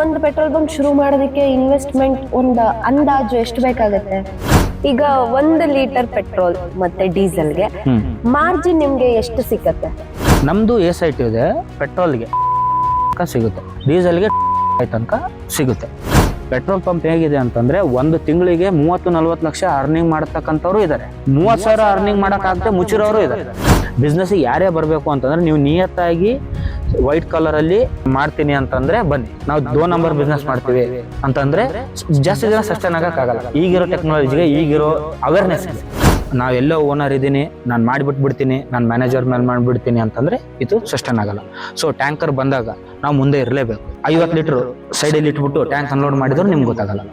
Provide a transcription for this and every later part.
ಒಂದು petrol bunk ಶುರು ಮಾಡೋದಕ್ಕೆ ಇನ್ವೆಸ್ಟ್ಮೆಂಟ್ ಒಂದು ಅಂದಾಜು ಎಷ್ಟು ಬೇಕಾಗುತ್ತೆ? ಈಗ 1 ಲೀಟರ್ ಪೆಟ್ರೋಲ್ ಮತ್ತೆ ಡೀಸೆಲ್ಗೆ ಮಾರ್ಜಿನ್ ನಿಮ್ಗೆ ಎಷ್ಟು ಸಿಕ್ಕತ್ತೆ? ನಮ್ದು ಎ ಸೈಟ್ ಇದೆ, ಪೆಟ್ರೋಲ್ಗೆ ಸಿಗುತ್ತೆ, ಡೀಸೆಲ್ಗೆ ತನಕ ಸಿಗುತ್ತೆ. ಪೆಟ್ರೋಲ್ ಪಂಪ್ ಹೇಗಿದೆ ಅಂತಂದ್ರೆ ಒಂದು ತಿಂಗಳಿಗೆ 30-40 ಲಕ್ಷ ಅರ್ನಿಂಗ್ ಮಾಡತಕ್ಕಂಥವ್ರು ಇದ್ದಾರೆ, 30,000 ಅರ್ನಿಂಗ್ ಮಾಡಕ್ಕಾಗದೆ ಮುಚ್ಚಿರೋರು ಇದ್ದಾರೆ. ಬಿಸ್ನೆಸ್ ಯಾರೇ ಬರಬೇಕು ಅಂತಂದ್ರೆ ನೀವು ನಿಯತ್ತಾಗಿ ವೈಟ್ ಕಲರ್ ಅಲ್ಲಿ ಮಾಡ್ತೀನಿ ಅಂತಂದ್ರೆ ಬನ್ನಿ, ನಾವು 2 ನಂಬರ್ ಬಿಸ್ನೆಸ್ ಮಾಡ್ತೀವಿ ಅಂತಂದ್ರೆ ಜಾಸ್ತಿ ದಿನ ಸಸ್ಟೈನ್ ಆಗಕ್ಕಾಗಲ್ಲ. ಈಗಿರೋ ಟೆಕ್ನಾಲಜಿಗೆ, ಈಗಿರೋ ಅವೇರ್ನೆಸ್, ನಾವೆಲ್ಲೋ ಓನರ್ ಇದ್ದೀನಿ, ನಾನು ಮಾಡಿಬಿಟ್ಬಿಡ್ತೀನಿ, ನಾನು ಮ್ಯಾನೇಜರ್ ಮೇಲೆ ಮಾಡಿಬಿಡ್ತೀನಿ ಅಂತಂದ್ರೆ ಇದು ಸಸ್ಟೈನ್ ಆಗಲ್ಲ. ಸೊ ಟ್ಯಾಂಕರ್ ಬಂದಾಗ ನಾವು ಮುಂದೆ ಇರಲೇಬೇಕು. 50 ಲೀಟರ್ ಸೈಡಲ್ಲಿ ಇಟ್ಬಿಟ್ಟು ಟ್ಯಾಂಕ್ ಅನ್ಲೋಡ್ ಮಾಡಿದ್ರು ನಿಮ್ಗೆ ಗೊತ್ತಾಗಲ್ಲ.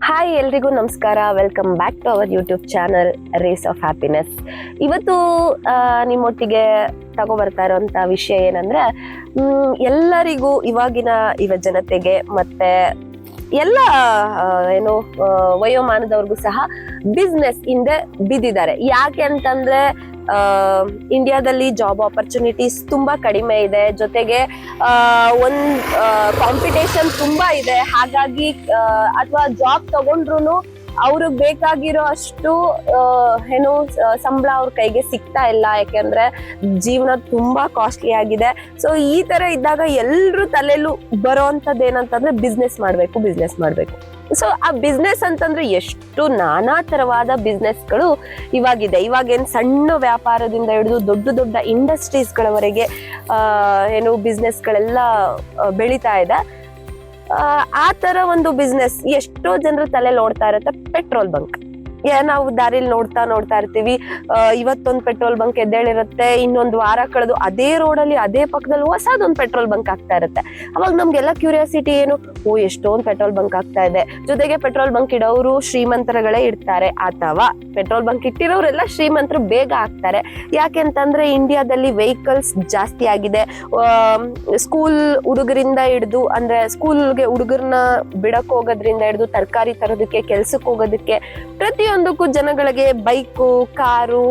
ಹಾಯ್, ಎಲ್ರಿಗೂ ನಮಸ್ಕಾರ. Welcome back to our YouTube channel Race of Happiness. ಇವತ್ತು ನಿಮ್ಮೊಟ್ಟಿಗೆ ತಗೋಬರ್ತಾ ಇರೋಂಥ ವಿಷಯ ಏನಂದ್ರೆ, ಎಲ್ಲರಿಗೂ ಇವಾಗಿನ ಯುವ ಜನತೆಗೆ ಮತ್ತೆ ಎಲ್ಲ ವಯೋಮಾನದವ್ರಿಗೂ ಸಹ ಬಿಸ್ನೆಸ್ ಹಿಂದೆ ಬಿದ್ದಿದ್ದಾರೆ. ಯಾಕೆ ಅಂತಂದ್ರೆ ಇಂಡಿಯಾದಲ್ಲಿ ಜಾಬ್ ಆಪರ್ಚುನಿಟೀಸ್ ತುಂಬಾ ಕಡಿಮೆ ಇದೆ, ಜೊತೆಗೆ ಕಾಂಪಿಟೇಷನ್ ತುಂಬಾ ಇದೆ. ಹಾಗಾಗಿ ಅಥವಾ ಜಾಬ್ ತಗೊಂಡ್ರು ಅವ್ರಿಗೆ ಬೇಕಾಗಿರೋ ಅಷ್ಟು ಸಂಬಳ ಅವ್ರ ಕೈಗೆ ಸಿಗ್ತಾ ಇಲ್ಲ, ಯಾಕೆಂದ್ರೆ ಜೀವನ ತುಂಬಾ ಕಾಸ್ಟ್ಲಿ ಆಗಿದೆ. ಸೊ ಈ ತರ ಇದ್ದಾಗ ಎಲ್ರೂ ತಲೆಯಲ್ಲೂ ಬರೋಂಥದ್ದು ಏನಂತಂದ್ರೆ ಬಿಸ್ನೆಸ್ ಮಾಡ್ಬೇಕು. ಸೊ ಆ ಬಿಸ್ನೆಸ್ ಅಂತಂದ್ರೆ ಎಷ್ಟು ನಾನಾ ತರವಾದ ಬಿಸ್ನೆಸ್ಗಳು ಇವಾಗಿದೆ. ಇವಾಗೇನು ಸಣ್ಣ ವ್ಯಾಪಾರದಿಂದ ಹಿಡಿದು ದೊಡ್ಡ ಇಂಡಸ್ಟ್ರೀಸ್ಗಳವರೆಗೆ ಬಿಸ್ನೆಸ್ಗಳೆಲ್ಲ ಬೆಳೀತಾ ಇದೆ. ಆ ತರ ಒಂದು ಬಿಸ್ನೆಸ್ ಎಷ್ಟೋ ಜನರ ತಲೆ ನೋಡ್ತಾ ಇರುತ್ತೆ ಪೆಟ್ರೋಲ್ ಬಂಕ್. ನಾವು ದಾರಿಲಿ ನೋಡ್ತಾ ಇರ್ತೀವಿ, ಇವತ್ತೊಂದು ಪೆಟ್ರೋಲ್ ಬಂಕ್ ಎದ್ದೇಳಿರುತ್ತೆ, ಇನ್ನೊಂದು ವಾರ ಕಳೆದು ಅದೇ ರೋಡಲ್ಲಿ ಅದೇ ಪಕ್ಕದಲ್ಲಿ ಹೊಸದೊಂದು ಪೆಟ್ರೋಲ್ ಬಂಕ್ ಆಗ್ತಾ ಇರುತ್ತೆ. ಅವಾಗ ನಮ್ಗೆಲ್ಲ ಕ್ಯೂರಿಯಾಸಿಟಿ ಏನು, ಎಷ್ಟೊಂದು ಪೆಟ್ರೋಲ್ ಬಂಕ್ ಆಗ್ತಾ ಇದೆ. ಜೊತೆಗೆ ಪೆಟ್ರೋಲ್ ಬಂಕ್ ಇಡೋರು ಶ್ರೀಮಂತರುಗಳೇ ಇಡ್ತಾರೆ, ಅಥವಾ ಪೆಟ್ರೋಲ್ ಬಂಕ್ ಇಟ್ಟಿರೋರೆಲ್ಲ ಶ್ರೀಮಂತರು ಬೇಗ ಆಗ್ತಾರೆ. ಯಾಕೆಂತಂದ್ರೆ ಇಂಡಿಯಾದಲ್ಲಿ ವೆಹಿಕಲ್ಸ್ ಜಾಸ್ತಿ ಆಗಿದೆ. ಸ್ಕೂಲ್ ಹುಡುಗರಿಂದ ಹಿಡಿದು, ಅಂದ್ರೆ ಸ್ಕೂಲ್ಗೆ ಹುಡುಗರನ್ನ ಬಿಡಕ್ ಹೋಗೋದ್ರಿಂದ ಹಿಡಿದು ತರಕಾರಿ ತರೋದಕ್ಕೆ, ಕೆಲ್ಸಕ್ಕೆ ಹೋಗೋದಕ್ಕೆ, ಪ್ರತಿಯೊಂದಕ್ಕೂ ಜನಗಳಿಗೆ ಬೈಕು, ಕಾರು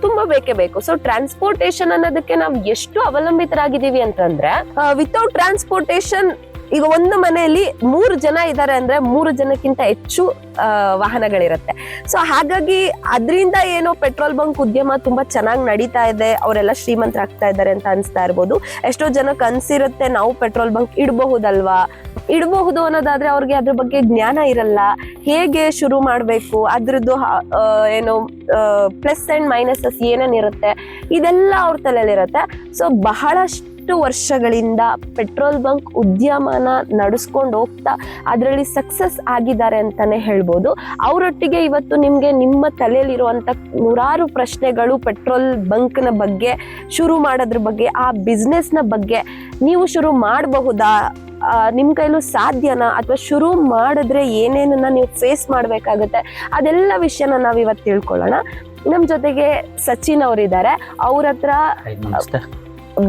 ತುಂಬಾ ಬೇಕೇ ಬೇಕು. ಸೊ ಟ್ರಾನ್ಸ್ಪೋರ್ಟೇಶನ್ ಅನ್ನೋದಕ್ಕೆ ನಾವು ಎಷ್ಟು ಅವಲಂಬಿತರಾಗಿದ್ದೀವಿ ಅಂತಂದ್ರೆ, ವಿತೌಟ್ ಟ್ರಾನ್ಸ್ಪೋರ್ಟೇಶನ್ ಈಗ ಒಂದು ಮನೆಯಲ್ಲಿ 3 ಜನ ಇದ್ದಾರೆ ಅಂದ್ರೆ 3 ಜನಕ್ಕಿಂತ ಹೆಚ್ಚು ವಾಹನಗಳಿರುತ್ತೆ. ಸೊ ಹಾಗಾಗಿ ಅದರಿಂದ ಏನೋ ಪೆಟ್ರೋಲ್ ಬಂಕ್ ಉದ್ಯಮ ತುಂಬಾ ಚೆನ್ನಾಗಿ ನಡೀತಾ ಇದೆ, ಅವರೆಲ್ಲ ಶ್ರೀಮಂತರಾಗ್ತಾ ಇದ್ದಾರೆ ಅಂತ ಅನ್ಸ್ತಾ ಇರ್ಬೋದು. ಎಷ್ಟೋ ಜನಕ್ಕೆ ಅನ್ಸಿರುತ್ತೆ ನಾವು ಪೆಟ್ರೋಲ್ ಬಂಕ್ ಇಡಬಹುದು ಅನ್ನೋದಾದ್ರೆ ಅವ್ರಿಗೆ ಅದ್ರ ಬಗ್ಗೆ ಜ್ಞಾನ ಇರಲ್ಲ. ಹೇಗೆ ಶುರು ಮಾಡ್ಬೇಕು, ಅದ್ರದ್ದು ಪ್ಲಸ್ ಅಂಡ್ ಮೈನಸಸ್ ಏನೇನಿರುತ್ತೆ ಇದೆಲ್ಲ ಅವ್ರ ತಲೆಯಲ್ಲಿರುತ್ತೆ. ಸೊ ಬಹಳಷ್ಟು ವರ್ಷಗಳಿಂದ ಪೆಟ್ರೋಲ್ ಬಂಕ್ ಉದ್ಯಮನ ನಡೆಸ್ಕೊಂಡು ಹೋಗ್ತಾ ಅದರಲ್ಲಿ ಸಕ್ಸಸ್ ಆಗಿದ್ದಾರೆ ಅಂತಾನೆ ಹೇಳ್ಬೋದು. ಅವರೊಟ್ಟಿಗೆ ಇವತ್ತು ನಿಮ್ಗೆ ನಿಮ್ಮ ತಲೆಯಲ್ಲಿರುವಂತ 100 ಪ್ರಶ್ನೆಗಳು ಪೆಟ್ರೋಲ್ ಬಂಕ್ನ ಬಗ್ಗೆ, ಶುರು ಮಾಡೋದ್ರ ಬಗ್ಗೆ, ಆ ಬಿಸ್ನೆಸ್ನ ಬಗ್ಗೆ, ನೀವು ಶುರು ಮಾಡಬಹುದಾ, ನಿಮ್ ಕೈಲೂ ಸಾಧ್ಯನಾ, ಅಥವಾ ಶುರು ಮಾಡಿದ್ರೆ ಏನೇನನ್ನ ನೀವು ಫೇಸ್ ಮಾಡ್ಬೇಕಾಗುತ್ತೆ, ಅದೆಲ್ಲ ವಿಷಯನ ನಾವ್ ಇವತ್ತು ತಿಳ್ಕೊಳ್ಳೋಣ. ನಮ್ ಜೊತೆಗೆ ಸಚಿನ್ ಅವರಿದ್ದಾರೆ. ಅವ್ರ ಹತ್ರ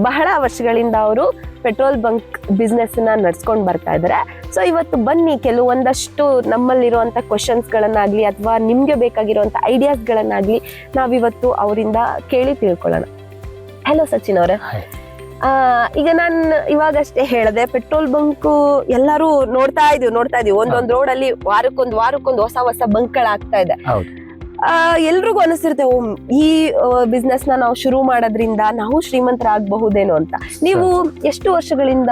ಬಹಳ ವರ್ಷಗಳಿಂದ ಅವರು ಪೆಟ್ರೋಲ್ ಬಂಕ್ ಬಿಸ್ನೆಸ್ ನ ನಡ್ಸ್ಕೊಂಡ್ ಬರ್ತಾ ಇದ್ದಾರೆ. ಸೊ ಇವತ್ತು ಬನ್ನಿ, ಕೆಲವೊಂದಷ್ಟು ನಮ್ಮಲ್ಲಿರುವಂತ ಕ್ವಶನ್ಸ್ ಗಳನ್ನಾಗ್ಲಿ ಅಥವಾ ನಿಮ್ಗೆ ಬೇಕಾಗಿರುವಂತ ಐಡಿಯಾಸ್ ಗಳನ್ನಾಗ್ಲಿ ನಾವಿವತ್ತು ಅವರಿಂದ ಕೇಳಿ ತಿಳ್ಕೊಳ್ಳೋಣ. ಹಲೋ ಸಚಿನ್ ಅವರೇ. ಈಗ ನಾನು ಇವಾಗಷ್ಟೇ ಹೇಳಿದೆ, ಪೆಟ್ರೋಲ್ ಬಂಕ್ ಎಲ್ಲರೂ ನೋಡ್ತಾ ಇದೀವಿ ಒಂದೊಂದ್ ರೋಡ್ ಅಲ್ಲಿ ವಾರಕ್ಕೊಂದು ಹೊಸ ಬಂಕ್ ಗಳಾಗ್ತಾ ಇದೆ. ಎಲ್ರಿಗೂ ಅನಿಸ್ತಿರುತ್ತೆ, ಈ ಬಿಸ್ನೆಸ್ ನ ನಾವು ಶುರು ಮಾಡೋದ್ರಿಂದ ನಾವು ಶ್ರೀಮಂತರಾಗಬಹುದೇನೋ ಅಂತ. ನೀವು ಎಷ್ಟು ವರ್ಷಗಳಿಂದ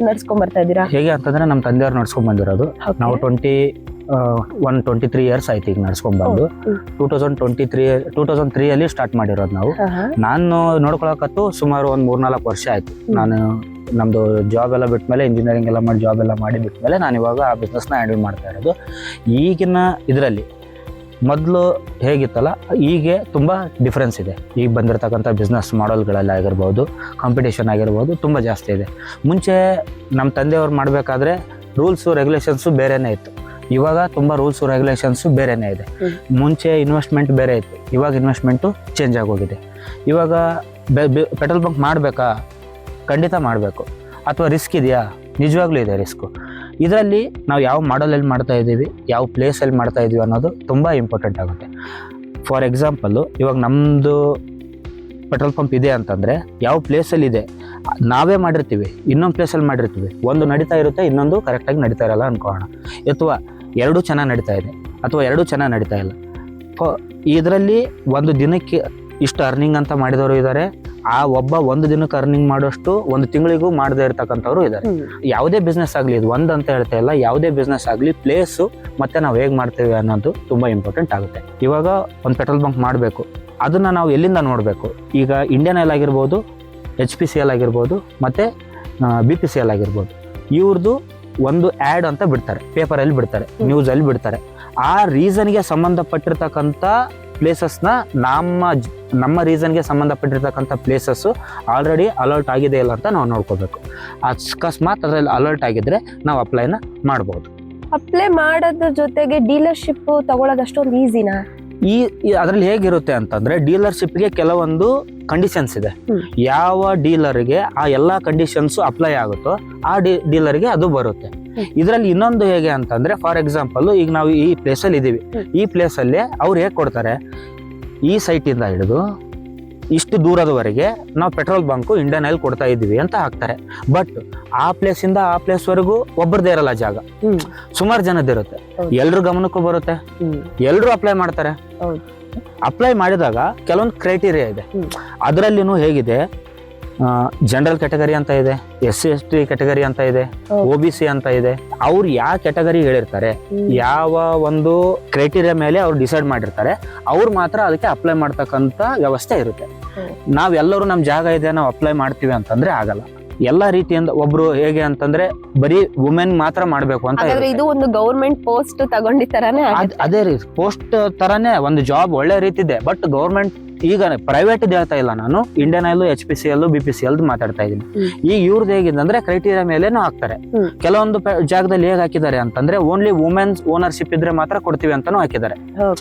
ನಡ್ಸ್ಕೊಂಡ್ ಬರ್ತಾ ಇದ್ದೀರಾ? ಹೇಗೆ ಅಂತಂದ್ರೆ ನಮ್ಮ ತಂದೆಯವ್ರು ನಡ್ಸ್ಕೊಂಡ್ ಬಂದಿರೋದು. ನಾವು 23 ಇಯರ್ಸ್ ಆಯ್ತು ಈಗ ನಡ್ಸ್ಕೊಂಡ್ ಬಂದು. 2003 ಅಲ್ಲಿ ಸ್ಟಾರ್ಟ್ ಮಾಡಿರೋದು ನಾವು. ನಾನು ನೋಡ್ಕೊಳಕತ್ತು ಸುಮಾರು ಒಂದು 3-4 ವರ್ಷ ಆಯ್ತು. ನಾನು ನಮ್ದು ಜಾಬ್ ಎಲ್ಲ ಬಿಟ್ಮೇಲೆ, ಇಂಜಿನಿಯರಿಂಗ್ ಎಲ್ಲ ಮಾಡಿ ಜಾಬ್ ಎಲ್ಲ ಮಾಡಿ ಬಿಟ್ಮೇಲೆ ನಾನು ಇವಾಗ ಆ ಬಿಸ್ನೆಸ್ನ ಹ್ಯಾಂಡಲ್ ಮಾಡ್ತಾ ಇರೋದು. ಈಗಿನ ಇದರಲ್ಲಿ ಮೊದಲು ಹೇಗಿತ್ತಲ್ಲ, ಹೀಗೆ ತುಂಬ ಡಿಫ್ರೆನ್ಸ್ ಇದೆ. ಈಗ ಬಂದಿರತಕ್ಕಂಥ ಬಿಸ್ನೆಸ್ ಮಾಡೆಲ್ಗಳೆಲ್ಲ ಆಗಿರ್ಬೋದು, ಕಾಂಪಿಟೇಷನ್ ಆಗಿರ್ಬೋದು, ತುಂಬ ಜಾಸ್ತಿ ಇದೆ. ಮುಂಚೆ ನಮ್ಮ ತಂದೆಯವ್ರು ಮಾಡಬೇಕಾದ್ರೆ ರೂಲ್ಸು ರೆಗ್ಯುಲೇಷನ್ಸು ಬೇರೆನೇ ಇತ್ತು. ಇವಾಗ ತುಂಬ ರೂಲ್ಸು ರೆಗ್ಯುಲೇಷನ್ಸು ಬೇರೆನೇ ಇದೆ. ಮುಂಚೆ ಇನ್ವೆಸ್ಟ್ಮೆಂಟ್ ಬೇರೆ ಇತ್ತು, ಇವಾಗ ಇನ್ವೆಸ್ಟ್ಮೆಂಟು ಚೇಂಜ್ ಆಗೋಗಿದೆ. ಇವಾಗ ಪೆಟ್ರೋಲ್ ಬಂಕ್ ಮಾಡಬೇಕಾ? ಖಂಡಿತ ಮಾಡಬೇಕು. ಅಥವಾ ರಿಸ್ಕ್ ಇದೆಯಾ? ನಿಜವಾಗ್ಲೂ ಇದೆ ರಿಸ್ಕು. ಇದರಲ್ಲಿ ನಾವು ಯಾವ ಮಾಡಲಲ್ಲಿ ಮಾಡ್ತಾ ಇದ್ದೀವಿ, ಯಾವ ಪ್ಲೇಸಲ್ಲಿ ಮಾಡ್ತಾ ಇದ್ದೀವಿ ಅನ್ನೋದು ತುಂಬ ಇಂಪಾರ್ಟೆಂಟ್ ಆಗುತ್ತೆ. ಫಾರ್ ಎಕ್ಸಾಂಪಲ್ಲು, ಇವಾಗ ನಮ್ಮದು ಪೆಟ್ರೋಲ್ ಪಂಪ್ ಇದೆ ಅಂತಂದರೆ ಯಾವ ಪ್ಲೇಸಲ್ಲಿ ಇದೆ, ನಾವೇ ಮಾಡಿರ್ತೀವಿ, ಇನ್ನೊಂದು ಪ್ಲೇಸಲ್ಲಿ ಮಾಡಿರ್ತೀವಿ, ಒಂದು ನಡೀತಾ ಇರುತ್ತೆ, ಇನ್ನೊಂದು ಕರೆಕ್ಟಾಗಿ ನಡೀತಾ ಇರಲ್ಲ ಅನ್ಕೋಣ, ಅಥವಾ ಎರಡೂ ಚೆನ್ನಾಗಿ ನಡೀತಾ ಇದೆ ಅಥವಾ ಎರಡೂ ಚೆನ್ನಾಗಿ ನಡೀತಾ ಇಲ್ಲ. ಇದರಲ್ಲಿ ಒಂದು ದಿನಕ್ಕೆ ಇಷ್ಟು ಅರ್ನಿಂಗ್ ಅಂತ ಮಾಡಿದವರು ಇದ್ದಾರೆ, ಆ ಒಬ್ಬ ಒಂದು ದಿನಕ್ಕೆ ಅರ್ನಿಂಗ್ ಮಾಡೋಷ್ಟು ಒಂದು ತಿಂಗಳಿಗೂ ಮಾಡದೇ ಇರ್ತಕ್ಕಂಥವ್ರು ಇದ್ದಾರೆ. ಯಾವುದೇ ಬಿಸ್ನೆಸ್ ಆಗಲಿ, ಇದು ಒಂದು ಅಂತ ಹೇಳ್ತಾ ಇಲ್ಲ, ಯಾವುದೇ ಬಿಸ್ನೆಸ್ ಆಗಲಿ ಪ್ಲೇಸು ಮತ್ತು ನಾವು ಹೇಗೆ ಮಾಡ್ತೇವೆ ಅನ್ನೋದು ತುಂಬ ಇಂಪಾರ್ಟೆಂಟ್ ಆಗುತ್ತೆ. ಇವಾಗ ಒಂದು ಪೆಟ್ರೋಲ್ ಬಂಕ್ ಮಾಡಬೇಕು, ಅದನ್ನು ನಾವು ಎಲ್ಲಿಂದ ನೋಡಬೇಕು? ಈಗ ಇಂಡಿಯನ್ ಆಯಿಲ್ ಆಗಿರ್ಬೋದು, HPCL ಆಗಿರ್ಬೋದು, ಮತ್ತು BPCL ಆಗಿರ್ಬೋದು, ಇವ್ರದ್ದು ಒಂದು ಆ್ಯಡ್ ಅಂತ ಬಿಡ್ತಾರೆ, ಪೇಪರಲ್ಲಿ ಬಿಡ್ತಾರೆ, ನ್ಯೂಸಲ್ಲಿ ಬಿಡ್ತಾರೆ. ಆ ರೀಸನ್ಗೆ ಸಂಬಂಧಪಟ್ಟಿರ್ತಕ್ಕಂಥ ಪ್ಲೇಸಸ್ನ ನಮ್ಮ ರೀಸನ್ಗೆ ಸಂಬಂಧಪಟ್ಟಿರ್ತಕ್ಕಂಥ ಪ್ಲೇಸಸ್ಸು ಆಲ್ರೆಡಿ ಅಲರ್ಟ್ ಆಗಿದೆ ಇಲ್ಲ ಅಂತ ನಾವು ನೋಡ್ಕೋಬೇಕು. ಅಕಸ್ಮಾತ್ ಅದರಲ್ಲಿ ಅಲರ್ಟ್ ಆಗಿದ್ರೆ ನಾವು ಅಪ್ಲೈನ ಮಾಡ್ಬೋದು. ಅಪ್ಲೈ ಮಾಡೋದ್ರ ಜೊತೆಗೆ ಡೀಲರ್ಶಿಪ್ ತಗೊಳ್ಳೋದು ಅಷ್ಟೊಂದು ಈಸಿನಾ? ಅದರಲ್ಲಿ ಹೇಗಿರುತ್ತೆ ಅಂತಂದರೆ, ಡೀಲರ್ಶಿಪ್ಗೆ ಕೆಲವೊಂದು ಕಂಡೀಷನ್ಸ್ ಇದೆ. ಯಾವ ಡೀಲರ್ಗೆ ಆ ಎಲ್ಲ ಕಂಡೀಷನ್ಸು ಅಪ್ಲೈ ಆಗುತ್ತೋ ಆ ಡೀಲರ್ಗೆ ಅದು ಬರುತ್ತೆ. ಇದರಲ್ಲಿ ಇನ್ನೊಂದು ಹೇಗೆ ಅಂತಂದರೆ, ಫಾರ್ ಎಕ್ಸಾಂಪಲ್, ಈಗ ನಾವು ಈ ಪ್ಲೇಸಲ್ಲಿ ಇದ್ದೀವಿ, ಈ ಪ್ಲೇಸಲ್ಲಿ ಅವ್ರು ಹೇಗೆ ಕೊಡ್ತಾರೆ, ಈ ಸೈಟಿಂದ ಹಿಡಿದು ಇಷ್ಟು ದೂರದವರೆಗೆ ನಾವು ಪೆಟ್ರೋಲ್ ಬಂಕು ಇಂಡಿಯನ್ ಆಯಿಲ್ ಕೊಡ್ತಾ ಇದ್ದೀವಿ ಅಂತ ಹಾಕ್ತಾರೆ. ಬಟ್ ಆ ಪ್ಲೇಸಿಂದ ಆ ಪ್ಲೇಸ್ವರೆಗೂ ಒಬ್ಬರದೇ ಇರಲ್ಲ ಜಾಗ, ಸುಮಾರು ಜನದಿರುತ್ತೆ, ಎಲ್ರ ಗಮನಕ್ಕೂ ಬರುತ್ತೆ, ಎಲ್ಲರೂ ಅಪ್ಲೈ ಮಾಡ್ತಾರೆ. ಅಪ್ಲೈ ಮಾಡಿದಾಗ ಕೆಲವೊಂದು ಕ್ರೈಟೀರಿಯಾ ಇದೆ. ಅದರಲ್ಲಿನೂ ಹೇಗಿದೆ, ಜನರಲ್ ಕ್ಯಾಟಗರಿ ಅಂತ ಇದೆ, SC/ST ಕ್ಯಾಟಗರಿ ಅಂತ ಇದೆ, OBC ಅಂತ ಇದೆ. ಅವ್ರು ಯಾವ ಕ್ಯಾಟಗರಿ ಹೇಳಿರ್ತಾರೆ, ಯಾವ ಒಂದು ಕ್ರೈಟೀರಿಯಾ ಮೇಲೆ ಅವ್ರು ಡಿಸೈಡ್ ಮಾಡಿರ್ತಾರೆ, ಅವ್ರು ಮಾತ್ರ ಅದಕ್ಕೆ ಅಪ್ಲೈ ಮಾಡ್ತಕ್ಕಂಥ ವ್ಯವಸ್ಥೆ ಇರುತ್ತೆ. ನಾವೆಲ್ಲರೂ ನಮ್ಮ ಜಾಗ ಇದೆ ನಾವು ಅಪ್ಲೈ ಮಾಡ್ತೀವಿ ಅಂತಂದ್ರೆ ಆಗಲ್ಲ. ಎಲ್ಲ ರೀತಿಯಿಂದ ಒಬ್ರು ಹೇಗೆ ಅಂತಂದ್ರೆ ಬರೀ ವುಮೆನ್ ಮಾತ್ರ ಮಾಡ್ಬೇಕು ಅಂತ. ಇದು ಒಂದು ಗೌರ್ಮೆಂಟ್ ಪೋಸ್ಟ್ ತಗೊಂಡಿತರಾನೇ, ಅದೇ ರೀತಿ ಪೋಸ್ಟ್ ತರಾನೇ ಒಂದು ಜಾಬ್ ಒಳ್ಳೆ ರೀತಿ ಇದೆ. ಬಟ್ ಗೌರ್ಮೆಂಟ್ ಈಗ ಪ್ರೈವೇಟ್ ಹೇಳ್ತಾ ಇಲ್ಲ ನಾನು, ಇಂಡಿಯನ್ ಆಯಿಲ್, HPCL, BPCL ಮಾತಾಡ್ತಾ ಇದ್ದೀನಿ. ಈಗ ಇವ್ರದ್ದು ಹೇಗಿದೆ ಅಂದ್ರೆ ಕ್ರೈಟೀರಿಯಾ ಮೇಲೇನು ಹಾಕ್ತಾರೆ. ಕೆಲವೊಂದು ಜಾಗದಲ್ಲಿ ಹೇಗೆ ಹಾಕಿದ್ದಾರೆ ಅಂತಂದ್ರೆ, ಓನ್ಲಿ ವುಮೆನ್ಸ್ ಓನರ್ಶಿಪ್ ಇದ್ರೆ ಮಾತ್ರ ಕೊಡ್ತೀವಿ ಅಂತಾನು ಹಾಕಿದ್ದಾರೆ.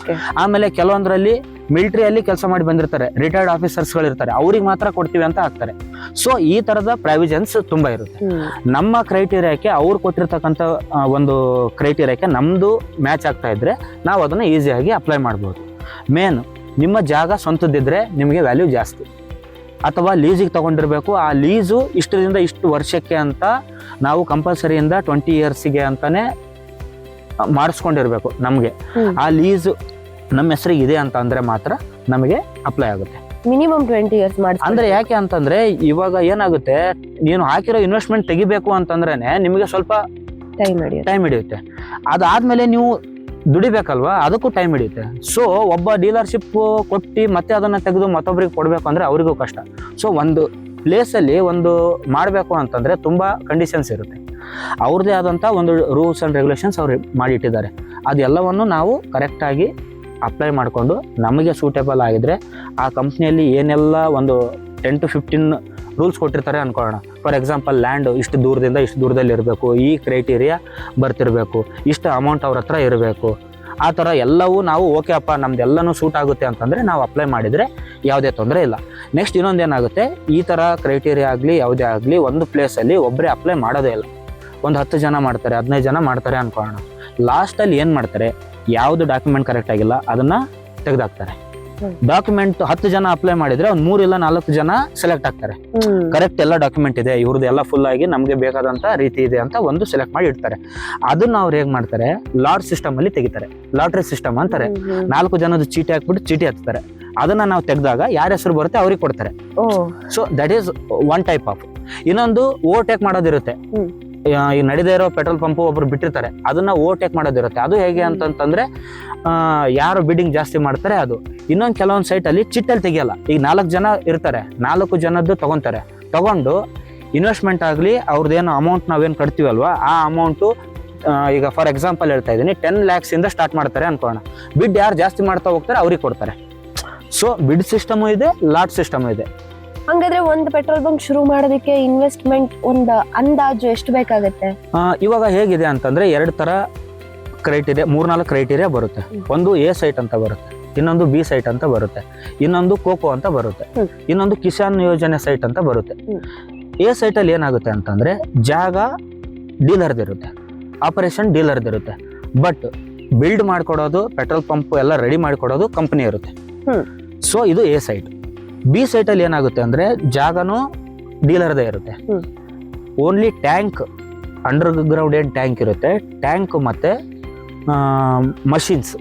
ಆಮೇಲೆ ಕೆಲವೊಂದ್ರಲ್ಲಿ ಮಿಲಿಟರಿಯಲ್ಲಿ ಕೆಲಸ ಮಾಡಿ ಬಂದಿರ್ತಾರೆ, ರಿಟೈರ್ಡ್ ಆಫೀಸರ್ಸ್ಗಳು ಇರ್ತಾರೆ, ಅವ್ರಿಗೆ ಮಾತ್ರ ಕೊಡ್ತೀವಿ ಅಂತ ಹಾಕ್ತಾರೆ. ಸೊ ಈ ತರದ ಪ್ರಾವಿಷನ್ಸ್ ತುಂಬಾ ಇರುತ್ತೆ. ನಮ್ಮ ಕ್ರೈಟೀರಿಯಾಕ್ಕೆ ಅವ್ರು ಕೊಟ್ಟಿರ್ತಕ್ಕಂಥ ಒಂದು ಕ್ರೈಟೀರಿಯಾಕ್ಕೆ ನಮ್ದು ಮ್ಯಾಚ್ ಆಗ್ತಾ ಇದ್ರೆ ನಾವು ಅದನ್ನ ಈಸಿಯಾಗಿ ಅಪ್ಲೈ ಮಾಡ್ಬೋದು. ಮೇನ್ ನಿಮ್ಮ ಜಾಗ ಸ್ವಂತದ್ದಿದ್ರೆ ನಿಮಗೆ ವ್ಯಾಲ್ಯೂ ಜಾಸ್ತಿ, ಅಥವಾ ಲೀಸಿಗೆ ತಗೊಂಡಿರ್ಬೇಕು, ಆ ಲೀಸು ಇಷ್ಟರಿಂದ ಇಷ್ಟು ವರ್ಷಕ್ಕೆ ಅಂತ ನಾವು ಕಂಪಲ್ಸರಿಯಿಂದ 20 ಇಯರ್ಸಿಗೆ ಅಂತಾನೆ ಮಾಡಿಸ್ಕೊಂಡಿರ್ಬೇಕು. ನಮಗೆ ಆ ಲೀಸು ನಮ್ಮ ಹೆಸರಿಗೆ ಇದೆ ಅಂತ ಅಂದ್ರೆ ಮಾತ್ರ ನಮಗೆ ಅಪ್ಲೈ ಆಗುತ್ತೆ. ಮಿನಿಮಮ್ 20 ಇಯರ್ಸ್ ಮಾಡಿ. ಅಂದ್ರೆ ಯಾಕೆ ಅಂತಂದ್ರೆ, ಇವಾಗ ಏನಾಗುತ್ತೆ, ನೀನು ಹಾಕಿರೋ ಇನ್ವೆಸ್ಟ್ಮೆಂಟ್ ತೆಗಿಬೇಕು ಅಂತಂದ್ರೇನೆ ನಿಮಗೆ ಸ್ವಲ್ಪ ಟೈಮ್ ಹಿಡಿಯುತ್ತೆ. ಅದಾದ್ಮೇಲೆ ನೀವು ದುಡಿಬೇಕಲ್ವಾ, ಅದಕ್ಕೂ ಟೈಮ್ ಹಿಡಿಯುತ್ತೆ. ಸೊ ಒಬ್ಬ ಡೀಲರ್ಶಿಪ್ ಕೊಟ್ಟು ಮತ್ತೆ ಅದನ್ನ ತೆಗೆದು ಮತ್ತೊಬ್ಬರಿಗೆ ಕೊಡ್ಬೇಕು ಅಂದ್ರೆ ಅವರಿಗೂ ಕಷ್ಟ. ಸೊ ಒಂದು ಪ್ಲೇಸಲ್ಲಿ ಒಂದು ಮಾಡಬೇಕು ಅಂತಂದ್ರೆ ತುಂಬಾ ಕಂಡೀಷನ್ಸ್ ಇರುತ್ತೆ, ಅವ್ರದ್ದೇ ಆದಂಥ ಒಂದು ರೂಲ್ಸ್ ಆ್ಯಂಡ್ ರೆಗ್ಯುಲೇಷನ್ಸ್ ಅವ್ರು ಮಾಡಿಟ್ಟಿದ್ದಾರೆ. ಅದೆಲ್ಲವನ್ನು ನಾವು ಕರೆಕ್ಟಾಗಿ ಅಪ್ಲೈ ಮಾಡಿಕೊಂಡು ನಮಗೆ ಸೂಟೇಬಲ್ ಆಗಿದ್ರೆ ಆ ಕಂಪ್ನಿಯಲ್ಲಿ ಏನೆಲ್ಲ ಒಂದು 10 to 15 ರೂಲ್ಸ್ ಕೊಟ್ಟಿರ್ತಾರೆ ಅನ್ಕೊಳ್ಳೋಣ. ಫಾರ್ ಎಕ್ಸಾಂಪಲ್, ಲ್ಯಾಂಡ್ ಇಷ್ಟು ದೂರದಿಂದ ಇಷ್ಟು ದೂರದಲ್ಲಿ ಇರಬೇಕು, ಈ ಕ್ರೈಟೀರಿಯಾ ಬರ್ತಿರಬೇಕು, ಇಷ್ಟು ಅಮೌಂಟ್ ಅವ್ರ ಹತ್ರ ಇರಬೇಕು, ಆ ಥರ ಎಲ್ಲವೂ ನಾವು ಓಕೆ ಅಪ್ಪ ನಮ್ದೆಲ್ಲನೂ ಸೂಟ್ ಆಗುತ್ತೆ ಅಂತಂದರೆ ನಾವು ಅಪ್ಲೈ ಮಾಡಿದರೆ ಯಾವುದೇ ತೊಂದರೆ ಇಲ್ಲ. ನೆಕ್ಸ್ಟ್ ಇನ್ನೊಂದೇನಾಗುತ್ತೆ, ಈ ಥರ ಕ್ರೈಟೀರಿಯಾ ಆಗಲಿ ಯಾವುದೇ ಆಗಲಿ ಒಂದು ಪ್ಲೇಸಲ್ಲಿ ಒಬ್ಬರೇ ಅಪ್ಲೈ ಮಾಡೋದೇ ಇಲ್ಲ, ಒಂದು 10 ಜನ ಮಾಡ್ತಾರೆ, 15 ಜನ ಮಾಡ್ತಾರೆ ಅನ್ಕೊಳ್ಳೋಣ. ಲಾಸ್ಟಲ್ಲಿ ಏನು ಮಾಡ್ತಾರೆ, ಯಾವುದು ಡಾಕ್ಯುಮೆಂಟ್ ಕರೆಕ್ಟ್ ಆಗಿಲ್ಲ ಅದನ್ನು ತೆಗೆದಾಕ್ತಾರೆ. ಡಾಕ್ಯುಮೆಂಟ್ 10 ಜನ ಅಪ್ಲೈ ಮಾಡಿದ್ರೆ ಒಂದು 3 ಇಲ್ಲ 4 ಜನ ಸೆಲೆಕ್ಟ್ ಆಗ್ತಾರೆ. ಕರೆಕ್ಟ್ ಎಲ್ಲ ಡಾಕ್ಯುಮೆಂಟ್ ಇದೆ, ಇವ್ರದ್ದು ಎಲ್ಲ ಫುಲ್ ಆಗಿ ನಮಗೆ ಬೇಕಾದಂತ ರೀತಿ ಇದೆ ಅಂತ ಒಂದು ಸೆಲೆಕ್ಟ್ ಮಾಡಿ ಇಡ್ತಾರೆ. ಅದನ್ನ ಅವ್ರು ಹೇಗ್ ಮಾಡ್ತಾರೆ, ಲಾಟ್ ಸಿಸ್ಟಮ್ ಅಲ್ಲಿ ತೆಗಿತಾರೆ, ಲಾಟ್ರಿ ಸಿಸ್ಟಮ್ ಅಂತಾರೆ. 4 ಜನದ ಚೀಟಿ ಹಾಕ್ಬಿಟ್ಟು ಚೀಟಿ ಹತ್ತಾರೆ, ಅದನ್ನ ನಾವು ತೆಗೆದಾಗ ಯಾರ ಹೆಸರು ಬರುತ್ತೆ ಅವ್ರಿಗೆ ಕೊಡ್ತಾರೆ. So that is one type of. ಇನ್ನೊಂದು ಓವರ್ಟೇಕ್ ಮಾಡೋದಿರುತ್ತೆ. ಈಗ ನಡೆದೇ ಇರೋ ಪೆಟ್ರೋಲ್ ಪಂಪ್ ಒಬ್ರು ಬಿಟ್ಟಿರ್ತಾರೆ, ಅದನ್ನ ಓವರ್ಟೇಕ್ ಮಾಡೋದಿರುತ್ತೆ. ಅದು ಹೇಗೆ ಅಂತಂದ್ರೆ, ಯಾರು ಬಿಡ್ಡಿಂಗ್ ಜಾಸ್ತಿ ಮಾಡ್ತಾರೆ ಅದು. ಇನ್ನೊಂದು ಕೆಲವೊಂದು ಸೈಟಲ್ಲಿ ಚಿಟ್ಟಲ್ಲಿ ತೆಗಿಯಲ್ಲ. ಈಗ 4 ಜನ ಇರ್ತಾರೆ, 4 ಜನದ್ದು ತಗೊಂತಾರೆ, ತಗೊಂಡು ಇನ್ವೆಸ್ಟ್ಮೆಂಟ್ ಆಗಲಿ ಅವ್ರದ್ದೇನು ಅಮೌಂಟ್ ನಾವೇನು ಕಟ್ತೀವಲ್ವಾ ಆ ಅಮೌಂಟು, ಈಗ ಫಾರ್ ಎಕ್ಸಾಂಪಲ್ ಹೇಳ್ತಾ ಇದ್ದೀನಿ, 10 lakhs ಇಂದ ಸ್ಟಾರ್ಟ್ ಮಾಡ್ತಾರೆ ಅನ್ಕೋಣ. ಬಿಡ್ ಯಾರು ಜಾಸ್ತಿ ಮಾಡ್ತಾ ಹೋಗ್ತಾರೆ ಅವ್ರಿಗೆ ಕೊಡ್ತಾರೆ. ಸೊ ಬಿಡ್ ಸಿಸ್ಟಮು ಇದೆ, ಲಾಟ್ ಸಿಸ್ಟಮ್ ಇದೆ. ಹಂಗಾದ್ರೆ ಒಂದು ಪೆಟ್ರೋಲ್ ಬಂಕ್ ಶುರು ಮಾಡೋದಕ್ಕೆ ಇನ್ವೆಸ್ಟ್ಮೆಂಟ್ ಒಂದು ಅಂದಾಜು ಎಷ್ಟು ಬೇಕಾಗುತ್ತೆ? ಇವಾಗ ಹೇಗಿದೆ ಅಂತಂದ್ರೆ 2 ತರ ಕ್ರೈಟೀರಿಯಾ, 3-4 ಕ್ರೈಟೀರಿಯಾ ಬರುತ್ತೆ. ಒಂದು A ಸೈಟ್ ಅಂತ ಬರುತ್ತೆ, ಇನ್ನೊಂದು B ಸೈಟ್ ಅಂತ ಬರುತ್ತೆ, ಇನ್ನೊಂದು ಕೋಕೋ ಅಂತ ಬರುತ್ತೆ, ಇನ್ನೊಂದು ಕಿಸಾನ್ ಯೋಜನೆ ಸೈಟ್ ಅಂತ ಬರುತ್ತೆ. A ಸೈಟ್ ಅಲ್ಲಿ ಏನಾಗುತ್ತೆ ಅಂತಂದ್ರೆ ಜಾಗ ಡೀಲರ್ದಿರುತ್ತೆ, ಆಪರೇಷನ್ ಡೀಲರ್ದಿರುತ್ತೆ. ಬಟ್ ಬಿಲ್ಡ್ ಮಾಡ್ಕೊಡೋದು, ಪೆಟ್ರೋಲ್ ಪಂಪ್ ಎಲ್ಲ ರೆಡಿ ಮಾಡಿಕೊಡೋದು ಕಂಪ್ನಿ ಇರುತ್ತೆ. ಸೊ ಇದು ಎ ಸೈಟ್. ಬಿ ಸೈಟಲ್ಲಿ ಏನಾಗುತ್ತೆ ಅಂದರೆ ಜಾಗನೂ ಡೀಲರ್ದೇ ಇರುತ್ತೆ. ಓನ್ಲಿ ಟ್ಯಾಂಕ್, ಅಂಡರ್ ಗ್ರೌಂಡ್ ಏನು ಟ್ಯಾಂಕ್ ಇರುತ್ತೆ, ಟ್ಯಾಂಕ್ ಮತ್ತು ಮಷಿನ್ಸ್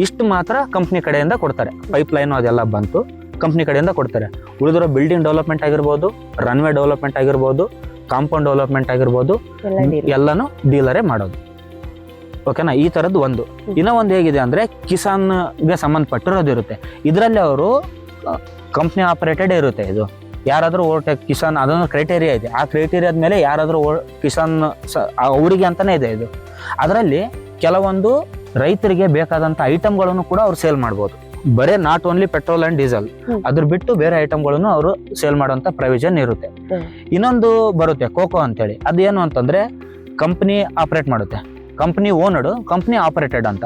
ಇಷ್ಟು ಮಾತ್ರ ಕಂಪ್ನಿ ಕಡೆಯಿಂದ ಕೊಡ್ತಾರೆ. ಪೈಪ್ ಲೈನು ಅದೆಲ್ಲ ಬಂತು, ಕಂಪ್ನಿ ಕಡೆಯಿಂದ ಕೊಡ್ತಾರೆ. ಉಳಿದಿರೋ ಬಿಲ್ಡಿಂಗ್ ಡೆವಲಪ್ಮೆಂಟ್ ಆಗಿರ್ಬೋದು, ರನ್ವೇ ಡೆವಲಪ್ಮೆಂಟ್ ಆಗಿರ್ಬೋದು, ಕಾಂಪೌಂಡ್ ಡೆವಲಪ್ಮೆಂಟ್ ಆಗಿರ್ಬೋದು, ಎಲ್ಲನೂ ಡೀಲರೇ ಮಾಡೋದು. ಓಕೆನಾ? ಈ ಥರದ್ದು ಒಂದು. ಇನ್ನೂ ಒಂದು ಹೇಗಿದೆ ಅಂದರೆ ಕಿಸಾನ್ಗೆ ಸಂಬಂಧಪಟ್ಟಿರೋದು ಇರುತ್ತೆ. ಇದರಲ್ಲಿ ಅವರು ಕಂಪ್ನಿ ಆಪರೇಟೆಡ್ ಇರುತ್ತೆ. ಇದು ಯಾರಾದರೂ ಓವರ್ಟೇಕ್ ಕಿಸಾನ್ ಅದೊಂದು ಕ್ರೈಟೇರಿಯಾ ಇದೆ. ಆ ಕ್ರೈಟೇರಿಯಾದ ಮೇಲೆ ಯಾರಾದರೂ ಕಿಸಾನ್ ಅವರಿಗೆ ಅಂತಲೇ ಇದೆ ಇದು. ಅದರಲ್ಲಿ ಕೆಲವೊಂದು ರೈತರಿಗೆ ಬೇಕಾದಂಥ ಐಟಮ್ಗಳನ್ನು ಕೂಡ ಅವ್ರು ಸೇಲ್ ಮಾಡ್ಬೋದು. ಬರೇ not only petrol and diesel, ಅದ್ರ ಬಿಟ್ಟು ಬೇರೆ ಐಟಮ್ಗಳನ್ನು ಅವರು ಸೇಲ್ ಮಾಡೋಂಥ ಪ್ರೊವಿಷನ್ ಇರುತ್ತೆ. ಇನ್ನೊಂದು ಬರುತ್ತೆ ಕೋಕೋ ಅಂತೇಳಿ. ಅದೇನು ಅಂತಂದರೆ ಕಂಪ್ನಿ ಆಪರೇಟ್ ಮಾಡುತ್ತೆ, ಕಂಪ್ನಿ ಓನಡು, ಕಂಪ್ನಿ ಆಪರೇಟೆಡ್ ಅಂತ.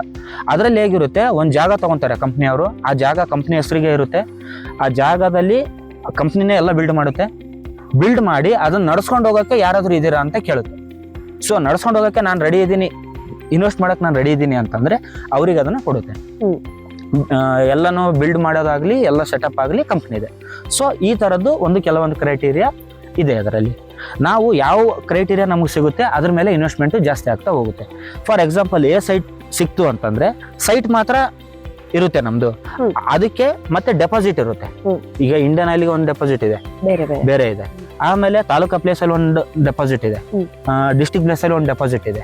ಅದರಲ್ಲಿ ಹೇಗಿರುತ್ತೆ, ಒಂದು ಜಾಗ ತೊಗೊತಾರೆ ಕಂಪ್ನಿಯವರು, ಆ ಜಾಗ ಕಂಪ್ನಿ ಹೆಸರಿಗೆ ಇರುತ್ತೆ. ಆ ಜಾಗದಲ್ಲಿ ಕಂಪ್ನಿನೇ ಎಲ್ಲ ಬಿಲ್ಡ್ ಮಾಡುತ್ತೆ. ಬಿಲ್ಡ್ ಮಾಡಿ ಅದನ್ನು ನಡ್ಸ್ಕೊಂಡು ಹೋಗೋಕ್ಕೆ ಯಾರಾದರೂ ಇದ್ದೀರಾ ಅಂತ ಕೇಳುತ್ತೆ. ಸೊ ನಡ್ಸ್ಕೊಂಡು ಹೋಗೋಕ್ಕೆ ನಾನು ರೆಡಿ ಇದ್ದೀನಿ, ಇನ್ವೆಸ್ಟ್ ಮಾಡೋಕ್ಕೆ ನಾನು ರೆಡಿ ಇದ್ದೀನಿ ಅಂತಂದರೆ ಅವ್ರಿಗೆ ಅದನ್ನು ಕೊಡುತ್ತೆ. ಎಲ್ಲನೂ ಬಿಲ್ಡ್ ಮಾಡೋದಾಗಲಿ, ಎಲ್ಲ ಸೆಟಪ್ ಆಗಲಿ ಕಂಪ್ನಿ ಇದೆ. ಸೊ ಈ ಥರದ್ದು ಒಂದು ಕೆಲವೊಂದು ಕ್ರೈಟೀರಿಯಾ ಇದೆ ಅದರಲ್ಲಿ. ನಾವು ಯಾವ ಕ್ರೈಟೀರಿಯಾ ನಮಗೆ ಸಿಗುತ್ತೆ ಅದ್ರ ಮೇಲೆ ಇನ್ವೆಸ್ಟ್ಮೆಂಟು ಜಾಸ್ತಿ ಆಗ್ತಾ ಹೋಗುತ್ತೆ. ಫಾರ್ ಎಕ್ಸಾಂಪಲ್ ಎ ಸೈಟ್ ಸಿಕ್ತು ಅಂತಂದರೆ ಸೈಟ್ ಮಾತ್ರ ಇರುತ್ತೆ ನಮ್ಮದು, ಅದಕ್ಕೆ ಮತ್ತೆ ಡೆಪಾಸಿಟ್ ಇರುತ್ತೆ. ಈಗ ಇಂಡಿಯನ್ ಆಯಿಲ್ಗೆ ಒಂದು ಡೆಪಾಸಿಟ್ ಇದೆ, ಬೇರೆ ಇದೆ. ಆಮೇಲೆ ತಾಲೂಕಾ ಪ್ಲೇಸಲ್ಲಿ ಒಂದು ಡೆಪಾಸಿಟ್ ಇದೆ, ಡಿಸ್ಟಿಕ್ ಪ್ಲೇಸಲ್ಲಿ ಒಂದು ಡೆಪಾಸಿಟ್ ಇದೆ,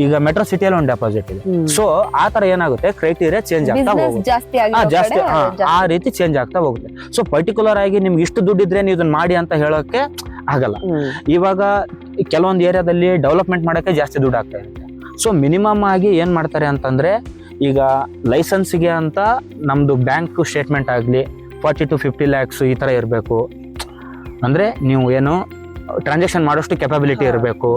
ಈಗ ಮೆಟ್ರೋ ಸಿಟಿಯಲ್ಲಿ ಒಂದು ಡೆಪಾಸಿಟ್ ಇದೆ. ಸೊ ಆ ತರ ಏನಾಗುತ್ತೆ, ಕ್ರೈಟೀರಿಯಾ ಚೇಂಜ್ ಆಗ್ತಾ ಹೋಗುತ್ತೆ, ಜಾಸ್ತಿ ಆ ರೀತಿ ಚೇಂಜ್ ಆಗ್ತಾ ಹೋಗುತ್ತೆ. ಸೊ ಪರ್ಟಿಕ್ಯುಲರ್ ಆಗಿ ನಿಮ್ಗೆ ಇಷ್ಟು ದುಡ್ಡಿದ್ರೆ ನೀವು ಇದನ್ನ ಮಾಡಿ ಅಂತ ಹೇಳೋಕೆ ಆಗಲ್ಲ. ಇವಾಗ ಕೆಲವೊಂದು ಏರಿಯಾದಲ್ಲಿ ಡೆವಲಪ್ಮೆಂಟ್ ಮಾಡೋಕ್ಕೆ ಜಾಸ್ತಿ ದುಡ್ಡು ಆಗ್ತಾ ಇರುತ್ತೆ. ಸೊ ಮಿನಿಮಮ್ ಆಗಿ ಏನು ಮಾಡ್ತಾರೆ ಅಂತಂದರೆ, ಈಗ ಲೈಸೆನ್ಸ್ಗೆ ಅಂತ ನಮ್ಮದು ಬ್ಯಾಂಕ್ ಸ್ಟೇಟ್ಮೆಂಟ್ ಆಗಲಿ 40 to 50 lakhs ಈ ಥರ ಇರಬೇಕು. ಅಂದರೆ ನೀವು ಏನು ಟ್ರಾನ್ಸಾಕ್ಷನ್ ಮಾಡೋಷ್ಟು ಕೆಪಬಿಲಿಟಿ ಇರಬೇಕು,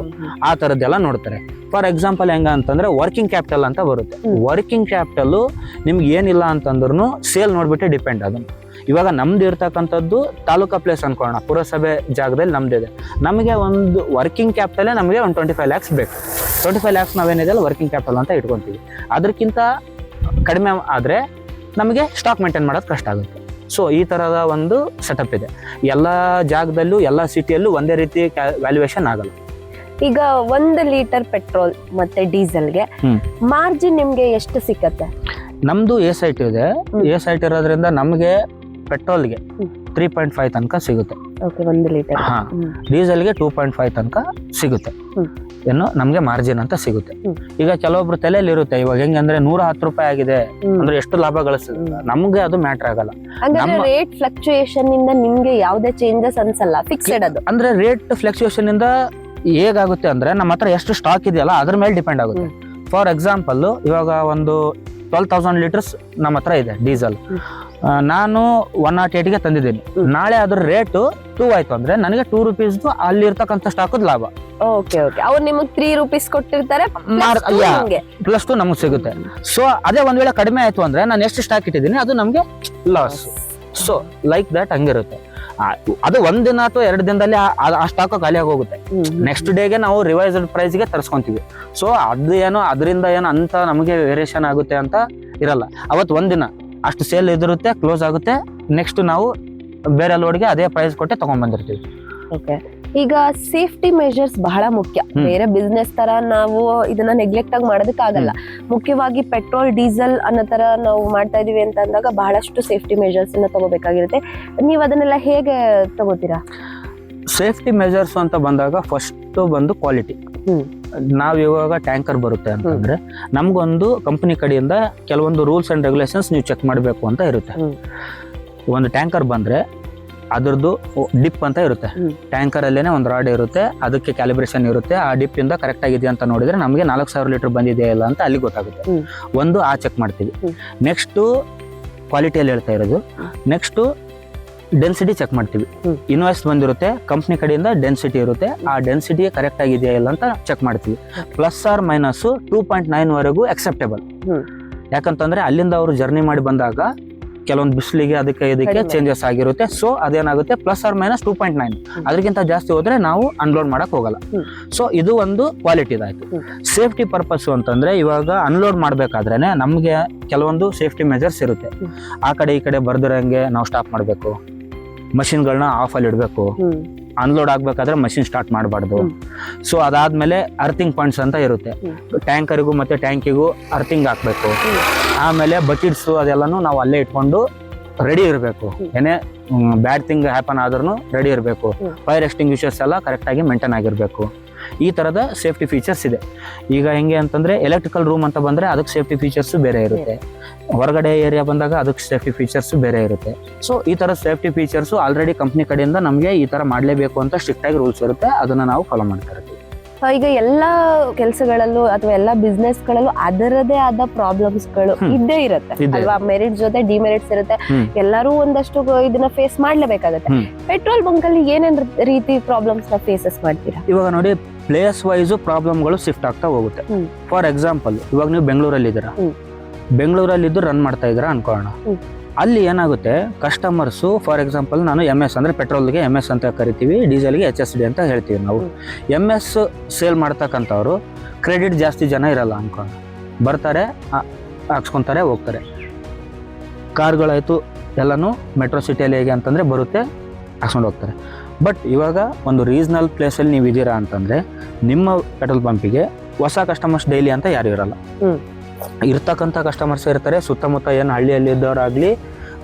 ಆ ಥರದ್ದೆಲ್ಲ ನೋಡ್ತಾರೆ. ಫಾರ್ ಎಕ್ಸಾಂಪಲ್ ಹೆಂಗ ಅಂತಂದರೆ ವರ್ಕಿಂಗ್ ಕ್ಯಾಪಿಟಲ್ ಅಂತ ಬರುತ್ತೆ. ವರ್ಕಿಂಗ್ ಕ್ಯಾಪಿಟಲ್ಲು ನಿಮ್ಗೆ ಏನಿಲ್ಲ ಅಂತಂದ್ರೂ ಸೇಲ್ ನೋಡಿಬಿಟ್ಟೆ ಡಿಪೆಂಡ್. ಅದನ್ನು ಇವಾಗ ನಮ್ದು ಇರ್ತಕ್ಕಂಥದ್ದು ತಾಲೂಕಾ ಪ್ಲೇಸ್ ಅನ್ಕೊಳ್ಳೋಣ, ಪುರಸಭೆ ಜಾಗದಲ್ಲಿ ನಮ್ದಿದೆ. ನಮಗೆ ಒಂದು ವರ್ಕಿಂಗ್ ಕ್ಯಾಪಿಟಲೇ ನಮಗೆ ಒಂದು 25 lakhs ಬೇಕು. 25 lakhs ನಾವೇನಿದೆ ಅಲ್ಲ ವರ್ಕಿಂಗ್ ಕ್ಯಾಪಿಟಲ್ ಅಂತ ಇಟ್ಕೊತೀವಿ. ಅದಕ್ಕಿಂತ ಕಡಿಮೆ ಆದರೆ ನಮಗೆ ಸ್ಟಾಕ್ ಮೇಂಟೈನ್ ಮಾಡೋದು ಕಷ್ಟ ಆಗುತ್ತೆ. ಸೊ ಈ ಥರದ ಒಂದು ಸೆಟಪ್ ಇದೆ. ಎಲ್ಲ ಜಾಗದಲ್ಲೂ ಎಲ್ಲ ಸಿಟಿಯಲ್ಲೂ ಒಂದೇ ರೀತಿ ವ್ಯಾಲ್ಯೂಯೇಷನ್ ಆಗಲ್ಲ. ಈಗ 1 ಲೀಟರ್ ಪೆಟ್ರೋಲ್ ಮತ್ತೆ ಡೀಸೆಲ್ಗೆ ಮಾರ್ಜಿನ್ ನಿಮ್ಗೆ ಎಷ್ಟು ಸಿಕ್ಕತ್ತೆ? ನಮ್ದು ಎ ಸೈಟ್ ಇದೆ. ಎ ಸೈಟ್ ಇರೋದ್ರಿಂದ ನಮಗೆ ಪೆಟ್ರೋಲ್ಗೆ 3.5 ತನಕ ಸಿಗುತ್ತೆ. 1 ಲೀಟರ್. ಹಾ, ಡೀಸೆಲ್ಗೆ 2.5 ತನಕ ಸಿಗುತ್ತೆ. ಏನು ನಮ್ಗೆ ಮಾರ್ಜಿನ್ ಅಂತ ಸಿಗುತ್ತೆ. ಈಗ ಕೆಲವೊಬ್ರು ತಲೆಯಲ್ಲಿ ಇರುತ್ತೆ, ಇವಾಗ ಹೆಂಗಂದ್ರೆ 110 ರೂಪಾಯಿ ಆಗಿದೆ ಅಂದ್ರೆ ಎಷ್ಟು ಲಾಭ ಗಳಿಸ್ತದೆ, ನಮ್ಗೆ ಅದು ಮ್ಯಾಟರ್ ಆಗಲ್ಲ. ರೇಟ್ ಫ್ಲಕ್ಚುಯೇಷನ್ ಇಂದ ನಿಮ್ಗೆ ಯಾವುದೇ ಚೇಂಜಸ್ ಅನ್ಸಲ್ಲ, ಫಿಕ್ಸ್ಡ್ ಅದು. ಅಂದ್ರೆ ರೇಟ್ ಫ್ಲಕ್ಚುಯೇಷನ್ ಇಂದ ಹೇಗಾಗುತ್ತೆ ಅಂದ್ರೆ ನಮ್ಮ ಹತ್ರ ಎಷ್ಟು ಸ್ಟಾಕ್ ಇದೆಯಲ್ಲ ಅದ್ರ ಮೇಲೆ ಡಿಪೆಂಡ್ ಆಗುತ್ತೆ. ಫಾರ್ ಎಕ್ಸಾಂಪಲ್ ಇವಾಗ ಒಂದು 12,000 ಲೀಟರ್ಸ್ ನಮ್ಮ ಹತ್ರ ಇದೆ ಡೀಸೆಲ್. ನಾನು 108ಗೆ ತಂದಿದ್ದೀನಿ. ನಾಳೆ ಅದ್ರ ರೇಟು 2 ಆಯ್ತು ಅಂದ್ರೆ ನನಗೆ 2 rupees ಅಲ್ಲಿ ಇರ್ತಕ್ಕಂಥ ಸ್ಟಾಕದ ಲಾಭ. ಅವ್ರು ನಿಮಗೆ 3 rupees ಕೊಟ್ಟಿರ್ತಾರೆ, ಪ್ಲಸ್ 2 ನಮಗೆ ಸಿಗುತ್ತೆ. ಸೊ ಅದೇ ಒಂದ್ ವೇಳೆ ಕಡಿಮೆ ಆಯ್ತು ಅಂದ್ರೆ ನಾನು ಎಷ್ಟು ಸ್ಟಾಕ್ ಇಟ್ಟಿದ್ದೀನಿ ಅದು ನಮ್ಗೆ ಲಾಸ್. ಸೊ ಲೈಕ್ ದಟ್ ಹಂಗಿರುತ್ತೆ. ಅದು ಒಂದಿನ ಅಥವಾ 2 ದಿನದಲ್ಲಿ ಆ ಸ್ಟಾಕ್ ಖಾಲಿ ಆಗೋಗುತ್ತೆ. ನೆಕ್ಸ್ಟ್ ಡೇಗೆ ನಾವು ರಿವೈಸ್ಡ್ ಪ್ರೈಸ್ಗೆ ತರಿಸ್ಕೊಂತೀವಿ. ಸೊ ಅದು ಏನೋ ಅದರಿಂದ ಏನೋ ಅಂತ ನಮಗೆ ವೇರಿಯೇಷನ್ ಆಗುತ್ತೆ ಅಂತ ಇರಲ್ಲ. ಅವತ್ತು ಒಂದಿನ ಅಷ್ಟು ಸೇಲ್ ಇದಿರುತ್ತೆ, ಕ್ಲೋಸ್ ಆಗುತ್ತೆ. ನೆಕ್ಸ್ಟ್ ನಾವು ಬೇರೆ ಲೋಡ್ಗೆ ಅದೇ ಪ್ರೈಸ್ ಕೊಟ್ಟೆ ತಗೊಂಡ್ ಬಂದಿರ್ತೀವಿ. ಈಗ ಸೇಫ್ಟಿ ಮೆಷರ್ಸ್ ಬಹಳ ಮುಖ್ಯ. ಬೇರೆ ಬಿಸ್ನೆಸ್ ತರ ನಾವು ಇದನ್ನ ನೆಗ್ಲೆಕ್ಟ್ ಆಗಿ ಮಾಡೋದಕ್ಕಾಗಲ್ಲ. ಮುಖ್ಯವಾಗಿ ಪೆಟ್ರೋಲ್ ಡೀಸೆಲ್ ಅನ್ನೋ ತರ ನಾವು ಮಾಡ್ತಾ ಇದೀವಿ ಅಂತ ಅಂದಾಗ ಬಹಳಷ್ಟು ಸೇಫ್ಟಿ ಮೆಷರ್ಸ್ ಅನ್ನ ತಗೋಬೇಕಾಗಿರುತ್ತೆ. ನೀವು ಅದನ್ನೆಲ್ಲ ಹೇಗೆ ತಗೋತೀರಾ? ಸೇಫ್ಟಿ ಮೆಜರ್ಸ್ ಅಂತ ಬಂದಾಗ ಫಸ್ಟ್ ಬಂದು ಕ್ವಾಲಿಟಿ. ನಾವ್ ಇವಾಗ ಟ್ಯಾಂಕರ್ ಬರುತ್ತೆ ಅಂತಂದ್ರೆ ನಮ್ಗೊಂದು ಕಂಪನಿ ಕಡೆಯಿಂದ ಕೆಲವೊಂದು ರೂಲ್ಸ್ ಅಂಡ್ ರೆಗ್ಯುಲೇಷನ್ಸ್ ನೀವು ಚೆಕ್ ಮಾಡಬೇಕು ಅಂತ ಇರುತ್ತೆ. ಒಂದು ಟ್ಯಾಂಕರ್ ಬಂದ್ರೆ ಅದ್ರದ್ದು ಡಿಪ್ ಅಂತ ಇರುತ್ತೆ. ಟ್ಯಾಂಕರ್ ಅಲ್ಲೇನೆ ಒಂದು ರಾಡ್ ಇರುತ್ತೆ, ಅದಕ್ಕೆ ಕ್ಯಾಲಿಬ್ರೇಷನ್ ಇರುತ್ತೆ. ಆ ಡಿಪ್ ಇಂದ ಕರೆಕ್ಟ್ ಆಗಿದೆಯಾ ಅಂತ ನೋಡಿದ್ರೆ ನಮಗೆ 4,000 ಲೀಟರ್ ಬಂದಿದೆಯಾ ಇಲ್ಲ ಅಂತ ಅಲ್ಲಿ ಗೊತ್ತಾಗುತ್ತೆ. ಒಂದು ಆ ಚೆಕ್ ಮಾಡ್ತೀವಿ. ನೆಕ್ಸ್ಟ್ ಕ್ವಾಲಿಟಿಯಲ್ಲಿ ಹೇಳ್ತಾ ಇರೋದು. ನೆಕ್ಸ್ಟ್ ಡೆನ್ಸಿಟಿ ಚೆಕ್ ಮಾಡ್ತೀವಿ. ಇನ್ವಾಯ್ಸ್ ಬಂದಿರುತ್ತೆ, ಕಂಪ್ನಿ ಕಡೆಯಿಂದ ಡೆನ್ಸಿಟಿ ಇರುತ್ತೆ. ಆ ಡೆನ್ಸಿಟಿ ಕರೆಕ್ಟ್ ಆಗಿದೆಯಾ ಇಲ್ಲ ಅಂತ ಚೆಕ್ ಮಾಡ್ತೀವಿ. ಪ್ಲಸ್ ಆರ್ ಮೈನಸ್ 2.9 ವರೆಗೂ ಅಕ್ಸೆಪ್ಟೇಬಲ್. ಯಾಕಂತಂದ್ರೆ ಅಲ್ಲಿಂದ ಅವರು ಜರ್ನಿ ಮಾಡಿ ಬಂದಾಗ ಕೆಲವೊಂದು ಬಿಸಿಲಿಗೆ ಅದಕ್ಕೆ ಇದಕ್ಕೆ ಕಡಿಮೆ. ಚೇಂಜಸ್ ಆಗಿರುತ್ತೆ. ಸೊ ಅದೇನಾಗುತ್ತೆ +or-2.9 ಅದಕ್ಕಿಂತ ಜಾಸ್ತಿ ಹೋದ್ರೆ ನಾವು ಅನ್ಲೋಡ್ ಮಾಡಕ್ ಹೋಗಲ್ಲ. ಸೊ ಇದು ಒಂದು ಕ್ವಾಲಿಟಿ ಇದಾಯ್ತು. ಸೇಫ್ಟಿ ಪರ್ಪಸ್ ಅಂತಂದ್ರೆ ಇವಾಗ ಅನ್ಲೋಡ್ ಮಾಡ್ಬೇಕಾದ್ರೇನೆ ನಮ್ಗೆ ಕೆಲವೊಂದು ಸೇಫ್ಟಿ ಮೆಜರ್ಸ್ ಇರುತ್ತೆ. ಆ ಕಡೆ ಈ ಕಡೆ ಬರ್ದಿರಂಗೆ ನಾವು ಸ್ಟಾಪ್ ಮಾಡ್ಬೇಕು, ಮಷಿನ್ಗಳನ್ನ ಆಫ್ ಅಲ್ಲಿ ಇಡಬೇಕು, ಅನ್ಲೋಡ್ ಆಗ್ಬೇಕಾದ್ರೆ ಮಷಿನ್ ಸ್ಟಾರ್ಟ್ ಮಾಡಬಾರ್ದು. ಸೊ ಅದಾದ್ಮೇಲೆ ಅರ್ಥಿಂಗ್ ಪಾಯಿಂಟ್ಸ್ ಅಂತ ಇರುತ್ತೆ, ಟ್ಯಾಂಕರಿಗೂ ಮತ್ತೆ ಟ್ಯಾಂಕಿಗೂ ಅರ್ಥಿಂಗ್ ಹಾಕ್ಬೇಕು. ಆಮೇಲೆ ಬಕೆಟ್ಸ್ ಅದೆಲ್ಲಾನು ನಾವು ಅಲ್ಲೇ ಇಟ್ಕೊಂಡು ರೆಡಿ ಇರಬೇಕು. ಏನೇ ಬ್ಯಾಡ್ ಥಿಂಗ್ ಹ್ಯಾಪನ್ ಆದ್ರೂ ರೆಡಿ ಇರಬೇಕು. ಫೈರ್ ಎಕ್ಸ್ಟಿಂಗ್ವಿಷರ್ಸ್ ಎಲ್ಲ ಕರೆಕ್ಟಾಗಿ ಮೇಂಟೈನ್ ಆಗಿರಬೇಕು. ಈ ತರದ ಸೇಫ್ಟಿ ಫೀಚರ್ಸ್ ಇದೆ. ಈಗ ಹೆಂಗೆ ಅಂತಂದ್ರೆ ಎಲೆಕ್ಟ್ರಿಕಲ್ ರೂಮ್ ಅಂತ ಬಂದ್ರೆ ಅದಕ್ಕೆ ಸೇಫ್ಟಿ ಫೀಚರ್ಸ್ ಬೇರೆ ಇರುತ್ತೆ, ಹೊರಗಡೆ ಏರಿಯಾ ಬಂದಾಗ ಅದಕ್ಕೆ ಸೇಫ್ಟಿ ಫೀಚರ್ಸ್ ಬೇರೆ ಇರುತ್ತೆ. ಸೊ ಈ ತರ ಸೇಫ್ಟಿ ಫೀಚರ್ಸ್ ಆಲ್ರೆಡಿ ಕಂಪ್ನಿ ಕಡೆಯಿಂದ ನಮಗೆ ಈ ತರ ಮಾಡಲೇಬೇಕು ಅಂತ ಸ್ಟ್ರಿಕ್ಟ್ ಆಗಿ ರೂಲ್ಸ್ ಇರುತ್ತೆ, ಅದನ್ನ ನಾವು ಫಾಲೋ ಮಾಡ್ತಾ ಇರ್ತೀವಿ. ಈಗ ಎಲ್ಲಾ ಕೆಲಸಗಳಲ್ಲೂ ಅಥವಾ ಎಲ್ಲಾ ಬಿಸ್ನೆಸ್ ಗಳಲ್ಲೂ ಅದರದೇ ಆದ ಪ್ರಾಬ್ಲಮ್ಸ್ ಗಳು ಇದ್ದೇ ಇರುತ್ತೆ ಅಲ್ವಾ? ಮೆರಿಟ್ ಜೊತೆ ಡಿಮೆರಿಟ್ಸ್ ಇರುತ್ತೆ. ಎಲ್ಲರೂ ಒಂದಷ್ಟು ಇದನ್ನ ಫೇಸ್ ಮಾಡ್ಲೇಬೇಕಾಗತ್ತೆ. ಪೆಟ್ರೋಲ್ ಬಂಕ್ ಅಲ್ಲಿ ಏನೇನ್ ರೀತಿ ಪ್ರಾಬ್ಲಮ್ಸ್ ನ ಫೇಸಸ್ ಮಾಡ್ತೀರಾ? ಇವಾಗ ನೋಡಿ, ಪ್ಲೇಸ್ ವೈಸ್ ಪ್ರಾಬ್ಲಮ್ಗಳು ಶಿಫ್ಟ್ ಆಗ್ತಾ ಹೋಗುತ್ತೆ. ಫಾರ್ ಎಕ್ಸಾಂಪಲ್, ಇವಾಗ ನೀವು ಬೆಂಗಳೂರಲ್ಲಿ ಇದ್ದೀರಾ, ಬೆಂಗಳೂರಲ್ಲಿದ್ದು ರನ್ ಮಾಡ್ತಾ ಇದ್ದೀರಾ ಅನ್ಕೊಳ್ಳೋಣ. ಅಲ್ಲಿ ಏನಾಗುತ್ತೆ, ಕಸ್ಟಮರ್ಸ್ ಫಾರ್ ಎಕ್ಸಾಂಪಲ್ ನಾನು MS ಅಂದ್ರೆ ಪೆಟ್ರೋಲ್ಗೆ MS ಅಂತ ಕರಿತೀವಿ, ಡೀಸೆಲ್ಗೆ HSD ಅಂತ ಹೇಳ್ತೀವಿ ನಾವು. MS ಸೇಲ್ ಮಾಡ್ತಕ್ಕಂಥವ್ರು ಕ್ರೆಡಿಟ್ ಜಾಸ್ತಿ ಜನ ಇರಲ್ಲ ಅನ್ಕೊಂಡು ಬರ್ತಾರೆ, ಹಾಕ್ಸ್ಕೊಂತಾರೆ, ಹೋಗ್ತಾರೆ. ಕಾರ್ಗಳಾಯ್ತು ಎಲ್ಲನೂ ಮೆಟ್ರೋ ಸಿಟಿಯಲ್ಲಿ ಹೇಗೆ ಅಂತಂದ್ರೆ ಬರುತ್ತೆ, ಹಾಕ್ಸ್ಕೊಂಡು ಹೋಗ್ತಾರೆ. ಬಟ್ ಇವಾಗ ಒಂದು ರೀಸ್ನಲ್ ಪ್ಲೇಸಲ್ಲಿ ನೀವು ಇದ್ದೀರಾ ಅಂತಂದ್ರೆ ನಿಮ್ಮ ಪೆಟ್ರೋಲ್ ಪಂಪಿಗೆ ಹೊಸ ಕಸ್ಟಮರ್ಸ್ ಡೈಲಿ ಅಂತ ಯಾರು ಇರಲ್ಲ. ಇರ್ತಕ್ಕಂಥ ಕಸ್ಟಮರ್ಸ್ ಇರ್ತಾರೆ. ಸುತ್ತಮುತ್ತ ಏನು ಹಳ್ಳಿಯಲ್ಲಿ ಇದ್ದವರಾಗ್ಲಿ,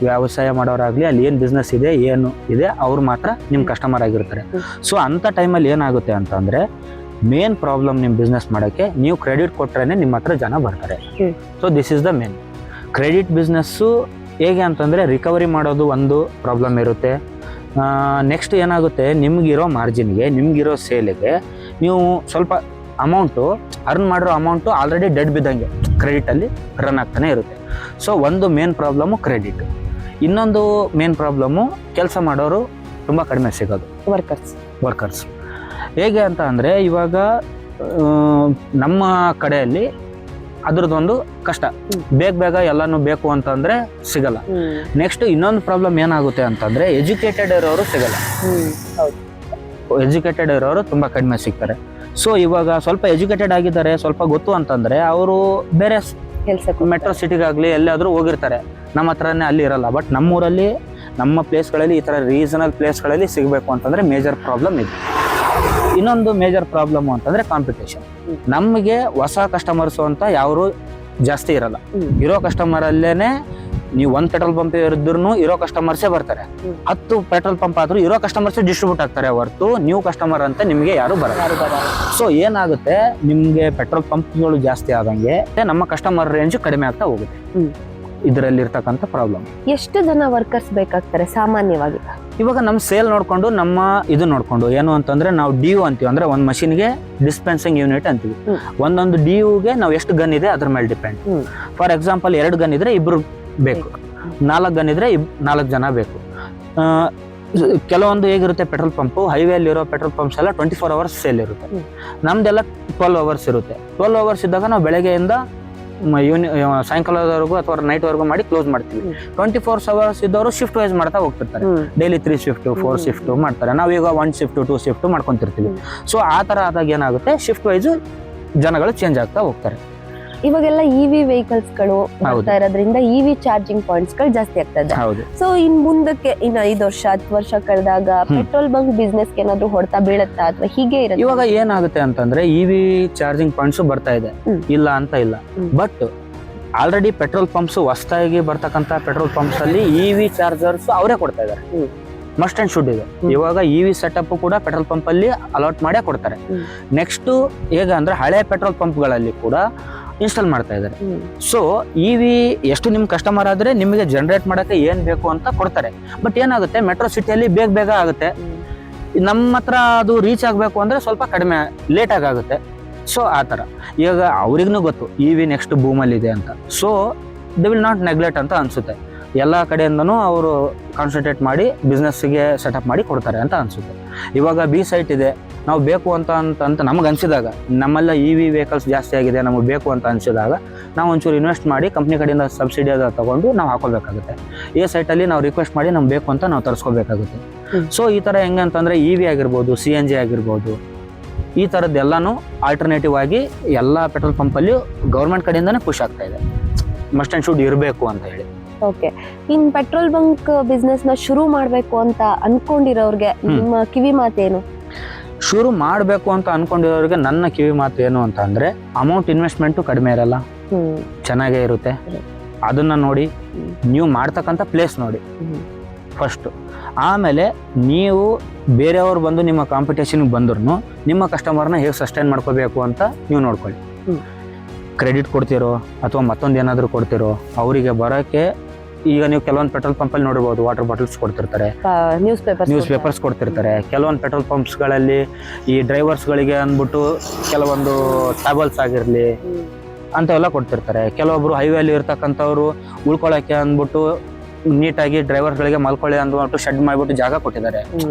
ವ್ಯವಸಾಯ ಮಾಡೋರಾಗ್ಲಿ, ಅಲ್ಲಿ ಏನು ಬಿಸ್ನೆಸ್ ಇದೆ ಏನು ಇದೆ ಅವ್ರು ಮಾತ್ರ ನಿಮ್ಮ ಕಸ್ಟಮರ್ ಆಗಿರ್ತಾರೆ. ಸೊ ಅಂಥ ಟೈಮಲ್ಲಿ ಏನಾಗುತ್ತೆ ಅಂತಂದ್ರೆ ಮೇನ್ ಪ್ರಾಬ್ಲಮ್ ನಿಮ್ಮ ಬಿಸ್ನೆಸ್ ಮಾಡೋಕ್ಕೆ ನೀವು ಕ್ರೆಡಿಟ್ ಕೊಟ್ರೇನೆ ನಿಮ್ಮ ಹತ್ರ ಜನ ಬರ್ತಾರೆ. So this is the main. Credit business ಹೇಗೆ ಅಂತಂದರೆ ರಿಕವರಿ ಮಾಡೋದು ಒಂದು ಪ್ರಾಬ್ಲಮ್ ಇರುತ್ತೆ. ನೆಕ್ಸ್ಟ್ ಏನಾಗುತ್ತೆ, ನಿಮಗಿರೋ ಮಾರ್ಜಿನ್ಗೆ, ನಿಮಗಿರೋ ಸೇಲಿಗೆ ನೀವು ಸ್ವಲ್ಪ ಅಮೌಂಟು ಅರ್ನ್ ಮಾಡಿರೋ ಅಮೌಂಟು ಆಲ್ರೆಡಿ ಡೆಡ್ ಬಿದ್ದಂಗೆ ಕ್ರೆಡಿಟಲ್ಲಿ ರನ್ ಆಗ್ತಾನೆ ಇರುತ್ತೆ. ಸೊ ಒಂದು ಮೇನ್ ಪ್ರಾಬ್ಲಮ್ಮು ಕ್ರೆಡಿಟ್. ಇನ್ನೊಂದು ಮೇನ್ ಪ್ರಾಬ್ಲಮ್ಮು ಕೆಲಸ ಮಾಡೋರು ತುಂಬ ಕಡಿಮೆ ಸಿಗೋದು, ವರ್ಕರ್ಸ್. ಹೇಗೆ ಅಂತ ಅಂದರೆ ಇವಾಗ ನಮ್ಮ ಕಡೆಯಲ್ಲಿ ಅದ್ರದ್ದೊಂದು ಕಷ್ಟ, ಬೇಗ ಎಲ್ಲನೂ ಬೇಕು ಅಂತಂದರೆ ಸಿಗಲ್ಲ. ನೆಕ್ಸ್ಟ್ ಇನ್ನೊಂದು ಪ್ರಾಬ್ಲಮ್ ಏನಾಗುತ್ತೆ ಅಂತಂದರೆ ಎಜುಕೇಟೆಡ್ ಇರೋರು ಸಿಗಲ್ಲ. ಎಜುಕೇಟೆಡ್ ಇರೋರು ತುಂಬ ಕಡಿಮೆ ಸಿಗ್ತಾರೆ. ಸೊ ಇವಾಗ ಸ್ವಲ್ಪ ಎಜುಕೇಟೆಡ್ ಆಗಿದ್ದಾರೆ, ಸ್ವಲ್ಪ ಗೊತ್ತು ಅಂತಂದರೆ ಅವರು ಬೇರೆ ಕೆಲಸಕ್ಕೆ ಮೆಟ್ರೋ ಸಿಟಿಗಾಗಲಿ ಎಲ್ಲಾದರೂ ಹೋಗಿರ್ತಾರೆ, ನಮ್ಮ ಹತ್ರನೇ ಅಲ್ಲಿ ಇರಲ್ಲ. ಬಟ್ ನಮ್ಮೂರಲ್ಲಿ, ನಮ್ಮ ಪ್ಲೇಸ್ಗಳಲ್ಲಿ, ಈ ಥರ ರೀಸನಲ್ ಪ್ಲೇಸ್ಗಳಲ್ಲಿ ಸಿಗಬೇಕು ಅಂತಂದರೆ ಮೇಜರ್ ಪ್ರಾಬ್ಲಮ್ ಇದೆ. ಇನ್ನೊಂದು ಮೇಜರ್ ಪ್ರಾಬ್ಲಮ್ ಅಂತಂದರೆ ಕಾಂಪಿಟೇಷನ್. ನಮಗೆ ಹೊಸ ಕಸ್ಟಮರ್ಸು ಅಂತ ಯಾರು ಜಾಸ್ತಿ ಇರಲ್ಲ. ಇರೋ ಕಸ್ಟಮರಲ್ಲೇನೆ ನೀವು ಒಂದು ಪೆಟ್ರೋಲ್ ಪಂಪ್ ಇರಿದ್ರು ಇರೋ ಕಸ್ಟಮರ್ಸೇ ಬರ್ತಾರೆ. 10 ಪೆಟ್ರೋಲ್ ಪಂಪ್ ಆದ್ರೂ ಇರೋ ಕಸ್ಟಮರ್ಸೇ ಡಿಸ್ಟ್ರಿಬ್ಯೂಟ್ ಆಗ್ತಾರೆ ಹೊರತು ನ್ಯೂ ಕಸ್ಟಮರ್ ಅಂತ ನಿಮಗೆ ಯಾರು ಬರಲ್ಲ. ಸೊ ಏನಾಗುತ್ತೆ, ನಿಮಗೆ ಪೆಟ್ರೋಲ್ ಪಂಪ್ಗಳು ಜಾಸ್ತಿ ಆದಂಗೆ ನಮ್ಮ ಕಸ್ಟಮರ್ ರೇಂಜ್ ಕಡಿಮೆ ಆಗ್ತಾ ಹೋಗುತ್ತೆ. ಇದರಲ್ಲಿ ಇರ್ತಕ್ಕಂಥ ಪ್ರಾಬ್ಲಮ್. ಎಷ್ಟು ಜನ ವರ್ಕರ್ಸ್ ಬೇಕಾಗ್ತಾರೆ ಸಾಮಾನ್ಯವಾಗಿ? ಇವಾಗ ನಮ್ಮ ಸೇಲ್ ನೋಡ್ಕೊಂಡು, ನಮ್ಮ ಇದು ನೋಡ್ಕೊಂಡು ಏನು ಅಂತಂದ್ರೆ ನಾವು DU ಅಂತೀವಿ, ಅಂದ್ರೆ ಒಂದು ಮಷಿನ್ಗೆ ಡಿಸ್ಪೆನ್ಸಿಂಗ್ ಯೂನಿಟ್ ಅಂತೀವಿ. ಒಂದೊಂದು DUಗೆ ನಾವು ಎಷ್ಟು ಗನ್ ಇದೆ ಅದ್ರ ಮೇಲೆ ಡಿಪೆಂಡ್. ಫಾರ್ ಎಕ್ಸಾಂಪಲ್ 2 ಗನ್ ಇದ್ರೆ 2 ಬೇಕು, 4 ಗನ್ ಇದ್ರೆ 4 ಜನ ಬೇಕು. ಕೆಲವೊಂದು ಹೇಗಿರುತ್ತೆ, ಪೆಟ್ರೋಲ್ ಪಂಪು ಹೈವೇಲಿ ಇರೋ ಪೆಟ್ರೋಲ್ ಪಂಪ್ಸ್ ಎಲ್ಲ 24 ಅವರ್ಸ್ ಸೇಲ್ ಇರುತ್ತೆ. ನಮ್ದೆಲ್ಲ 12 ಅವರ್ಸ್ ಇರುತ್ತೆ. 12 ಅವರ್ಸ್ ಇದ್ದಾಗ ನಾವು ಬೆಳಗ್ಗೆಯಿಂದ ಸಾಯಂಕಾಲದವರೆಗೂ ಅಥವಾ ನೈಟ್ವರೆಗೂ ಮಾಡಿ ಕ್ಲೋಸ್ ಮಾಡ್ತೀವಿ. 24 ಅವರ್ಸ್ ಇದ್ದವರು ಶಿಫ್ಟ್ ವೈಸ್ ಮಾಡ್ತಾ ಹೋಗ್ತಿರ್ತಾರೆ. ಡೈಲಿ 3 ಶಿಫ್ಟ್ 4 ಶಿಫ್ಟ್ ಮಾಡ್ತಾರೆ. ನಾವೀಗ 1 ಶಿಫ್ಟ್ 2 ಶಿಫ್ಟ್ ಮಾಡ್ಕೊಂತಿರ್ತೀವಿ. ಸೊ ಆ ತರ ಆದಾಗ ಏನಾಗುತ್ತೆ, ಶಿಫ್ಟ್ ವೈಸ್ ಜನಗಳು ಚೇಂಜ್ ಆಗ್ತಾ ಹೋಗ್ತಾರೆ. ಇವಾಗೆಲ್ಲ EV ವೆಹಿಕಲ್ಸ್ ಗಳು ಬರ್ತಾ ಇರೋದ್ರಿಂದ EV ಚಾರ್ಜಿಂಗ್ ಪಾಯಿಂಟ್ಸ್ ಗಳು ಜಾಸ್ತಿ ಆಗ್ತದೆ. ಸೊ ಇನ್ ಮುಂದಕ್ಕೆ ಇನ್ನು 5 ವರ್ಷ 10 ವರ್ಷ ಕಳೆದಾಗ ಪೆಟ್ರೋಲ್ ಬಂಕ್ ಬಿಸ್ನೆಸ್ ಏನಾದ್ರು ಹೊಡೆತ ಬೀಳುತ್ತಾ ಅಥವಾ ಹೀಗೆ ಇರುತ್ತೆ? ಇವಾಗ ಏನಾಗುತ್ತೆ ಅಂತಂದ್ರೆ EV ಚಾರ್ಜಿಂಗ್ ಪಾಯಿಂಟ್ಸ್ ಬರ್ತಾ ಇದೆ, ಇಲ್ಲ ಅಂತ ಇಲ್ಲ. ಬಟ್ ಆಲ್ರೆಡಿ ಪೆಟ್ರೋಲ್ ಪಂಪ್ಸ್ ಹೊಸದಾಗಿ ಬರ್ತಕ್ಕಂತ ಪೆಟ್ರೋಲ್ ಪಂಪ್ಸ್ ಅಲ್ಲಿ EV ಚಾರ್ಜರ್ಸ್ ಅವರೇ ಕೊಡ್ತಾ ಇದ್ದಾರೆ. ಮಸ್ಟ್ ಅಂಡ್ ಶುಡ್ ಇದೆ. ಇವಾಗ EV ಸೆಟಪ್ ಕೂಡ ಪೆಟ್ರೋಲ್ ಪಂಪ್ ಅಲ್ಲಿ ಅಲಾಟ್ ಮಾಡೇ ಕೊಡ್ತಾರೆ. ನೆಕ್ಸ್ಟ್ ಹೇಗೆ ಅಂದ್ರೆ ಹಳೆ ಪೆಟ್ರೋಲ್ ಪಂಪ್ಗಳಲ್ಲಿ ಕೂಡ ಇನ್ಸ್ಟಾಲ್ ಮಾಡ್ತಾ ಇದ್ದಾರೆ. ಸೊ EV ಎಷ್ಟು ನಿಮ್ ಕಸ್ಟಮರ್ ಆದ್ರೆ ನಿಮಗೆ ಜನರೇಟ್ ಮಾಡಕ್ಕೆ ಏನ್ ಬೇಕು ಅಂತ ಕೊಡ್ತಾರೆ. ಬಟ್ ಏನಾಗುತ್ತೆ, ಮೆಟ್ರೋ ಸಿಟಿಯಲ್ಲಿ ಬೇಗ ಆಗುತ್ತೆ. ನಮ್ಮ ಹತ್ರ ಅದು ರೀಚ್ ಆಗ್ಬೇಕು ಅಂದ್ರೆ ಸ್ವಲ್ಪ ಕಡಿಮೆ ಲೇಟ್ ಆಗುತ್ತೆ. ಸೊ ಆ ತರ ಈಗ ಅವ್ರಿಗೂ ಗೊತ್ತು EV ನೆಕ್ಸ್ಟ್ ಬೂಮಲ್ಲಿ ಇದೆ ಅಂತ. So they will not neglect ಅಂತ ಅನ್ಸುತ್ತೆ. ಎಲ್ಲ ಕಡೆಯಿಂದನೂ ಅವರು ಕಾನ್ಸಂಟ್ರೇಟ್ ಮಾಡಿ ಬಿಸ್ನೆಸ್ಸಿಗೆ ಸೆಟಪ್ ಮಾಡಿ ಕೊಡ್ತಾರೆ ಅಂತ ಅನಿಸುತ್ತೆ. ಇವಾಗ ಬಿ ಸೈಟ್ ಇದೆ, ನಾವು ಬೇಕು ಅಂತ ನಮಗೆ ಅನಿಸಿದಾಗ, ನಮ್ಮೆಲ್ಲ EV ವೆಹಿಕಲ್ಸ್ ಜಾಸ್ತಿ ಆಗಿದೆ, ನಮಗೆ ಬೇಕು ಅಂತ ಅನಿಸಿದಾಗ ನಾವು ಒಂಚೂರು ಇನ್ವೆಸ್ಟ್ ಮಾಡಿ ಕಂಪ್ನಿ ಕಡೆಯಿಂದ ಸಬ್ಸಿಡಿ ಅದ ತೊಗೊಂಡು ನಾವು ಹಾಕೋಬೇಕಾಗುತ್ತೆ. ಎ ಸೈಟಲ್ಲಿ ನಾವು ರಿಕ್ವೆಸ್ಟ್ ಮಾಡಿ ನಮ್ಗೆ ಬೇಕು ಅಂತ ನಾವು ತರಿಸ್ಕೋಬೇಕಾಗುತ್ತೆ. ಸೊ ಈ ಥರ ಹೆಂಗೆ ಅಂತಂದರೆ EV ಆಗಿರ್ಬೋದು, CNG ಆಗಿರ್ಬೋದು, ಈ ಥರದ್ದೆಲ್ಲನೂ ಆಲ್ಟರ್ನೇಟಿವ್ ಆಗಿ ಎಲ್ಲ ಪೆಟ್ರೋಲ್ ಪಂಪಲ್ಲಿ ಗೌರ್ಮೆಂಟ್ ಕಡೆಯಿಂದನೇ ಪುಷ್ ಆಗ್ತಾ ಇದೆ, ಮಸ್ಟ್ ಆ್ಯಂಡ್ ಶುಡ್ ಇರಬೇಕು ಅಂತ ಹೇಳಿ. ಓಕೆ, ಇನ್ ಪೆಟ್ರೋಲ್ ಬಂಕ್ ಬಿಸ್ನೆಸ್ ನ ಶುರು ಮಾಡ್ಬೇಕು ಅಂತ ಅನ್ಕೊಂಡಿರೋರ್ಗೆ ನಿಮ್ಮ ಕಿವಿ ಮಾತೇನು? ಶುರು ಮಾಡಬೇಕು ಅಂತ ಅನ್ಕೊಂಡಿರೋರಿಗೆ ನನ್ನ ಕಿವಿ ಮಾತು ಏನು ಅಂತ ಅಂದರೆ, ಅಮೌಂಟ್ ಇನ್ವೆಸ್ಟ್ಮೆಂಟು ಕಡಿಮೆ ಇರಲ್ಲ, ಚೆನ್ನಾಗೇ ಇರುತ್ತೆ. ಅದನ್ನ ನೋಡಿ, ನೀವು ಮಾಡ್ತಕ್ಕಂಥ ಪ್ಲೇಸ್ ನೋಡಿ ಫಸ್ಟು. ಆಮೇಲೆ ನೀವು ಬೇರೆಯವ್ರು ಬಂದು ನಿಮ್ಮ ಕಾಂಪಿಟೇಷನ್ಗೆ ಬಂದ್ರು ನಿಮ್ಮ ಕಸ್ಟಮರ್ನ ಹೇಗೆ ಸಸ್ಟೈನ್ ಮಾಡ್ಕೋಬೇಕು ಅಂತ ನೀವು ನೋಡ್ಕೊಳ್ಳಿ. ಕ್ರೆಡಿಟ್ ಕೊಡ್ತಿರೋ ಅಥವಾ ಮತ್ತೊಂದು ಏನಾದರೂ ಕೊಡ್ತಿರೋ ಅವರಿಗೆ ಬರೋಕ್ಕೆ. ಈಗ ನೀವು ಕೆಲವೊಂದು ಪೆಟ್ರೋಲ್ ಪಂಪಲ್ಲಿ ನೋಡಿರ್ಬೋದು, ವಾಟರ್ ಬಾಟಲ್ಸ್ ಕೊಡ್ತಿರ್ತಾರೆ, ನ್ಯೂಸ್ ಪೇಪರ್ಸ್ ಕೊಡ್ತಿರ್ತಾರೆ. ಕೆಲವೊಂದು ಪೆಟ್ರೋಲ್ ಪಂಪ್ಸ್ಗಳಲ್ಲಿ ಈ ಡ್ರೈವರ್ಸ್ಗಳಿಗೆ ಅಂದ್ಬಿಟ್ಟು ಕೆಲವೊಂದು ಟ್ಯಾಬಲ್ಸ್ ಆಗಿರಲಿ ಅಂಥವೆಲ್ಲ ಕೊಡ್ತಿರ್ತಾರೆ. ಕೆಲವೊಬ್ರು ಹೈವೇಲಿ ಇರ್ತಕ್ಕಂಥವ್ರು ಉಳ್ಕೊಳ್ಳೋಕ್ಕೆ ಅಂದ್ಬಿಟ್ಟು ನೀಟಾಗಿ ಡ್ರೈವರ್ಗಳಿಗೆ ಮಲ್ಕೊಳ್ಳಿ ಅಂದ್ಬಿಟ್ಟು ಶೆಡ್ ಮಾಡಿಬಿಟ್ಟು ಜಾಗ ಕೊಟ್ಟಿದ್ದಾರೆ.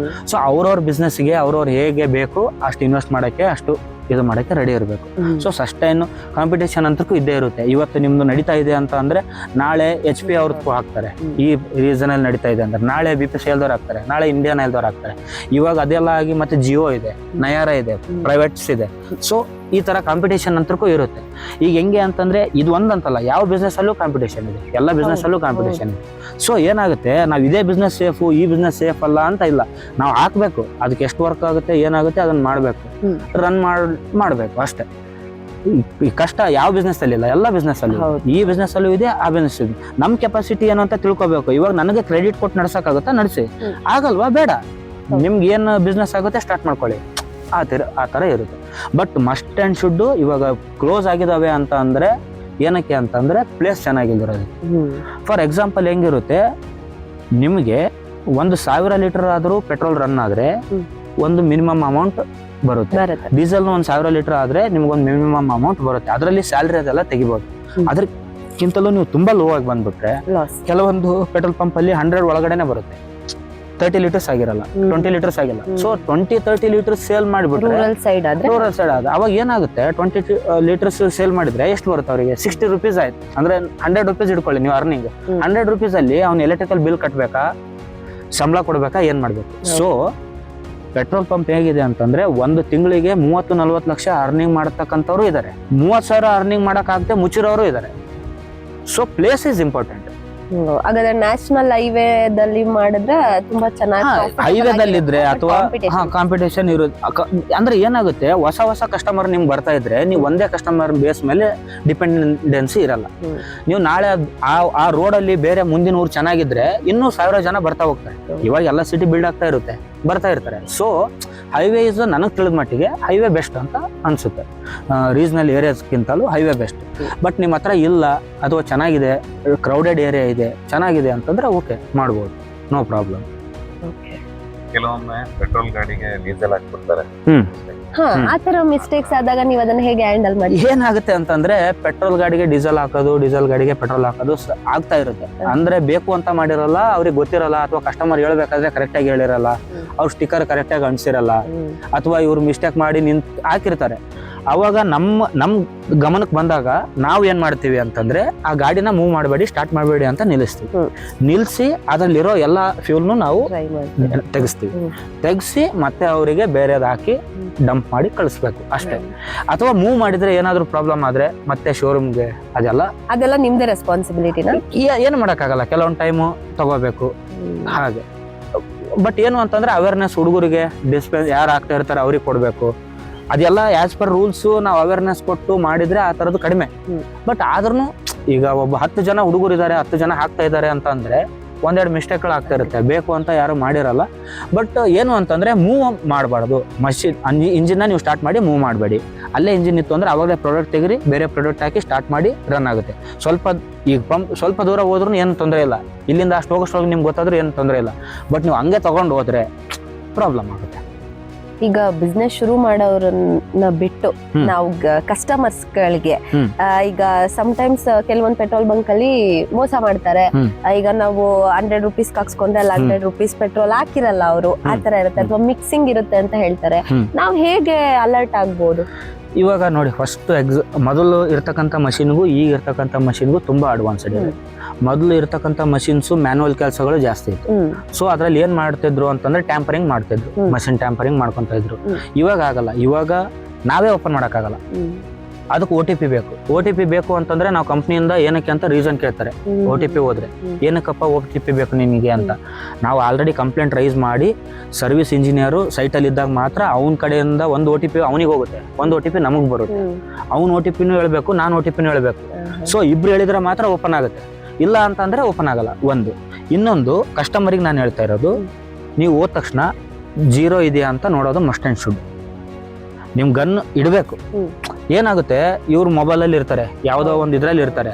ಸೊ ಅವ್ರವ್ರ ಬಿಸ್ನೆಸ್ಗೆ ಅವ್ರವ್ರು ಹೇಗೆ ಬೇಕು ಅಷ್ಟು ಇನ್ವೆಸ್ಟ್ ಮಾಡೋಕ್ಕೆ, ಅಷ್ಟು ಇದು ಮಾಡೋಕ್ಕೆ ರೆಡಿ ಇರಬೇಕು. ಸೊ ಸಸ್ಟೈನ್ ಕಾಂಪಿಟೇಷನ್ ಅಂತಕ್ಕೂ ಇದ್ದೇ ಇರುತ್ತೆ. ಇವತ್ತು ನಿಮ್ದು ನಡೀತಾ ಇದೆ ಅಂತ ಅಂದರೆ ನಾಳೆ HP ಅವ್ರದ್ದು ಹಾಕ್ತಾರೆ, ಈ ರೀಸನಲ್ಲಿ ನಡೀತಾ ಇದೆ ಅಂದ್ರೆ ನಾಳೆ BPCL ಹಾಕ್ತಾರೆ, ನಾಳೆ ಇಂಡಿಯನ್ ಆಯಿಲ್ದವ್ರು ಹಾಕ್ತಾರೆ. ಇವಾಗ ಅದೆಲ್ಲ ಆಗಿ ಮತ್ತೆ ಜಿಯೋ ಇದೆ, ನಯಾರ ಇದೆ, ಪ್ರೈವೇಟ್ಸ್ ಇದೆ. ಸೊ ಈ ಥರ ಕಾಂಪಿಟೇಷನ್ ಅಂತಕ್ಕೂ ಇರುತ್ತೆ. ಈಗ ಹೆಂಗೆ ಅಂತಂದರೆ ಇದು ಒಂದಂತಲ್ಲ, ಯಾವ ಬಿಸ್ನೆಸ್ಸಲ್ಲೂ ಕಾಂಪಿಟೇಷನ್ ಇದೆ, ಎಲ್ಲ ಬಿಸ್ನೆಸ್ಸಲ್ಲೂ ಕಾಂಪಿಟೇಷನ್ ಇದೆ. ಸೊ ಏನಾಗುತ್ತೆ, ನಾವು ಇದೇ ಬಿಸ್ನೆಸ್ ಸೇಫು, ಈ ಬಿಸ್ನೆಸ್ ಸೇಫ್ ಅಲ್ಲ ಅಂತ ಇಲ್ಲ, ನಾವು ಹಾಕಬೇಕು. ಅದಕ್ಕೆ ಎಷ್ಟು ವರ್ಕ್ ಆಗುತ್ತೆ, ಏನಾಗುತ್ತೆ ಅದನ್ನು ಮಾಡಬೇಕು, ರನ್ ಮಾಡಬೇಕು ಅಷ್ಟೇ. ಈ ಕಷ್ಟ ಯಾವ ಬಿಸ್ನೆಸ್ ಅಲ್ಲಿ ಇಲ್ಲ, ಎಲ್ಲ ಬಿಸ್ನೆಸ್ ಅಲ್ಲಿ. ಈ ಬಿಸ್ನೆಸ್ ಅಲ್ಲೂ ಇದೆ, ಆ ಬಿಸ್ನೆಸ್ ಇದೆ. ನಮ್ಮ ಕೆಪಾಸಿಟಿ ಏನು ಅಂತ ತಿಳ್ಕೊಬೇಕು. ಇವಾಗ ನನಗೆ ಕ್ರೆಡಿಟ್ ಕೊಟ್ಟು ನಡ್ಸಕ್ಕಾಗುತ್ತಾ, ನಡೆಸಿ. ಆಗಲ್ವಾ, ಬೇಡ, ನಿಮ್ಗೆ ಏನು ಬಿಸ್ನೆಸ್ ಆಗುತ್ತೆ ಸ್ಟಾರ್ಟ್ ಮಾಡ್ಕೊಳ್ಳಿ. ಆ ಥರ ಇರುತ್ತೆ. ಬಟ್ ಮಸ್ಟ್ ಆ್ಯಂಡ್ ಶುಡ್ ಇವಾಗ ಕ್ಲೋಸ್ ಆಗಿದಾವೆ ಅಂತ ಅಂದರೆ ಏನಕ್ಕೆ ಅಂತಂದರೆ ಪ್ಲೇಸ್ ಚೆನ್ನಾಗಿರೋದು. ಫಾರ್ ಎಕ್ಸಾಂಪಲ್ ಹೆಂಗಿರುತ್ತೆ, ನಿಮಗೆ 1,000 ಲೀಟರ್ ಆದರೂ ಪೆಟ್ರೋಲ್ ರನ್ ಆದರೆ ಒಂದು ಮಿನಿಮಮ್ ಅಮೌಂಟ್ ಬರುತ್ತೆ. ಡೀಸೆಲ್ನ 1,000 ಲೀಟರ್ ಆದರೆ ನಿಮ್ಗೊಂದು ಮಿನಿಮಮ್ ಅಮೌಂಟ್ ಬರುತ್ತೆ. ಅದರಲ್ಲಿ ಸ್ಯಾಲ್ರಿ ಅದೆಲ್ಲ ತೆಗಿಬೋದು. ಅದಕ್ಕಿಂತಲೂ ನೀವು ತುಂಬ ಲೋ ಆಗಿ ಬಂದ್ಬಿಟ್ರೆ ಕೆಲವೊಂದು ಪೆಟ್ರೋಲ್ ಪಂಪಲ್ಲಿ 100 ಒಳಗಡೆನೆ ಬರುತ್ತೆ, 30 ಲೀಟರ್ಸ್ ಆಗಿರಲ್ಲ, 20 ಲೀಟರ್ಸ್ ಆಗಿಲ್ಲ. ಸೊ 20-30 ಲೀಟರ್ಸ್ ಸೇಲ್ ಮಾಡಿಬಿಟ್ರೆ ರೂರಲ್ ಸೈಡ್ ಆದ ಅವಾಗ ಏನಾಗುತ್ತೆ, 20 ಲೀಟರ್ಸ್ ಸೇಲ್ ಮಾಡಿದ್ರೆ ಎಷ್ಟು ಬರುತ್ತೆ ಅವರಿಗೆ? 60 ರೂಪೀಸ್ ಆಯ್ತು. ಅಂದ್ರೆ 100 ರೂಪೀಸ್ ಇಟ್ಕೊಳ್ಳಿ ನೀವು ಅರ್ನಿಂಗ್. 100 ರೂಪೀಸ್ ಅಲ್ಲಿ ಅವ್ನು ಎಲೆಕ್ಟ್ರಿಕಲ್ ಬಿಲ್ ಕಟ್ಟಬೇಕಾ, ಸಂಬಳ ಕೊಡ್ಬೇಕಾ, ಏನ್ ಮಾಡ್ಬೇಕು? ಸೊ ಪೆಟ್ರೋಲ್ ಪಂಪ್ ಹೇಗಿದೆ ಅಂತಂದ್ರೆ ಒಂದು ತಿಂಗಳಿಗೆ 30-40 ಲಕ್ಷ ಅರ್ನಿಂಗ್ ಮಾಡತಕ್ಕಂಥವ್ರು ಇದ್ದಾರೆ, 30,000 ಅರ್ನಿಂಗ್ ಮಾಡಕ್ಕಾಗದೆ ಮುಚ್ಚಿರೋರು ಇದ್ದಾರೆ. So place is important. ಹಾಗಾದ್ರೆ ನ್ಯಾಷನಲ್ ಹೈವೇದಲ್ಲಿ ಮಾಡಿದ್ರೆ ತುಂಬಾ ಚೆನ್ನಾಗಿ ಹೈವೇದಲ್ಲಿದ್ರೆ ಅಥವಾ ಕಾಂಪಿಟೇಷನ್ ಇರುತ್ತೆ. ಅಂದ್ರೆ ಏನಾಗುತ್ತೆ, ಹೊಸ ಕಸ್ಟಮರ್ ನಿಮ್ಗೆ ಬರ್ತಾ ಇದ್ರೆ ನೀವು ಒಂದೇ ಕಸ್ಟಮರ್ ಬೇಸ್ ಮೇಲೆ ಡಿಪೆಂಡೆನ್ಸಿ ಇರಲ್ಲ. ನೀವು ನಾಳೆ ಆ ರೋಡಲ್ಲಿ ಬೇರೆ ಮುಂದಿನ ಊರು ಚೆನ್ನಾಗಿದ್ರೆ ಇನ್ನೂ 1000 ಜನ ಬರ್ತಾ ಹೋಗ್ತಾರೆ. ಇವಾಗ ಎಲ್ಲ ಸಿಟಿ ಬಿಲ್ಡ್ ಆಗ್ತಾ ಇರುತ್ತೆ, ಬರ್ತಾ ಇರ್ತಾರೆ. ಸೊ ಹೈವೇ ಇಸ್ ನನಗೆ ತಿಳಿದ ಮಟ್ಟಿಗೆ ಹೈವೇ ಬೆಸ್ಟ್ ಅಂತ ಅನ್ಸುತ್ತೆ. ರೀಜನಲ್ ಏರಿಯಾಸ್ಗಿಂತಲೂ ಹೈವೇ ಬೆಸ್ಟ್. ಬಟ್ ನಿಮ್ಮ ಹತ್ರ ಇಲ್ಲ ಅಥವಾ ಚೆನ್ನಾಗಿದೆ, ಕ್ರೌಡೆಡ್ ಏರಿಯಾ ಇದೆ, ಚೆನ್ನಾಗಿದೆ ಅಂತಂದ್ರೆ ಓಕೆ ಮಾಡ್ಬೋದು, ನೋ ಪ್ರಾಬ್ಲಮ್. ಕೆಲವೊಮ್ಮೆ ಪೆಟ್ರೋಲ್ ಗಾಡಿಗೆ ಡೀಸೆಲ್ ಹಾಕ್ಬಿಡ್ತಾರೆ. ಆತರ ಮಿಸ್ಟೇಕ್ಸ್ ಆದಾಗ ನೀವು ಅದನ್ನ ಹೇಗೆ ಹ್ಯಾಂಡಲ್ ಮಾಡಿ? ಏನಾಗುತ್ತೆ ಅಂತಂದ್ರೆ ಪೆಟ್ರೋಲ್ ಗಾಡಿಗೆ ಡೀಸೆಲ್ ಹಾಕೋದು, ಡೀಸೆಲ್ ಗಾಡಿಗೆ ಪೆಟ್ರೋಲ್ ಹಾಕೋದು ಆಗ್ತಾ ಇರುತ್ತೆ. ಅಂದ್ರೆ ಬೇಕು ಅಂತ ಮಾಡಿರಲ್ಲ, ಅವ್ರಿಗೆ ಗೊತ್ತಿರಲ್ಲ, ಅಥವಾ ಕಸ್ಟಮರ್ ಹೇಳ್ಬೇಕಾದ್ರೆ ಕರೆಕ್ಟ್ ಆಗಿ ಹೇಳಿರಲ್ಲ, ಅವ್ರ ಸ್ಟಿಕ್ಕರ್ ಕರೆಕ್ಟ್ ಆಗಿ ಅಂಟಿಸಿರಲ್ಲ, ಅಥವಾ ಇವ್ರು ಮಿಸ್ಟೇಕ್ ಮಾಡಿ ಹಾಕಿರ್ತಾರೆ. ಅವಾಗ ನಮ್ಮ ಗಮನಕ್ಕೆ ಬಂದಾಗ ನಾವು ಏನ್ ಮಾಡ್ತೀವಿ ಅಂತಂದ್ರೆ ಆ ಗಾಡಿನ ಮೂವ್ ಮಾಡಬೇಡಿ, ಸ್ಟಾರ್ಟ್ ಮಾಡಬೇಡಿ ಅಂತ ನಿಲ್ಲಿಸ್ತೀವಿ. ನಿಲ್ಲಿಸಿ ಅದರಲ್ಲಿರೋ ಎಲ್ಲ ಫ್ಯೂಲ್ನು ನಾವು ತೆಗಿಸಿ ಮತ್ತೆ ಅವರಿಗೆ ಬೇರೆದ್ ಹಾಕಿ ಡಂಪ್ ಮಾಡಿ ಕಳಿಸ್ಬೇಕು ಅಷ್ಟೇ. ಅಥವಾ ಮೂವ್ ಮಾಡಿದ್ರೆ ಏನಾದ್ರು ಪ್ರಾಬ್ಲಮ್ ಆದ್ರೆ ಮತ್ತೆ ಶೋರೂಮ್ಗೆ ಅದೆಲ್ಲ ನಿಮ್ದೇ ರೆಸ್ಪಾನ್ಸಿಬಿಲಿಟಿನ ಏನು ಮಾಡಕ್ಕಾಗಲ್ಲ, ಕೆಲವೊಂದು ಟೈಮು ತಗೋಬೇಕು ಹಾಗೆ. ಬಟ್ ಏನು ಅಂತಂದ್ರೆ ಅವೇರ್ನೆಸ್ ಹುಡುಗರಿಗೆ ಡಿಸ್ಪ್ಲೇ ಯಾರು ಆಗ್ತಾ ಇರ್ತಾರೆ ಅವ್ರಿಗೆ ಕೊಡ್ಬೇಕು. ಅದೆಲ್ಲ ಆಸ್ ಪರ್ ರೂಲ್ಸ್ ನಾವು ಅವೇರ್ನೆಸ್ ಕೊಟ್ಟು ಮಾಡಿದ್ರೆ ಆ ಥರದ್ದು ಕಡಿಮೆ. ಬಟ್ ಆದ್ರೂ ಈಗ ಒಬ್ಬ 10 ಜನ ಹುಡುಗರು ಇದ್ದಾರೆ, 10 ಜನ ಹಾಕ್ತಾ ಇದ್ದಾರೆ ಅಂತ ಅಂದ್ರೆ ಒಂದೆರಡು ಮಿಸ್ಟೇಕ್ಗಳು ಆಗ್ತಾ ಇರುತ್ತೆ, ಬೇಕು ಅಂತ ಯಾರು ಮಾಡಿರಲ್ಲ. ಬಟ್ ಏನು ಅಂತಂದ್ರೆ ಮೂವ್ ಮಾಡಬಾರ್ದು. ಇಂಜಿನ್ನ ನೀವು ಸ್ಟಾರ್ಟ್ ಮಾಡಿ ಮೂವ್ ಮಾಡಬೇಡಿ. ಅಲ್ಲೇ ಇಂಜಿನ್ ಇತ್ತು ಅಂದ್ರೆ ಅವಾಗಲೇ ಪ್ರಾಡಕ್ಟ್ ತೆಗಿರಿ, ಬೇರೆ ಪ್ರಾಡಕ್ಟ್ ಹಾಕಿ ಸ್ಟಾರ್ಟ್ ಮಾಡಿ ರನ್ ಆಗುತ್ತೆ. ಈಗ ಪಂಪ್ ಸ್ವಲ್ಪ ದೂರ ಹೋದ್ರೂ ಏನು ತೊಂದರೆ ಇಲ್ಲ, ಇಲ್ಲಿಂದ ಅಷ್ಟು ಹೋಗೋಷ್ಟ್ರೊಳಗೆ ನಿಮ್ಗೆ ಗೊತ್ತಾದ್ರೂ ಏನು ತೊಂದರೆ ಇಲ್ಲ. ಬಟ್ ನೀವು ಹಂಗೆ ತಗೊಂಡು ಹೋದ್ರೆ ಪ್ರಾಬ್ಲಮ್ ಆಗುತ್ತೆ. ಈಗ ಬಿಸ್ನೆಸ್ ಶುರು ಮಾಡೋರನ್ನ ಬಿಟ್ಟು ನಾವು ಕಸ್ಟಮರ್ಸ್ ಗಳಿಗೆ ಈಗ ಟೈಮ್ಸ್ ಕೆಲವೊಂದು ಪೆಟ್ರೋಲ್ ಬಂಕ್ ಅಲ್ಲಿ ಮೋಸ ಮಾಡ್ತಾರೆ. ಈಗ ನಾವು 100 rupees ಹಾಕ್ಸ್ಕೊಂಡ್ರೆ ಅಲ್ಲಿ 100 rupees ಪೆಟ್ರೋಲ್ ಹಾಕಿರಲ್ಲ ಅವರು, ಆತರ ಇರುತ್ತೆ, ಅಥವಾ ಮಿಕ್ಸಿಂಗ್ ಇರುತ್ತೆ ಅಂತ ಹೇಳ್ತಾರೆ. ನಾವು ಹೇಗೆ ಅಲರ್ಟ್ ಆಗ್ಬೋದು? ಇವಾಗ ನೋಡಿ, ಫಸ್ಟ್ ಮೊದಲು ಇರ್ತಕ್ಕಂಥ ಮಷಿನ್ಗೂ ಈಗ ಇರ್ತಕ್ಕಂಥ ಮಷಿನ್ಗೂ ತುಂಬಾ ಅಡ್ವಾನ್ಸ್ಡ್ ಇದೆ. ಮೊದಲು ಇರ್ತಕ್ಕಂಥ ಮಷಿನ್ಸು ಮ್ಯಾನುವಲ್ ಕೆಲಸಗಳು ಜಾಸ್ತಿ ಇತ್ತು. ಸೊ ಅದ್ರಲ್ಲಿ ಏನ್ ಮಾಡ್ತಿದ್ರು ಅಂತಂದ್ರೆ ಟ್ಯಾಂಪರಿಂಗ್ ಮಾಡ್ತಿದ್ರು, ಮಷಿನ್ ಟ್ಯಾಂಪರಿಂಗ್ ಮಾಡ್ಕೊಂತ ಇದ್ರು. ಇವಾಗ ಆಗಲ್ಲ. ಇವಾಗ ನಾವೇ ಓಪನ್ ಮಾಡಕ್ಕಾಗಲ್ಲ, ಅದಕ್ಕೆ OTP ಬೇಕು. OTP ಬೇಕು ಅಂತಂದ್ರೆ ನಾವು ಕಂಪ್ನಿಯಿಂದ ಏನಕ್ಕೆ ಅಂತ ರೀಸನ್ ಕೇಳ್ತಾರೆ. OTP ಹೋದ್ರೆ ಏನಕ್ಕಪ್ಪ OTP ಬೇಕು ನಿನಗೆ ಅಂತ ನಾವು ಆಲ್ರೆಡಿ ಕಂಪ್ಲೇಂಟ್ ರೈಸ್ ಮಾಡಿ ಸರ್ವಿಸ್ ಇಂಜಿನಿಯರು ಸೈಟಲ್ಲಿ ಇದ್ದಾಗ ಮಾತ್ರ ಅವನ ಕಡೆಯಿಂದ ಒಂದು OTP ಅವನಿಗೆ ಹೋಗುತ್ತೆ, ಒಂದು OTP ನಮಗೆ ಬರುತ್ತೆ. ಅವ್ನ OTPನೂ ಹೇಳ್ಬೇಕು, ನಾನು OTPನೂ ಹೇಳ್ಬೇಕು. ಸೊ ಇಬ್ರು ಹೇಳಿದ್ರೆ ಮಾತ್ರ ಓಪನ್ ಆಗುತ್ತೆ, ಇಲ್ಲ ಅಂತಂದ್ರೆ ಓಪನ್ ಆಗಲ್ಲ. ಒಂದು ಇನ್ನೊಂದು ಕಸ್ಟಮರಿಗೆ ನಾನು ಹೇಳ್ತಾ ಇರೋದು, ನೀವು ಹೋದ ತಕ್ಷಣ 0 ಇದೆಯಾ ಅಂತ ನೋಡೋದು ಮಸ್ಟ್ ಆ್ಯಂಡ್ ಶುಡ್. ನಿಮ್ ಗನ್ ಇಡಬೇಕು. ಏನಾಗುತ್ತೆ, ಇವ್ರು ಮೊಬೈಲಲ್ಲಿ ಇರ್ತಾರೆ, ಯಾವುದೋ ಒಂದು ಇದ್ರಲ್ಲಿ ಇರ್ತಾರೆ,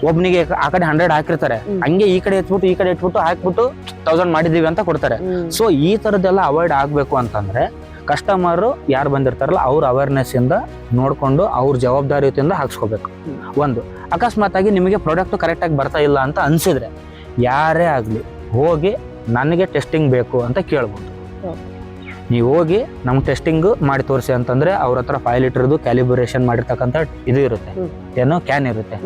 ಒಬ್ನಿಗೆ ಆ ಕಡೆ 100 ಹಾಕಿರ್ತಾರೆ, ಹಂಗೆ ಈ ಕಡೆ ಎತ್ಬಿಟ್ಟು ಹಾಕ್ಬಿಟ್ಟು 1000 ಮಾಡಿದೀವಿ ಅಂತ ಕೊಡ್ತಾರೆ. ಸೊ ಈ ತರದ್ದೆಲ್ಲ ಅವಾಯ್ಡ್ ಆಗ್ಬೇಕು ಅಂತಂದ್ರೆ ಕಸ್ಟಮರ್ ಯಾರು ಬಂದಿರ್ತಾರಲ್ಲ ಅವ್ರ ಅವೇರ್ನೆಸ್ ಇಂದ ನೋಡ್ಕೊಂಡು ಅವ್ರ ಜವಾಬ್ದಾರಿಯಿಂದ ಹಾಕ್ಸ್ಕೋಬೇಕು. ಒಂದು ಅಕಸ್ಮಾತ್ ಆಗಿ ನಿಮಗೆ ಪ್ರಾಡಕ್ಟ್ ಕರೆಕ್ಟ್ ಆಗಿ ಬರ್ತಾ ಇಲ್ಲ ಅಂತ ಅನ್ಸಿದ್ರೆ ಯಾರೇ ಆಗ್ಲಿ ಹೋಗಿ ನನಗೆ ಟೆಸ್ಟಿಂಗ್ ಬೇಕು ಅಂತ ಕೇಳ್ಬೋದು. ನೀವು ಹೋಗಿ ನಮ್ಗೆ ಟೆಸ್ಟಿಂಗ್ ಮಾಡಿ ತೋರಿಸಿ ಅಂತಂದ್ರೆ ಅವ್ರ ಹತ್ರ 5 ಲೀಟರ್ದು ಕ್ಯಾಲಿಬ್ರೇಷನ್ ಮಾಡಿರ್ತಕ್ಕಂಥ ಇದು ಇರುತ್ತೆ, ಏನೋ ಕ್ಯಾನ್ ಇರುತ್ತೆ,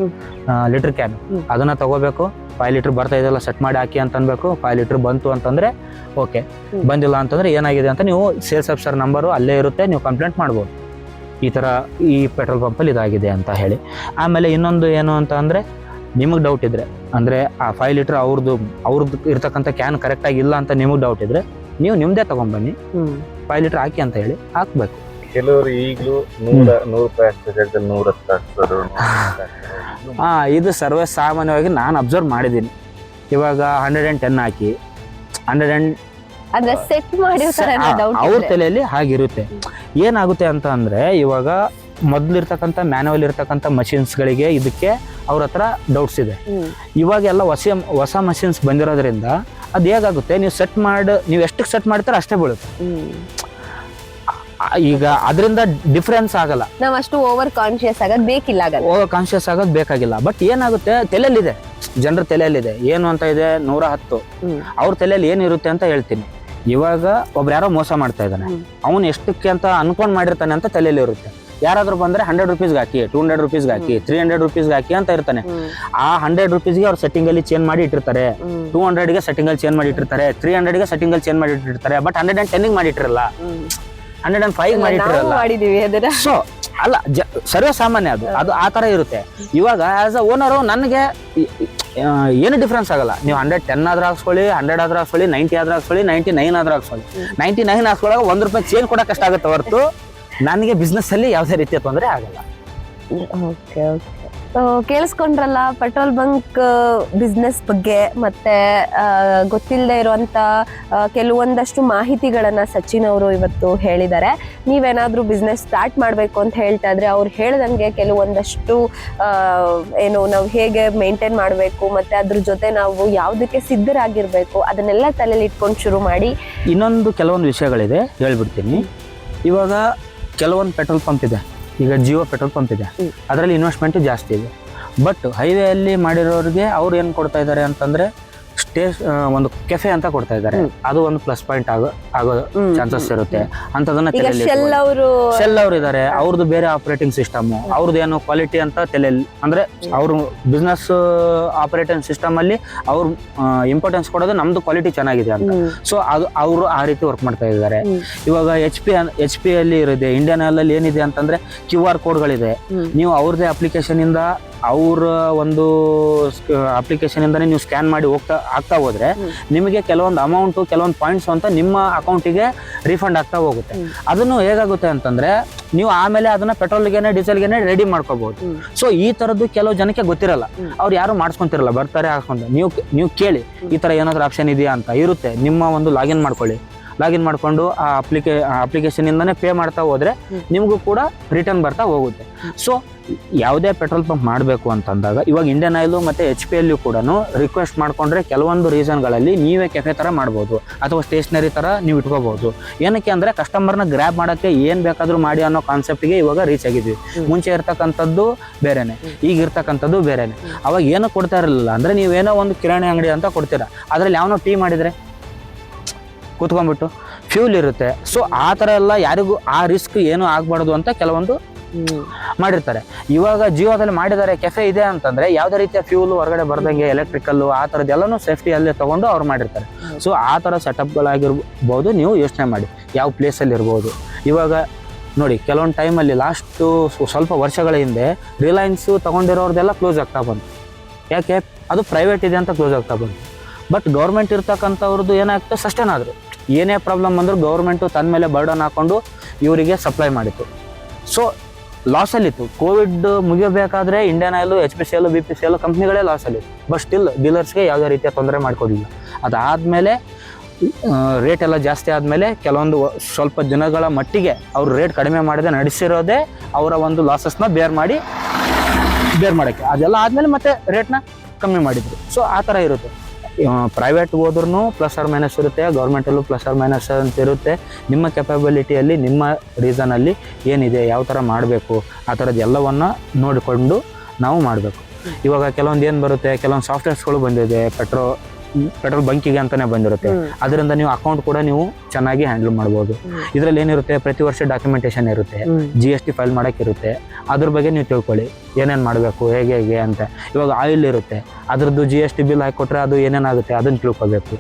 ಲೀಟರ್ ಕ್ಯಾನ್. ಅದನ್ನ ತಗೋಬೇಕು. 5 ಲೀಟರ್ ಬರ್ತಾ ಇದೆಲ್ಲ ಸೆಟ್ ಮಾಡಿ ಹಾಕಿ ಅಂತ ಅನ್ಬೇಕು. 5 ಲೀಟರ್ ಬಂತು ಅಂತಂದ್ರೆ ಓಕೆ, ಬಂದಿಲ್ಲ ಅಂತಂದ್ರೆ ಏನಾಗಿದೆ ಅಂತ ನೀವು ಸೇಲ್ಸ್ ಆಫೀಸರ್ ನಂಬರು ಅಲ್ಲೇ ಇರುತ್ತೆ, ನೀವು ಕಂಪ್ಲೇಂಟ್ ಮಾಡ್ಬೋದು, ಈ ಥರ ಈ ಪೆಟ್ರೋಲ್ ಪಂಪಲ್ಲಿ ಇದಾಗಿದೆ ಅಂತ ಹೇಳಿ. ಆಮೇಲೆ ಇನ್ನೊಂದು ಏನು ಅಂತ ಅಂದರೆ, ನಿಮಗೆ ಡೌಟ್ ಇದ್ರೆ, ಅಂದರೆ ಆ 5 ಲೀಟರ್ ಅವ್ರದ್ದು ಇರ್ತಕ್ಕಂಥ ಕ್ಯಾನ್ ಕರೆಕ್ಟಾಗಿ ಇಲ್ಲ ಅಂತ ನಿಮಗೆ ಡೌಟ್ ಇದ್ರೆ ನೀವು ನಿಮ್ಮದೇ ತೊಗೊಂಬನ್ನಿ, 5 ಲೀಟರ್ ಹಾಕಿ ಅಂತ ಹೇಳಿ ಹಾಕಬೇಕು. ಕೆಲವರು ಈಗಲೂ 100 ರೂಪಾಯಿ ಹಾಕ್ತಾರೆ, 100 ಹಾಕ್ತಾರೆ. ಇದು ಸರ್ವೇ ಸಾಮಾನ್ಯವಾಗಿ ನಾನು ಅಬ್ಸರ್ವ್ ಮಾಡಿದ್ದೀನಿ. ಇವಾಗ 110 ಹಾಕಿ 100 ಸೆಟ್ ಮಾಡಿರ್ತಾರೆ, ಅವ್ರ ತಲೆಯಲ್ಲಿ ಹಾಗಿರುತ್ತೆ. ಏನಾಗುತ್ತೆ ಅಂತ ಅಂದ್ರೆ, ಇವಾಗ ಮೊದ್ಲಿರ್ತಕ್ಕಂಥ ಮ್ಯಾನುವಲ್ ಇರ್ತಕ್ಕಂಥ ಮಷಿನ್ಸ್ಗಳಿಗೆ ಇದಕ್ಕೆ ಅವ್ರ ಹತ್ರ ಡೌಟ್ಸ್ ಇದೆ. ಇವಾಗೆಲ್ಲ ಹೊಸ ಮಷಿನ್ಸ್ ಬಂದಿರೋದ್ರಿಂದ ಅದು ಹೇಗಾಗುತ್ತೆ, ನೀವು ಎಷ್ಟಕ್ಕೆ ಸೆಟ್ ಮಾಡ್ತಾರೆ ಅಷ್ಟೇ ಬೀಳುತ್ತೆ. ಈಗ ಅದರಿಂದ ಡಿಫ್ರೆನ್ಸ್ ಆಗಲ್ಲ. ನಾವು ಅಷ್ಟು ಓವರ್ ಕಾನ್ಶಿಯಸ್ ಆಗೋದು ಬೇಕಾಗಿಲ್ಲ. ಬಟ್ ಏನಾಗುತ್ತೆ, ತಲೆಯಲ್ಲಿದೆ, ಜನರ ತಲೆಯಲ್ಲಿದೆ ಏನು ಅಂತ ಇದೆ, 110. ಅವ್ರ ತಲೆಯಲ್ಲಿ ಏನಿರುತ್ತೆ ಅಂತ ಹೇಳ್ತೀನಿ. ಇವಾಗ ಒಬ್ರು ಯಾರೋ ಮೋಸ ಮಾಡ್ತಾ ಇದ್ದಾನೆ, ಅವನು ಎಷ್ಟಕ್ಕೆ ಅಂತ ಅನ್ಕೊಂಡ್ ಮಾಡಿರ್ತಾನೆ ಅಂತ ತಲೆಯಲ್ಲಿ ಇರುತ್ತೆ. ಯಾರಾದ್ರೂ ಬಂದ್ರೆ 100 ರೂಪೀಸ್ಗೆ ಹಾಕಿ, 200 ರೂಪೀಸ್ಗೆ ಹಾಕಿ, 300 ರೂಪೀಸ್ಗೆ ಹಾಕಿ ಅಂತ ಇರ್ತಾನೆ. ಆ 100 ರೂಪೀಸ್ಗೆ ಅವ್ರು ಸೆಟ್ಟಿಂಗ್ ಅಲ್ಲಿ ಚೇಂಜ್ ಮಾಡಿ ಇಟ್ಟಿರ್ತಾರೆ, 200ಗೆ ಸೆಟ್ಟಿಂಗ್ ಅಲ್ಲಿ ಚೇಂಜ್ ಮಾಡಿ ಇಟ್ಟಿರ್ತಾರೆ, 300ಗೆ ಸೆಟ್ಟಿಂಗ್ ಅಲ್ಲಿ ಚೇಂಜ್ ಮಾಡಿ ಇಟ್ಟಿರ್ತಾರೆ. ಬಟ್ 110ಗೆ ಮಾಡಿ ಇಟ್ಟಿರಲ್ಲ, 105 ಮಾಡಿ ಇಟ್ಟಿರಲ್ಲ. ಸೊ ಅಲ್ಲ, ಸರ್ವೇ ಸಾಮಾನ್ಯ ಅದು ಆ ತರ ಇರುತ್ತೆ. ಇವಾಗ ಆಸ್ ಅ ಓನರು ನನಗೆ ಏನು ಡಿಫ್ರೆನ್ಸ್ ಆಗಲ್ಲ. ನೀವು 110 ಆದ್ರೂ ಹಾಕ್ಸ್ಕೊಳ್ಳಿ, 100 ಆದ್ರೂ ಹಾಕ್ಸ್ಕೊಳ್ಳಿ, 90 ಆದ್ರೂ ಹಾಕ್ಸ್ಕೊಳ್ಳಿ, 99 ಆದ್ರೂ ಹಾಕ್ಸ್ಕೊಳ್ಳಿ. 99 ಹಾಕ್ಸ್ಕೊಳ್ಳೋವಾಗ 1 ರೂಪಾಯಿ ಚೇಂಜ್ ಕೊಡಕ್ಕೆ ಕಷ್ಟ ಆಗುತ್ತೆ ಹೊರತು ನನಗೆ ಬಿಸ್ನೆಸ್ ಅಲ್ಲಿ ಯಾವುದೇ ರೀತಿಯ ತೊಂದರೆ ಆಗಲ್ಲ. ಕೇಳಿಸ್ಕೊಂಡ್ರಲ್ಲ ಪೆಟ್ರೋಲ್ ಬಂಕ್ ಬಿಸ್ನೆಸ್ ಬಗ್ಗೆ, ಮತ್ತೆ ಗೊತ್ತಿಲ್ಲದೆ ಇರುವಂತ ಕೆಲವೊಂದಷ್ಟು ಮಾಹಿತಿಗಳನ್ನ ಸಚಿನ್ ಅವರು ಇವತ್ತು ಹೇಳಿದ್ದಾರೆ. ನೀವೇನಾದ್ರೂ ಬಿಸ್ನೆಸ್ ಸ್ಟಾರ್ಟ್ ಮಾಡಬೇಕು ಅಂತ ಹೇಳ್ತಾ ಇದ್ರೆ ಅವ್ರು ಹೇಳ್ದಂಗೆ ಕೆಲವೊಂದಷ್ಟು ನಾವು ಹೇಗೆ ಮೇಂಟೈನ್ ಮಾಡಬೇಕು, ಮತ್ತೆ ಅದ್ರ ಜೊತೆ ನಾವು ಯಾವುದಕ್ಕೆ ಸಿದ್ಧರಾಗಿರ್ಬೇಕು ಅದನ್ನೆಲ್ಲ ತಲೆಯಲ್ಲಿ ಇಟ್ಕೊಂಡು ಶುರು ಮಾಡಿ. ಇನ್ನೊಂದು ಕೆಲವೊಂದು ವಿಷಯಗಳಿದೆ, ಹೇಳ್ಬಿಡ್ತೀನಿ. ಇವಾಗ ಕೆಲವೊಂದು ಪೆಟ್ರೋಲ್ ಪಂಪ್ ಇದೆ, ಈಗ ಜಿಯೋ ಪೆಟ್ರೋಲ್ ಪಂಪ್ ಇದೆ, ಅದರಲ್ಲಿ ಇನ್ವೆಸ್ಟ್ಮೆಂಟ್ ಜಾಸ್ತಿ ಇದೆ. ಬಟ್ ಹೈವೇಯಲ್ಲಿ ಮಾಡಿರೋರಿಗೆ ಅವ್ರು ಏನು ಕೊಡ್ತಾ ಇದ್ದಾರೆ ಅಂತಂದ್ರೆ ಒಂದು ಕೆಫೆ ಅಂತ ಕೊಡ್ತಾ ಇದ್ದಾರೆ. ಅದು ಒಂದು ಪ್ಲಸ್ ಪಾಯಿಂಟ್ ಆಗೋ ಚಾನ್ಸಸ್ ಇರುತ್ತೆ. ಅಂತದನ್ನ ಸೆಲ್ ಅವ್ರು ಇದಾರೆ, ಅವ್ರದ್ದು ಬೇರೆ ಆಪರೇಟಿಂಗ್ ಸಿಸ್ಟಮ್, ಅವ್ರದ್ದು ಏನು ಕ್ವಾಲಿಟಿ ಅಂತ ತಲೆಯಲ್ಲಿ, ಅಂದ್ರೆ ಅವ್ರು ಬಿಸ್ನೆಸ್ ಆಪರೇಟಿಂಗ್ ಸಿಸ್ಟಮ್ ಅಲ್ಲಿ ಅವ್ರು ಇಂಪಾರ್ಟೆನ್ಸ್ ಕೊಡೋದು ನಮ್ದು ಕ್ವಾಲಿಟಿ ಚೆನ್ನಾಗಿದೆ ಅಂತ. ಸೊ ಅದು ಅವರು ಆ ರೀತಿ ವರ್ಕ್ ಮಾಡ್ತಾ ಇದ್ದಾರೆ. ಇವಾಗ ಎಚ್ ಪಿ ಅಲ್ಲಿ ಇರುತ್ತೆ, ಇಂಡಿಯನ್ ಆಯಿಲ್ ಅಲ್ಲಿ ಏನಿದೆ ಅಂತಂದ್ರೆ QR ಕೋಡ್ಗಳಿದೆ. ನೀವು ಅವ್ರದೇ ಅಪ್ಲಿಕೇಶನ್ ಇಂದ, ಅವ್ರ ಒಂದು ಅಪ್ಲಿಕೇಶನ್ ಇಂದಾನೆ ನೀವು ಸ್ಕ್ಯಾನ್ ಮಾಡಿ ಆಗ್ತಾ ಹೋದ್ರೆ ನಿಮಗೆ ಕೆಲವೊಂದು ಅಮೌಂಟ್, ಕೆಲವೊಂದು ಪಾಯಿಂಟ್ಸ್ ಅಂತ ನಿಮ್ಮ ಅಕೌಂಟಿಗೆ ರೀಫಂಡ್ ಆಗ್ತಾ ಹೋಗುತ್ತೆ. ಅದನ್ನು ಹೇಗಾಗುತ್ತೆ ಅಂತಂದ್ರೆ ನೀವು ಆಮೇಲೆ ಅದನ್ನ ಪೆಟ್ರೋಲ್ಗೆನೆ ಡೀಸೆಲ್ಗೆನೆ ರೆಡಿ ಮಾಡ್ಕೋಬಹುದು. ಸೊ ಈ ತರದ್ದು ಕೆಲವು ಜನಕ್ಕೆ ಗೊತ್ತಿರಲ್ಲ, ಅವ್ರು ಯಾರು ಮಾಡಿಸ್ಕೊಂತಿರಲ್ಲ, ಬರ್ತಾರೆ ಹಾಕೊಂಡು. ನೀವು ಕೇಳಿ ಈ ತರ ಏನಾದ್ರು ಆಪ್ಷನ್ ಇದೆಯಾ ಅಂತ ಇರುತ್ತೆ. ನಿಮ್ಮ ಒಂದು ಲಾಗಿನ್ ಮಾಡ್ಕೊಳ್ಳಿ, ಲಾಗಿನ್ ಮಾಡಿಕೊಂಡು ಆ ಅಪ್ಲಿಕೇಶನಿಂದನೇ ಪೇ ಮಾಡ್ತಾ ಹೋದರೆ ನಿಮಗೂ ಕೂಡ ರಿಟರ್ನ್ ಬರ್ತಾ ಹೋಗುತ್ತೆ. ಸೊ ಯಾವುದೇ ಪೆಟ್ರೋಲ್ ಪಂಪ್ ಮಾಡಬೇಕು ಅಂತಂದಾಗ ಇವಾಗ ಇಂಡಿಯನ್ ಆಯಿಲು ಮತ್ತು HP ಕೂಡ ರಿಕ್ವೆಸ್ಟ್ ಮಾಡಿಕೊಂಡ್ರೆ ಕೆಲವೊಂದು ರೀಸನ್ಗಳಲ್ಲಿ ನೀವೇ ಕೆಫೆ ಥರ ಮಾಡ್ಬೋದು ಅಥವಾ ಸ್ಟೇಷನರಿ ಥರ ನೀವು ಇಟ್ಕೋಬೋದು. ಏನಕ್ಕೆ ಅಂದರೆ ಕಸ್ಟಮರ್ನ ಗ್ರ್ಯಾಬ್ ಮಾಡೋಕ್ಕೆ ಏನು ಬೇಕಾದರೂ ಮಾಡಿ ಅನ್ನೋ ಕಾನ್ಸೆಪ್ಟಿಗೆ ಇವಾಗ ರೀಚ್ ಆಗಿದ್ವಿ. ಮುಂಚೆ ಇರ್ತಕ್ಕಂಥದ್ದು ಬೇರೆನೆ, ಈಗ ಇರ್ತಕ್ಕಂಥದ್ದು ಬೇರೆನೆ. ಅವಾಗ ಏನೂ ಕೊಡ್ತಾ ಇರಲಿಲ್ಲ ಅಂದರೆ ನೀವೇನೋ ಒಂದು ಕಿರಾಣಿ ಅಂಗಡಿ ಅಂತ ಕೊಡ್ತೀರಾ, ಅದರಲ್ಲಿ ಯಾವನೋ ಟೀ ಮಾಡಿದರೆ ಕೂತ್ಕೊಂಡ್ಬಿಟ್ಟು ಫ್ಯೂಲ್ ಇರುತ್ತೆ. ಸೊ ಆ ಥರ ಎಲ್ಲ ಯಾರಿಗೂ ಆ ರಿಸ್ಕ್ ಏನೂ ಆಗಬಾರ್ದು ಅಂತ ಕೆಲವೊಂದು ಮಾಡಿರ್ತಾರೆ. ಇವಾಗ ಜಿಯೋದಲ್ಲಿ ಮಾಡಿದ್ದಾರೆ ಕೆಫೆ ಇದೆ ಅಂತಂದ್ರೆ ಯಾವುದೇ ರೀತಿಯ ಫ್ಯೂಲ್ ಹೊರಗಡೆ ಬರ್ದಂಗೆ ಎಲೆಕ್ಟ್ರಿಕಲ್ಲು ಆ ಥರದ್ದೆಲ್ಲನೂ ಸೇಫ್ಟಿ ಅಲ್ಲೇ ತೊಗೊಂಡು ಅವ್ರು ಮಾಡಿರ್ತಾರೆ. ಸೊ ಆ ಥರ ಸೆಟಪ್ಗಳಾಗಿರ್ಬೋದು. ನೀವು ಯೋಚನೆ ಮಾಡಿ ಯಾವ ಪ್ಲೇಸಲ್ಲಿ ಇರ್ಬೋದು. ಇವಾಗ ನೋಡಿ ಕೆಲವೊಂದು ಟೈಮಲ್ಲಿ ಲಾಸ್ಟು ಸ್ವಲ್ಪ ವರ್ಷಗಳ ಹಿಂದೆ ರಿಲಯನ್ಸು ತೊಗೊಂಡಿರೋರ್ದೆಲ್ಲ ಕ್ಲೋಸ್ ಆಗ್ತಾ ಬಂತು. ಯಾಕೆ? ಅದು ಪ್ರೈವೇಟ್ ಇದೆ ಅಂತ ಕ್ಲೋಸ್ ಆಗ್ತಾ ಬಂತು. ಬಟ್ ಗೌರ್ಮೆಂಟ್ ಇರ್ತಕ್ಕಂಥವ್ರದ್ದು ಏನಾಗ್ತದೆ, ಸಸ್ಟೇನ್ ಆದರು. ಏನೇ ಪ್ರಾಬ್ಲಮ್ ಬಂದರೂ ಗೌರ್ಮೆಂಟು ತನ್ನ ಮೇಲೆ ಬರ್ಡನ್ ಹಾಕ್ಕೊಂಡು ಇವರಿಗೆ ಸಪ್ಲೈ ಮಾಡಿತ್ತು. ಸೊ ಲಾಸಲ್ಲಿತ್ತು. ಕೋವಿಡ್ ಮುಗಿಯಬೇಕಾದ್ರೆ ಇಂಡಿಯನ್ ಆಯಿಲು, HPCL, BPCL ಕಂಪ್ನಿಗಳೇ ಲಾಸಲ್ಲಿತ್ತು. ಬಟ್ ಸ್ಟಿಲ್ ಡೀಲರ್ಸ್ಗೆ ಯಾವುದೇ ರೀತಿಯ ತೊಂದರೆ ಮಾಡಿಕೊಡಲಿಲ್ಲ. ಅದಾದಮೇಲೆ ರೇಟ್ ಎಲ್ಲ ಜಾಸ್ತಿ ಆದಮೇಲೆ ಕೆಲವೊಂದು ಸ್ವಲ್ಪ ದಿನಗಳ ಮಟ್ಟಿಗೆ ಅವರು ರೇಟ್ ಕಡಿಮೆ ಮಾಡದೆ ನಡೆಸಿರೋದೇ ಅವರ ಒಂದು ಲಾಸಸ್ನ ಬೇರ್ ಮಾಡೋಕ್ಕೆ. ಅದೆಲ್ಲ ಆದಮೇಲೆ ಮತ್ತೆ ರೇಟ್ನ ಕಮ್ಮಿ ಮಾಡಿದರು. ಸೊ ಆ ಥರ ಇರುತ್ತೆ. ಪ್ರೈವೇಟ್ ಹೋದ್ರೂ ಪ್ಲಸ್ ಆರ್ ಮೈನಸ್ ಇರುತ್ತೆ, ಗೌರ್ಮೆಂಟಲ್ಲೂ ಪ್ಲಸ್ ಆರ್ ಮೈನಸ್ ಅಂತ ಇರುತ್ತೆ. ನಿಮ್ಮ ಕೆಪಬಿಲಿಟಿಯಲ್ಲಿ, ನಿಮ್ಮ ರೀಸನಲ್ಲಿ ಏನಿದೆ, ಯಾವ ಥರ ಮಾಡಬೇಕು ಆ ಥರದ್ದು ಎಲ್ಲವನ್ನು ನೋಡಿಕೊಂಡು ನಾವು ಮಾಡಬೇಕು. ಇವಾಗ ಕೆಲವೊಂದು ಏನು ಬರುತ್ತೆ, ಕೆಲವೊಂದು ಸಾಫ್ಟ್ವೇರ್ಸ್ಗಳು ಬಂದಿದೆ, ಪೆಟ್ರೋಲ್ ಬಂಕಿಗೆ ಅಂತಲೇ ಬಂದಿರುತ್ತೆ. ಅದರಿಂದ ನೀವು ಅಕೌಂಟ್ ಕೂಡ ನೀವು ಚೆನ್ನಾಗಿ ಹ್ಯಾಂಡಲ್ ಮಾಡ್ಬೋದು. ಇದರಲ್ಲಿ ಏನಿರುತ್ತೆ, ಪ್ರತಿ ವರ್ಷ ಡಾಕ್ಯುಮೆಂಟೇಶನ್ ಇರುತ್ತೆ, GST ಫೈಲ್ ಮಾಡೋಕ್ಕಿರುತ್ತೆ. ಅದ್ರ ಬಗ್ಗೆ ನೀವು ತಿಳ್ಕೊಳ್ಳಿ ಏನೇನು ಮಾಡಬೇಕು, ಹೇಗೆ ಅಂತ. ಇವಾಗ ಆಯಿಲ್ ಇರುತ್ತೆ, ಅದ್ರದ್ದು GST ಬಿಲ್ ಹಾಕಿಕೊಟ್ರೆ ಅದು ಏನೇನಾಗುತ್ತೆ ಅದನ್ನು ತಿಳ್ಕೊಬೇಕು.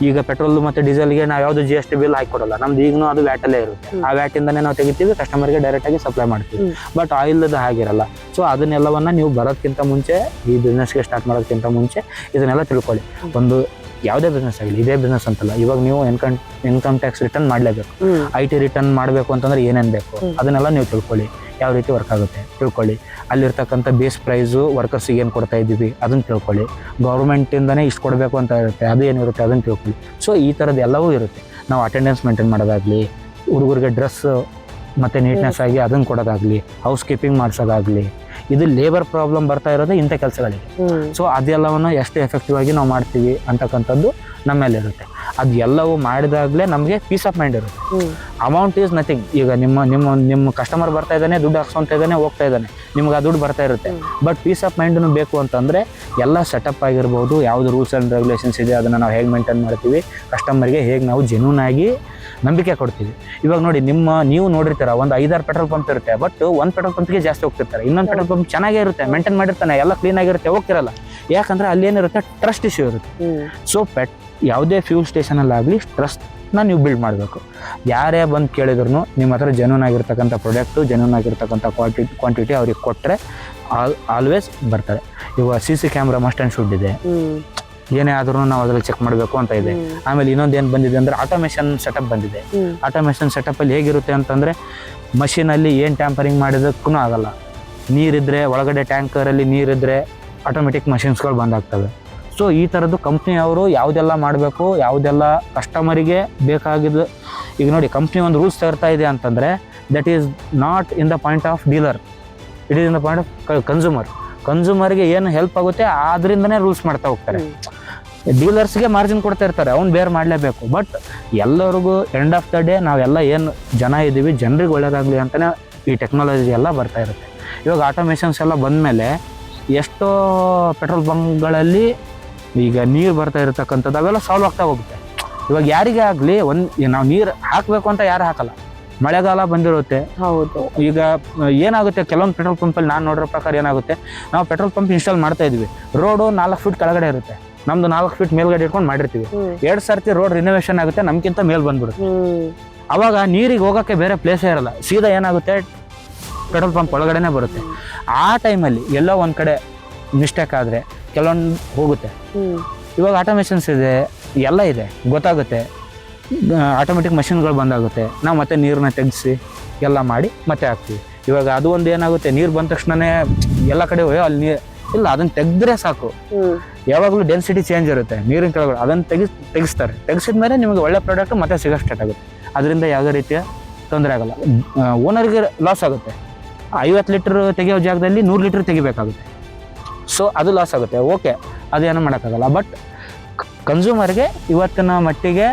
ಈಗ ಪೆಟ್ರೋಲ್ ಮತ್ತು ಡೀಸೆಲ್ಗೆ ನಾವು ಯಾವುದು GST ಬಿಲ್ ಹಾಕಿಕೊಡಲ್ಲ, ನಮ್ದು ಈಗಲೂ ಅದು ವ್ಯಾಟಲ್ಲೇ ಇರುತ್ತೆ. ಆ ವ್ಯಾಟಿಂದನೇ ನಾವು ತೆಗಿತೀವಿ, ಕಸ್ಟಮರ್ಗೆ ಡೈರೆಕ್ಟಾಗಿ ಸಪ್ಲೈ ಮಾಡ್ತೀವಿ. ಬಟ್ ಆಯಿಲ್ದು ಹಾಗಿರಲ್ಲ. ಸೊ ಅದನ್ನೆಲ್ಲವನ್ನು ನೀವು ಬರೋದಕ್ಕಿಂತ ಮುಂಚೆ, ಈ ಬಿಸ್ನೆಸ್ಗೆ ಸ್ಟಾರ್ಟ್ ಮಾಡೋದಕ್ಕಿಂತ ಮುಂಚೆ ಇದನ್ನೆಲ್ಲ ತಿಳ್ಕೊಳ್ಳಿ. ಒಂದು ಯಾವುದೇ ಬಿಸ್ನೆಸ್ ಆಗಲಿ, ಇದೇ ಬಿಸ್ನೆಸ್ ಅಂತಲ್ಲ, ಇವಾಗ ನೀವು ಇನ್ಕಮ್ ಟ್ಯಾಕ್ಸ್ ರಿಟರ್ನ್ ಮಾಡಲೇಬೇಕು. IT ರಿಟರ್ನ್ ಮಾಡಬೇಕು ಅಂತಂದ್ರೆ ಏನೇನು ಬೇಕು ಅದನ್ನೆಲ್ಲ ನೀವು ತಿಳ್ಕೊಳ್ಳಿ. ಯಾವ ರೀತಿ ವರ್ಕ್ ಆಗುತ್ತೆ ತಿಳ್ಕೊಳ್ಳಿ. ಅಲ್ಲಿರ್ತಕ್ಕಂಥ ಬೇಸ್ ಪ್ರೈಸು ವರ್ಕರ್ಸಿಗೆ ಏನು ಕೊಡ್ತಾ ಇದ್ದೀವಿ ಅದನ್ನು ತಿಳ್ಕೊಳ್ಳಿ. ಗೌರ್ಮೆಂಟಿಂದನೇ ಇಷ್ಟು ಕೊಡಬೇಕು ಅಂತ ಇರುತ್ತೆ, ಅದು ಏನಿರುತ್ತೆ ಅದನ್ನು ತಿಳ್ಕೊಳ್ಳಿ. ಸೊ ಈ ಥರದ್ದು ಎಲ್ಲವೂ ಇರುತ್ತೆ. ನಾವು ಅಟೆಂಡೆನ್ಸ್ ಮೇಂಟೈನ್ ಮಾಡೋದಾಗಲಿ, ಹುಡುಗರಿಗೆ ಡ್ರೆಸ್ ಮತ್ತು ನೀಟ್ನೆಸ್ ಆಗಿ ಅದನ್ನು ಕೊಡೋದಾಗಲಿ, ಹೌಸ್ ಕೀಪಿಂಗ್ ಮಾಡಿಸೋದಾಗಲಿ, ಇದು ಲೇಬರ್ ಪ್ರಾಬ್ಲಮ್ ಬರ್ತಾ ಇರೋದು ಇಂಥ ಕೆಲಸಗಳಿಗೆ. ಸೊ ಅದೆಲ್ಲವನ್ನು ಎಷ್ಟು ಎಫೆಕ್ಟಿವ್ ಆಗಿ ನಾವು ಮಾಡ್ತೀವಿ ಅಂತಕ್ಕಂಥದ್ದು ನಮ್ಮ ಮೇಲೆ ಇರುತ್ತೆ. ಅದು ಎಲ್ಲವೂ ಮಾಡಿದಾಗಲೇ ನಮಗೆ ಪೀಸ್ ಆಫ್ ಮೈಂಡ್ ಇರುತ್ತೆ. Amount is nothing. ಈಗ ನಿಮ್ಮ ಕಸ್ಟಮರ್ ಬರ್ತಾ ಇದ್ದಾನೆ, ದುಡ್ಡು ಹಾಕ್ಸ್ಕೊತಾ ಇದ್ದಾನೆ, ಹೋಗ್ತಾ ಇದ್ದಾನೆ, ನಿಮ್ಗೆ ಆ ದುಡ್ಡು ಬರ್ತಾ ಇರುತ್ತೆ. ಬಟ್ ಪೀಸ್ ಆಫ್ ಮೈಂಡನ್ನು ಬೇಕು ಅಂತಂದರೆ ಎಲ್ಲ ಸೆಟಪ್ ಆಗಿರ್ಬೋದು, ಯಾವುದು ರೂಲ್ಸ್ ಆ್ಯಂಡ್ ರೆಗ್ಯುಲೇಷನ್ಸ್ ಇದೆ ಅದನ್ನು ನಾವು ಹೇಗೆ ಮೇಂಟೈನ್ ಮಾಡ್ತೀವಿ, ಕಸ್ಟಮರ್ಗೆ ಹೇಗೆ ನಾವು ಜೆನ್ಯೂನ್ ಆಗಿ ನಂಬಿಕೆ ಕೊಡ್ತೀವಿ. ಇವಾಗ ನೋಡಿ, ನೀವು ನೋಡಿರ್ತೀರ ಒಂದು 5-6 ಪೆಟ್ರೋಲ್ ಪಂಪ್ ಇರುತ್ತೆ. ಬಟ್ ಒಂದು ಪೆಟ್ರೋಲ್ ಪಂಪ್ಗೆ ಜಾಸ್ತಿ ಹೋಗ್ತಿರ್ತಾರೆ, ಇನ್ನೊಂದು ಪೆಟ್ರೋಲ್ ಪಂಪ್ ಚೆನ್ನಾಗೇ ಇರುತ್ತೆ, ಮೇಂಟೈನ್ ಮಾಡಿರ್ತಾನೆ, ಎಲ್ಲ ಕ್ಲೀನ್ ಆಗಿರುತ್ತೆ, ಹೋಗ್ತಿರಲ್ಲ. ಯಾಕಂದರೆ ಅಲ್ಲಿ ಏನಿರುತ್ತೆ, ಟ್ರಸ್ಟ್ ಇಶ್ಯೂ ಇರುತ್ತೆ. ಸೊ ಯಾವುದೇ ಫ್ಯೂಲ್ ಸ್ಟೇಷನಲ್ಲಾಗಲಿ ಟ್ರಸ್ಟ್ನ ನೀವು ಬಿಲ್ಡ್ ಮಾಡಬೇಕು. ಯಾರೇ ಬಂದು ಕೇಳಿದ್ರು ನಿಮ್ಮ ಹತ್ರ ಜೆನ್ಯೂನ್ ಆಗಿರ್ತಕ್ಕಂಥ ಪ್ರಾಡಕ್ಟು, ಜೆನ್ಯೂನ್ ಆಗಿರ್ತಕ್ಕಂಥ ಕ್ವಾಂಟಿಟಿ ಅವ್ರಿಗೆ ಕೊಟ್ಟರೆ ಆಲ್ವೇಸ್ ಬರ್ತಾರೆ. ಇವಾಗ CC camera must and should ಇದೆ, ಏನೇ ಆದ್ರೂ ನಾವು ಅದರಲ್ಲಿ ಚೆಕ್ ಮಾಡಬೇಕು ಅಂತ ಇದೆ. ಆಮೇಲೆ ಇನ್ನೊಂದು ಏನು ಬಂದಿದೆ ಅಂದರೆ ಆಟೋಮೇಷನ್ ಸೆಟಪ್ ಬಂದಿದೆ. ಆಟೋಮೇಷನ್ ಸೆಟಪಲ್ಲಿ ಹೇಗಿರುತ್ತೆ ಅಂತಂದರೆ, ಮಷೀನಲ್ಲಿ ಏನು ಟ್ಯಾಂಪರಿಂಗ್ ಮಾಡಿದಕ್ಕೂ ಆಗಲ್ಲ. ನೀರಿದ್ದರೆ, ಒಳಗಡೆ ಟ್ಯಾಂಕರಲ್ಲಿ ನೀರಿದ್ದರೆ ಆಟೋಮೆಟಿಕ್ ಮಷಿನ್ಸ್ಗಳು ಬಂದಾಗ್ತವೆ. ಸೊ ಈ ಥರದ್ದು ಕಂಪ್ನಿಯವರು ಯಾವುದೆಲ್ಲ ಮಾಡಬೇಕು, ಯಾವುದೆಲ್ಲ ಕಸ್ಟಮರಿಗೆ ಬೇಕಾಗಿದ್ದು. ಈಗ ನೋಡಿ, ಕಂಪ್ನಿ ಒಂದು ರೂಲ್ಸ್ ತರ್ತಾ ಇದೆ ಅಂತಂದರೆ that is not in the point of dealer, it is in the point of ಕನ್ಸ್ಯೂಮರ್ಗೆ ಏನು ಹೆಲ್ಪ್ ಆಗುತ್ತೆ ಅದರಿಂದನೇ ರೂಲ್ಸ್ ಮಾಡ್ತಾ ಹೋಗ್ತಾರೆ. ಡೀಲರ್ಸ್ಗೆ ಮಾರ್ಜಿನ್ ಕೊಡ್ತಾ ಇರ್ತಾರೆ, ಅವ್ನು ಬೇರೆ ಮಾಡಲೇಬೇಕು. ಬಟ್ ಎಲ್ಲರಿಗೂ ಎಂಡ್ ಆಫ್ ದ ಡೇ ನಾವೆಲ್ಲ ಏನು ಜನ ಇದ್ದೀವಿ, ಜನರಿಗೆ ಒಳ್ಳೇದಾಗಲಿ ಅಂತಲೇ ಈ ಟೆಕ್ನಾಲಜಿ ಎಲ್ಲ ಬರ್ತಾ ಇರುತ್ತೆ. ಇವಾಗ ಆಟೋಮೇಷನ್ಸ್ ಎಲ್ಲ ಬಂದಮೇಲೆ ಎಷ್ಟೋ ಪೆಟ್ರೋಲ್ ಬಂಕ್ಗಳಲ್ಲಿ ಈಗ ನೀರು ಬರ್ತಾ ಇರತಕ್ಕಂಥದ್ದು ಅವೆಲ್ಲ ಸಾಲ್ವ್ ಆಗ್ತಾ ಹೋಗುತ್ತೆ. ಇವಾಗ ಯಾರಿಗೆ ಆಗಲಿ ನಾವು ನೀರು ಹಾಕಬೇಕು ಅಂತ ಯಾರು ಹಾಕಲ್ಲ, ಮಳೆಗಾಲ ಬಂದಿರುತ್ತೆ. ಹೌದು. ಈಗ ಏನಾಗುತ್ತೆ, ಕೆಲವೊಂದು ಪೆಟ್ರೋಲ್ ಪಂಪಲ್ಲಿ ನಾನು ನೋಡಿರೋ ಪ್ರಕಾರ ಏನಾಗುತ್ತೆ, ನಾವು ಪೆಟ್ರೋಲ್ ಪಂಪ್ ಇನ್ಸ್ಟಾಲ್ ಮಾಡ್ತಾ ಇದ್ವಿ, ರೋಡು 4 ಫೀಟ್ ಕೆಳಗಡೆ ಇರುತ್ತೆ, ನಮ್ದು 4 ಫೀಟ್ ಮೇಲ್ಗಡೆ ಇಟ್ಕೊಂಡು ಮಾಡಿರ್ತೀವಿ. 2 ಸರ್ತಿ ರೋಡ್ ರಿನೋವೇಷನ್ ಆಗುತ್ತೆ, ನಮ್ಗಿಂತ ಮೇಲ್ ಬಂದ್ಬಿಡುತ್ತೆ. ಅವಾಗ ನೀರಿಗೆ ಹೋಗೋಕ್ಕೆ ಬೇರೆ ಪ್ಲೇಸೇ ಇರಲ್ಲ, ಸೀದಾ ಏನಾಗುತ್ತೆ ಪೆಟ್ರೋಲ್ ಪಂಪ್ ಒಳಗಡೆನೆ ಬರುತ್ತೆ. ಆ ಟೈಮಲ್ಲಿ ಎಲ್ಲೋ ಒಂದು ಕಡೆ ಮಿಸ್ಟೇಕ್ ಆದರೆ ಕೆಲವೊಂದು ಹೋಗುತ್ತೆ. ಇವಾಗ ಆಟೋಮೇಷನ್ಸ್ ಇದೆ, ಎಲ್ಲ ಇದೆ, ಗೊತ್ತಾಗುತ್ತೆ. ಆಟೋಮೆಟಿಕ್ ಮಷಿನ್ಗಳು ಬಂದಾಗುತ್ತೆ, ನಾವು ಮತ್ತೆ ನೀರನ್ನ ತೆಗೆಸಿ ಎಲ್ಲ ಮಾಡಿ ಮತ್ತೆ ಹಾಕ್ತೀವಿ. ಇವಾಗ ಅದು ಒಂದು ಏನಾಗುತ್ತೆ, ನೀರು ಬಂದ ತಕ್ಷಣವೇ ಎಲ್ಲ ಕಡೆ ಅಲ್ಲಿ ಇಲ್ಲ, ಅದನ್ನ ತೆಗೆದ್ರೆ ಸಾಕು. ಯಾವಾಗಲೂ ಡೆನ್ಸಿಟಿ ಚೇಂಜ್ ಇರುತ್ತೆ ನೀರಿನ ಕೆಳಗಡೆ, ಅದನ್ನ ತೆಗಿಸ್ತಾರೆ. ತೆಗೆಸಿದ್ಮೇಲೆ ನಿಮಗೆ ಒಳ್ಳೆ ಪ್ರಾಡಕ್ಟ್ ಮತ್ತೆ ಸಿಗೋ ಸ್ಟಾರ್ಟ್ ಆಗುತ್ತೆ. ಅದರಿಂದ ಯಾವುದೇ ರೀತಿಯ ತೊಂದರೆ ಆಗಲ್ಲ. ಓನರ್ಗೆ ಲಾಸ್ ಆಗುತ್ತೆ. 50 ಲೀಟ್ರ್ ತೆಗಿಯೋ ಜಾಗದಲ್ಲಿ 100 ಲೀಟ್ರ್ ತೆಗಿಬೇಕಾಗುತ್ತೆ. ಸೊ ಅದು ಲಾಸ್ ಆಗುತ್ತೆ. ಓಕೆ, ಅದೇನು ಮಾಡೋಕ್ಕಾಗಲ್ಲ. ಬಟ್ ಕನ್ಸ್ಯೂಮರ್ಗೆ ಇವತ್ತಿನ ಮಟ್ಟಿಗೆ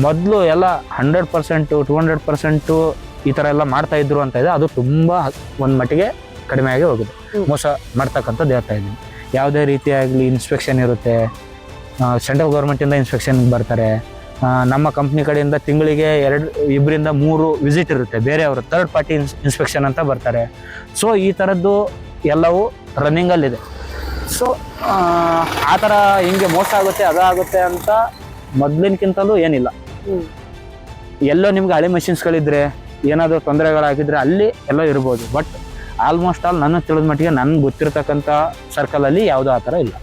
ಮೊದಲು ಎಲ್ಲ 100%, 200% ಈ ಥರ ಎಲ್ಲ ಮಾಡ್ತಾ ಇದ್ರು ಅಂತ ಇದೆ. ಅದು ತುಂಬ ಒಂದು ಮಟ್ಟಿಗೆ ಕಡಿಮೆ ಆಗಿ ಹೋಗಿದೆ. ಮೋಸ ಮಾಡ್ತಕ್ಕಂಥದ್ದು ಹೇಳ್ತಾ ಇದ್ದೀನಿ. ಯಾವುದೇ ರೀತಿಯಾಗಲಿ ಇನ್ಸ್ಪೆಕ್ಷನ್ ಇರುತ್ತೆ. ಸೆಂಟ್ರಲ್ ಗೌರ್ಮೆಂಟಿಂದ ಇನ್ಸ್ಪೆಕ್ಷನ್ಗೆ ಬರ್ತಾರೆ. ನಮ್ಮ ಕಂಪ್ನಿ ಕಡೆಯಿಂದ ತಿಂಗಳಿಗೆ 2-3 ವಿಸಿಟ್ ಇರುತ್ತೆ. ಬೇರೆಯವರು ಥರ್ಡ್ ಪಾರ್ಟಿ ಇನ್ಸ್ಪೆಕ್ಷನ್ ಅಂತ ಬರ್ತಾರೆ. ಸೊ ಈ ಥರದ್ದು ಎಲ್ಲವೂ ರನ್ನಿಂಗಲ್ಲಿದೆ. ಸೊ ಆ ಥರ ಹಿಂಗೆ ಮೋಸ ಆಗುತ್ತೆ, ಅದಾಗುತ್ತೆ ಅಂತ ಮೊದಲಿನಕ್ಕಿಂತಲೂ ಏನಿಲ್ಲ. ಎಲ್ಲೋ ನಿಮ್ಗೆ ಹಳೆ ಮೆಷಿನ್ಸ್ಗಳಿದ್ರೆ ಏನಾದರೂ ತೊಂದರೆಗಳಾಗಿದ್ರೆ ಅಲ್ಲಿ ಎಲ್ಲೋ ಇರ್ಬೋದು. ಬಟ್ ಆಲ್ಮೋಸ್ಟ್ ಆಲ್ ನನ್ನ ತಿಳಿದ ಮಟ್ಟಿಗೆ ನನ್ಗೆ ಗೊತ್ತಿರತಕ್ಕಂಥ ಸರ್ಕಲಲ್ಲಿ ಯಾವುದೋ ಆ ಥರ ಇಲ್ಲ.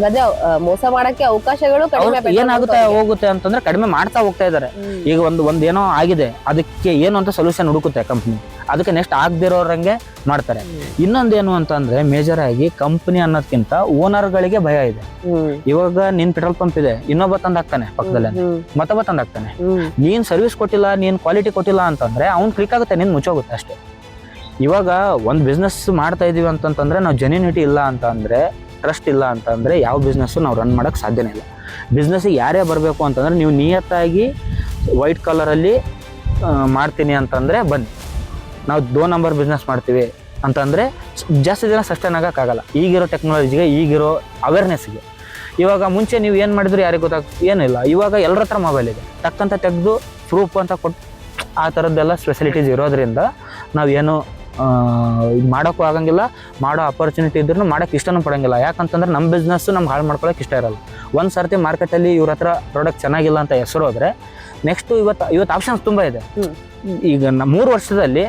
ಅದೇ ಮೋಸ ಮಾಡಕ್ಕೆ ಅವಕಾಶಗಳು ಏನಾಗುತ್ತೆ ಹೋಗುತ್ತೆ ಅಂತಂದ್ರೆ ಕಡಿಮೆ ಮಾಡ್ತಾ ಹೋಗ್ತಾ ಇದ್ದಾರೆ. ಈಗ ಒಂದು ಏನೋ ಆಗಿದೆ, ಅದಕ್ಕೆ ಏನು ಅಂತ ಸೊಲ್ಯೂಷನ್ ಹುಡುಕುತ್ತೆ ಕಂಪ್ನಿ. ಅದಕ್ಕೆ ನೆಕ್ಸ್ಟ್ ಆಗದಿರೋರಂಗೆ ಮಾಡ್ತಾರೆ. ಇನ್ನೊಂದೇನು ಅಂತಂದ್ರೆ ಮೇಜರ್ ಆಗಿ ಕಂಪ್ನಿ ಅನ್ನೋದಕ್ಕಿಂತ ಓನರ್ಗಳಿಗೆ ಭಯ ಇದೆ. ಇವಾಗ ನಿನ್ ಪೆಟ್ರೋಲ್ ಪಂಪ್ ಇದೆ, ಇನ್ನೊಬ್ಬ ತಂದಾಗ್ತಾನೆ ಪಕ್ಕದಲ್ಲೇ, ಮತ್ತೊಬ್ಬ ತಂದಾಗ್ತಾನೆ. ನೀನ್ ಸರ್ವಿಸ್ ಕೊಟ್ಟಿಲ್ಲ, ನೀನ್ ಕ್ವಾಲಿಟಿ ಕೊಟ್ಟಿಲ್ಲ ಅಂತಂದ್ರೆ ಅವ್ನ್ ಕ್ಲಿಕ್ ಆಗುತ್ತೆ, ನಿನ್ ಮುಚ್ಚೋಗುತ್ತೆ ಅಷ್ಟೇ. ಇವಾಗ ಒಂದು ಬಿಸ್ನೆಸ್ ಮಾಡ್ತಾ ಇದೀವಿ ಅಂತಂತಂದ್ರೆ ನಾವು ಜೆನ್ಯೂನಿಟಿ ಇಲ್ಲ ಅಂತ ಅಂದ್ರೆ, ಟ್ರಸ್ಟ್ ಇಲ್ಲ ಅಂತ ಅಂದರೆ ಯಾವ ಬಿಸ್ನೆಸ್ಸು ನಾವು ರನ್ ಮಾಡೋಕ್ಕೆ ಸಾಧ್ಯನೇ ಇಲ್ಲ. ಬಿಸ್ನೆಸ್ಸಿಗೆ ಯಾರೇ ಬರಬೇಕು ಅಂತಂದರೆ ನೀವು ನಿಯತ್ತಾಗಿ ವೈಟ್ ಕಲರಲ್ಲಿ ಮಾಡ್ತೀನಿ ಅಂತಂದರೆ ಬನ್ನಿ. ನಾವು 2 ನಂಬರ್ ಬಿಸ್ನೆಸ್ ಮಾಡ್ತೀವಿ ಅಂತಂದರೆ ಜಾಸ್ತಿ ದಿನ ಸಸ್ಟೈನ್ ಆಗೋಕ್ಕಾಗಲ್ಲ. ಈಗಿರೋ ಟೆಕ್ನಾಲಜಿಗೆ, ಈಗಿರೋ ಅವೇರ್ನೆಸ್ಗೆ. ಇವಾಗ ಮುಂಚೆ ನೀವು ಏನು ಮಾಡಿದ್ರು ಯಾರಿಗೆ ಏನಿಲ್ಲ. ಇವಾಗ ಎಲ್ಲರ ಹತ್ರ ಮೊಬೈಲ್ ಇದೆ, ಟಕ್ಕಂತ ತೆಗೆದು ಪ್ರೂಫ್ ಅಂತ ಕೊಟ್ಟು ಆ ಥರದ್ದೆಲ್ಲ ಫೆಸಿಲಿಟೀಸ್ ಇರೋದ್ರಿಂದ ನಾವೇನು ಮಾಡೋಕ್ಕೂ ಆಗಂಗಿಲ್ಲ. ಮಾಡೋ ಅಪರ್ಚುನಿಟಿ ಇದ್ರೂ ಮಾಡೋಕ್ಕೆ ಇಷ್ಟನೂ ಪಡೋಂಗಿಲ್ಲ. ಯಾಕಂತಂದ್ರೆ ನಮ್ಮ ಬಿಸ್ನೆಸ್ಸು ನಮ್ಗೆ ಹಾಳು ಮಾಡ್ಕೊಳ್ಳೋಕೆ ಇಷ್ಟ ಇರಲ್ಲ. ಒಂದು ಸರ್ತಿ ಮಾರ್ಕೆಟಲ್ಲಿ ಇವ್ರ ಹತ್ರ ಪ್ರಾಡಕ್ಟ್ ಚೆನ್ನಾಗಿಲ್ಲ ಅಂತ ಹೆಸರು ಹೋದರೆ ನೆಕ್ಸ್ಟು ಇವತ್ತು ಆಪ್ಷನ್ಸ್ ತುಂಬ ಇದೆ. ಈಗ 3 ವರ್ಷದಲ್ಲಿ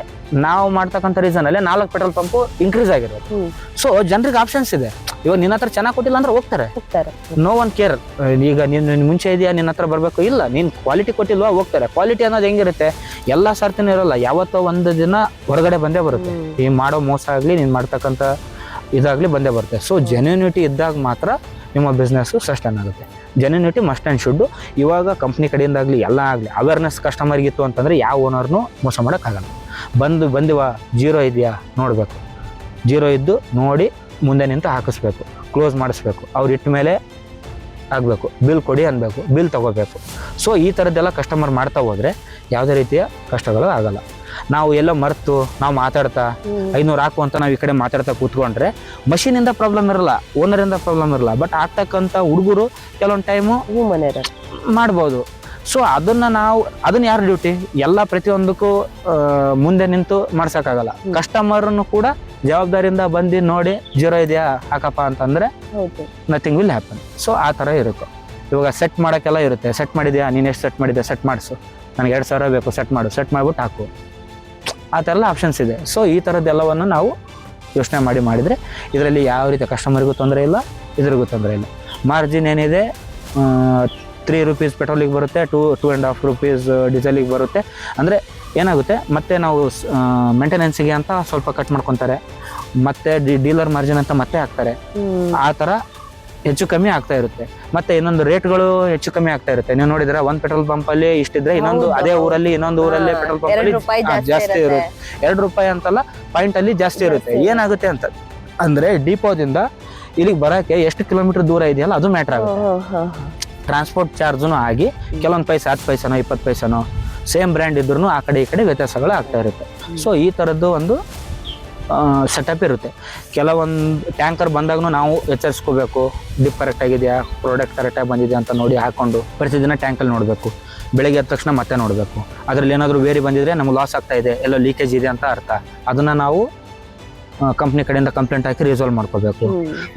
ನಾವು ಮಾಡ್ತಕ್ಕಂಥ ರೀಸನಲ್ಲಿ 4 ಪೆಟ್ರೋಲ್ ಪಂಪು ಇನ್ಕ್ರೀಸ್ ಆಗಿರೋದು. ಸೊ ಜನರಿಗೆ ಆಪ್ಷನ್ಸ್ ಇದೆ. ಇವಾಗ ನಿನ್ನ ಹತ್ರ ಚೆನ್ನಾಗಿ ಕೊಟ್ಟಿಲ್ಲ ಅಂದ್ರೆ ಹೋಗ್ತಾರೆ. No one care. ಈಗ ನೀನು ಮುಂಚೆ ಇದೆಯಾ, ನಿನ್ನ ಹತ್ರ ಬರಬೇಕು, ಇಲ್ಲ ನೀನು ಕ್ವಾಲಿಟಿ ಕೊಟ್ಟಿಲ್ವಾ, ಹೋಗ್ತಾರೆ. ಕ್ವಾಲಿಟಿ ಅನ್ನೋದು ಹೆಂಗಿರುತ್ತೆ, ಎಲ್ಲ ಸರ್ತಿನೂ ಇರೋಲ್ಲ, ಯಾವತ್ತೋ ಒಂದು ದಿನ ಹೊರಗಡೆ ಬಂದೇ ಬರುತ್ತೆ. ಈ ಮಾಡೋ ಮೋಸ ಆಗಲಿ, ನೀನು ಮಾಡ್ತಕ್ಕಂಥ ಇದಾಗಲಿ ಬಂದೇ ಬರುತ್ತೆ. ಸೊ ಜೆನ್ಯೂನಿಟಿ ಇದ್ದಾಗ ಮಾತ್ರ ನಿಮ್ಮ ಬಿಸ್ನೆಸ್ಸು ಸಸ್ಟೈನ್ ಆಗುತ್ತೆ. Genuinity must and should. ಇವಾಗ ಕಂಪ್ನಿ ಕಡೆಯಿಂದಾಗಲಿ ಎಲ್ಲ ಆಗಲಿ ಅವೇರ್ನೆಸ್ ಕಸ್ಟಮರ್ಗಿತ್ತು ಅಂತಂದರೆ ಯಾವ ಓನರ್ನೂ ಮೋಸ ಮಾಡೋಕ್ಕಾಗಲ್ಲ. ಬಂದಿವ 0 ಇದೆಯಾ ನೋಡಬೇಕು, 0 ಇದ್ದು ನೋಡಿ ಮುಂದೆ ನಿಂತು ಹಾಕಿಸ್ಬೇಕು, ಕ್ಲೋಸ್ ಮಾಡಿಸ್ಬೇಕು. ಅವ್ರು ಇಟ್ಟ ಮೇಲೆ ಆಗಬೇಕು, ಬಿಲ್ ಕೊಡಿ ಅನ್ಬೇಕು, ಬಿಲ್ ತೊಗೋಬೇಕು. ಸೊ ಈ ಥರದ್ದೆಲ್ಲ ಕಸ್ಟಮರ್ ಮಾಡ್ತಾ ಹೋದರೆ ಯಾವುದೇ ರೀತಿಯ ಕಷ್ಟಗಳು ಆಗಲ್ಲ. ನಾವು ಎಲ್ಲೋ ಮರೆತು ನಾವು ಮಾತಾಡ್ತಾ 500 ಹಾಕು ಅಂತ ನಾವು ಈ ಕಡೆ ಮಾತಾಡ್ತಾ ಕೂತ್ಕೊಂಡ್ರೆ ಮಷೀನಿಂದ ಪ್ರಾಬ್ಲಮ್ ಇರಲ್ಲ, ಓನರಿಂದ ಪ್ರಾಬ್ಲಮ್ ಇರಲ್ಲ. ಬಟ್ ಆಗ್ತಕ್ಕಂಥ ಹುಡುಗರು ಕೆಲವೊಂದು ಟೈಮು ಮಾಡ್ಬೋದು. ಸೊ ಅದನ್ನ ಯಾರು ಡ್ಯೂಟಿ? ಎಲ್ಲ ಪ್ರತಿಯೊಂದಕ್ಕೂ ಮುಂದೆ ನಿಂತು ಮಾಡ್ಸೋಕ್ಕಾಗಲ್ಲ. ಕಸ್ಟಮರ್ನು ಕೂಡ ಜವಾಬ್ದಾರಿಯಿಂದ ಬಂದು ನೋಡಿ 0 ಇದೆಯಾ ಹಾಕಪ್ಪ ಅಂತಂದರೆ ನಥಿಂಗ್ ವಿಲ್ ಹ್ಯಾಪನ್. ಸೊ ಆ ಥರ ಇರುತ್ತೆ. ಇವಾಗ ಸೆಟ್ ಮಾಡೋಕ್ಕೆಲ್ಲ ಇರುತ್ತೆ. ಸೆಟ್ ಮಾಡಿದ್ಯಾ, ನೀನು ಎಷ್ಟು ಸೆಟ್ ಮಾಡಿದ್ಯಾ, ಸೆಟ್ ಮಾಡಿಸು, ನನಗೆ 2000 ಬೇಕು, ಸೆಟ್ ಮಾಡಿಬಿಟ್ಟು ಹಾಕು. ಆ ಥರ ಎಲ್ಲ ಆಪ್ಷನ್ಸ್ ಇದೆ. ಸೊ ಈ ಥರದ್ದೆಲ್ಲವನ್ನು ನಾವು ಯೋಚನೆ ಮಾಡಿದರೆ ಇದರಲ್ಲಿ ಯಾವ ರೀತಿ ಕಸ್ಟಮರ್ಗೂ ತೊಂದರೆ ಇಲ್ಲ, ಇದ್ರಿಗೂ ತೊಂದರೆ ಇಲ್ಲ. ಮಾರ್ಜಿನ್ ಏನಿದೆ 3 ರೂಪೀಸ್ ಪೆಟ್ರೋಲಿಗೆ ಬರುತ್ತೆ, 2.5 ರೂಪೀಸ್ ಡೀಸೆಲಿಗೆ ಬರುತ್ತೆ. ಅಂದರೆ ಏನಾಗುತ್ತೆ, ಮತ್ತೆ ನಾವು ಮೇಂಟೆನೆನ್ಸಿಗೆ ಅಂತ ಸ್ವಲ್ಪ ಕಟ್ ಮಾಡ್ಕೊತಾರೆ, ಮತ್ತೆ ಡೀಲರ್ ಮಾರ್ಜಿನ್ ಅಂತ ಮತ್ತೆ ಹಾಕ್ತಾರೆ. ಆ ಥರ ಹೆಚ್ಚು ಕಮ್ಮಿ ಆಗ್ತಾ ಇರುತ್ತೆ. ಮತ್ತೆ ಇನ್ನೊಂದು ರೇಟ್ಗಳು ಹೆಚ್ಚು ಕಮ್ಮಿ ಆಗ್ತಾ ಇರುತ್ತೆ. ನೀವು ನೋಡಿದ್ರೆ ಒಂದು ಪೆಟ್ರೋಲ್ ಪಂಪ್ ಅಲ್ಲಿ ಇಷ್ಟಿದ್ರೆ ಇನ್ನೊಂದು ಅದೇ ಊರಲ್ಲಿ ಇನ್ನೊಂದು ಊರಲ್ಲಿ ಪೆಟ್ರೋಲ್ ಪಂಪ್ ಅಲ್ಲಿ ಜಾಸ್ತಿ ಇರುತ್ತೆ. 2 ರೂಪಾಯಿ ಅಂತಲ್ಲ, ಪಾಯಿಂಟ್ ಅಲ್ಲಿ ಜಾಸ್ತಿ ಇರುತ್ತೆ. ಏನಾಗುತ್ತೆ ಅಂತ ಅಂದ್ರೆ ಡಿಪೋದಿಂದ ಇಲ್ಲಿಗೆ ಬರೋಕೆ ಎಷ್ಟು ಕಿಲೋಮೀಟರ್ ದೂರ ಇದೆಯಲ್ಲ ಅದು ಮ್ಯಾಟರ್ ಆಗುತ್ತೆ. ಟ್ರಾನ್ಸ್ಪೋರ್ಟ್ ಚಾರ್ಜ್ನು ಆಗಿ ಕೆಲವೊಂದು ಪೈಸೆ 10 ಪೈಸೆನೋ 20 ಪೈಸೆನೋ ಸೇಮ್ ಬ್ರ್ಯಾಂಡ್ ಇದ್ರೂ ಆ ಕಡೆ ಈ ಕಡೆ ವ್ಯತ್ಯಾಸಗಳು ಆಗ್ತಾ ಇರುತ್ತೆ. ಸೊ ಈ ಥರದ್ದು ಒಂದು ಸೆಟಪ್ ಇರುತ್ತೆ. ಕೆಲವೊಂದು ಟ್ಯಾಂಕರ್ ಬಂದಾಗೂ ನಾವು ಎಚ್ಚರಿಸ್ಕೋಬೇಕು, ಡಿಪ್ ಕರೆಕ್ಟ್ ಆಗಿದೆಯಾ, ಪ್ರಾಡಕ್ಟ್ ಕರೆಕ್ಟಾಗಿ ಬಂದಿದೆಯಾ ಅಂತ ನೋಡಿ ಹಾಕ್ಕೊಂಡು ಪ್ರತಿದಿನ ಟ್ಯಾಂಕಲ್ಲಿ ನೋಡಬೇಕು. ಬೆಳಗ್ಗೆ ಎದ್ದ ತಕ್ಷಣ ಮತ್ತೆ ನೋಡಬೇಕು. ಅದರಲ್ಲಿ ಏನಾದರೂ ಬೇರೆ ಬಂದಿದ್ರೆ ನಮ್ಗೆ ಲಾಸ್ ಆಗ್ತಾ ಇದೆ, ಎಲ್ಲೋ ಲೀಕೇಜ್ ಇದೆ ಅಂತ ಅರ್ಥ. ಅದನ್ನು ನಾವು ಕಂಪ್ನಿ ಕಡೆಯಿಂದ ಕಂಪ್ಲೇಂಟ್ ಹಾಕಿ ರಿಸಾಲ್ವ್ ಮಾಡ್ಕೋಬೇಕು.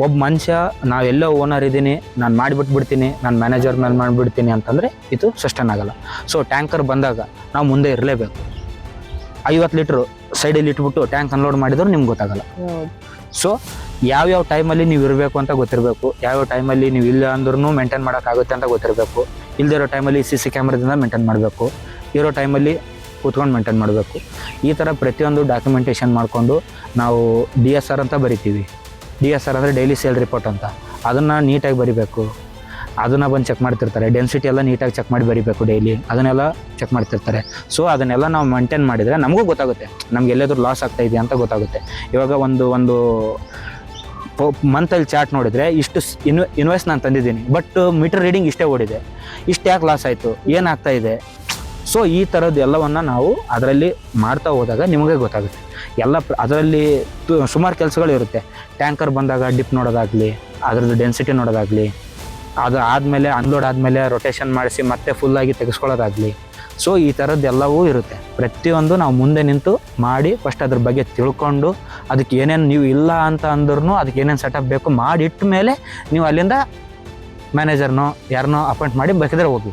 ಒಬ್ಬ ಮನುಷ್ಯ ನಾವೆಲ್ಲೋ ಓನರ್ ಇದ್ದೀನಿ, ನಾನು ಮಾಡಿಬಿಟ್ಬಿಡ್ತೀನಿ, ನಾನು ಮ್ಯಾನೇಜರ್ ಮೇಲೆ ಮಾಡಿಬಿಡ್ತೀನಿ ಅಂತಂದರೆ ಇದು ಸಸ್ಟೈನ್ ಆಗಲ್ಲ. ಸೊ ಟ್ಯಾಂಕರ್ ಬಂದಾಗ ನಾವು ಮುಂದೆ ಇರಲೇಬೇಕು. 50 ಲೀಟ್ರು ಸೈಡಲ್ಲಿ ಇಟ್ಬಿಟ್ಟು ಟ್ಯಾಂಕ್ ಅನ್ಲೋಡ್ ಮಾಡಿದ್ರು ನಿಮ್ಗೆ ಗೊತ್ತಾಗಲ್ಲ. ಸೊ ಯಾವ್ಯಾವ ಟೈಮಲ್ಲಿ ನೀವು ಇರಬೇಕು ಅಂತ ಗೊತ್ತಿರಬೇಕು. ಯಾವ್ಯಾವ ಟೈಮಲ್ಲಿ ನೀವು ಇಲ್ಲ ಅಂದ್ರೂ ಮೇಂಟೈನ್ ಮಾಡೋಕ್ಕಾಗುತ್ತೆ ಅಂತ ಗೊತ್ತಿರಬೇಕು. ಇಲ್ಲದಿರೋ ಟೈಮಲ್ಲಿ CC ಕ್ಯಾಮ್ರಾದಿಂದ ಮೇಂಟೈನ್ ಮಾಡಬೇಕು. ಇರೋ ಟೈಮಲ್ಲಿ ಕೂತ್ಕೊಂಡು ಮೇಂಟೈನ್ ಮಾಡಬೇಕು. ಈ ಥರ ಪ್ರತಿಯೊಂದು ಡಾಕ್ಯುಮೆಂಟೇಷನ್ ಮಾಡಿಕೊಂಡು ನಾವು DSR ಅಂತ ಬರಿತೀವಿ. DSR ಅಂದರೆ ಡೈಲಿ ಸೇಲ್ ರಿಪೋರ್ಟ್ ಅಂತ, ಅದನ್ನು ನೀಟಾಗಿ ಬರಿಬೇಕು. ಅದನ್ನು ಬಂದು ಚೆಕ್ ಮಾಡ್ತಿರ್ತಾರೆ. ಡೆನ್ಸಿಟಿ ಎಲ್ಲ ನೀಟಾಗಿ ಚೆಕ್ ಮಾಡಿ ಬರಿಬೇಕು ಡೈಲಿ, ಅದನ್ನೆಲ್ಲ ಚೆಕ್ ಮಾಡ್ತಿರ್ತಾರೆ. ಸೊ ಅದನ್ನೆಲ್ಲ ನಾವು ಮೇಂಟೈನ್ ಮಾಡಿದರೆ ನಮಗೂ ಗೊತ್ತಾಗುತ್ತೆ ನಮ್ಗೆ ಎಲ್ಲಾದರೂ ಲಾಸ್ ಆಗ್ತಾ ಇದೆಯಾ ಅಂತ ಗೊತ್ತಾಗುತ್ತೆ. ಇವಾಗ ಒಂದು ಮಂತಲ್ಲಿ ಚಾರ್ಟ್ ನೋಡಿದರೆ ಇಷ್ಟು ಇನ್ವೆಸ್ಟ್ ನಾನು ತಂದಿದ್ದೀನಿ, ಬಟ್ ಮೀಟರ್ ರೀಡಿಂಗ್ ಇಷ್ಟೇ ಓಡಿದೆ, ಇಷ್ಟು ಯಾಕೆ ಲಾಸ್ ಆಯಿತು, ಏನಾಗ್ತಾ ಇದೆ. ಸೊ ಈ ಥರದ್ದು ಎಲ್ಲವನ್ನು ನಾವು ಅದರಲ್ಲಿ ಮಾಡ್ತಾ ಹೋದಾಗ ನಿಮಗೆ ಗೊತ್ತಾಗುತ್ತೆ. ಎಲ್ಲ ಅದರಲ್ಲಿ ಸುಮಾರು ಕೆಲಸಗಳು ಇರುತ್ತೆ. ಟ್ಯಾಂಕರ್ ಬಂದಾಗ ಡಿಪ್ ನೋಡೋದಾಗಲಿ, ಅದರದ್ದು ಡೆನ್ಸಿಟಿ ನೋಡೋದಾಗಲಿ, ಅದು ಆದಮೇಲೆ ಅನ್ಲೋಡ್ ಆದಮೇಲೆ ರೊಟೇಷನ್ ಮಾಡಿಸಿ ಮತ್ತೆ ಫುಲ್ಲಾಗಿ ತೆಗೆಸ್ಕೊಳ್ಳೋದಾಗಲಿ. ಸೊ ಈ ಥರದ್ದೆಲ್ಲವೂ ಇರುತ್ತೆ. ಪ್ರತಿಯೊಂದು ನಾವು ಮುಂದೆ ನಿಂತು ಮಾಡಿ ಫಸ್ಟ್ ಅದ್ರ ಬಗ್ಗೆ ತಿಳ್ಕೊಂಡು ಅದಕ್ಕೆ ಏನೇನು ನೀವು ಇಲ್ಲ ಅಂತ ಅಂದ್ರೂ ಅದಕ್ಕೆ ಏನೇನು ಸೆಟಪ್ ಬೇಕು ಮಾಡಿಟ್ಟ ಮೇಲೆ ನೀವು ಅಲ್ಲಿಂದ ಮ್ಯಾನೇಜರ್ನೋ ಯಾರನ್ನೋ ಅಪಾಯಿಂಟ್ ಮಾಡಿ ಬೇಕಿದ್ರೆ ಹೋಗಿ.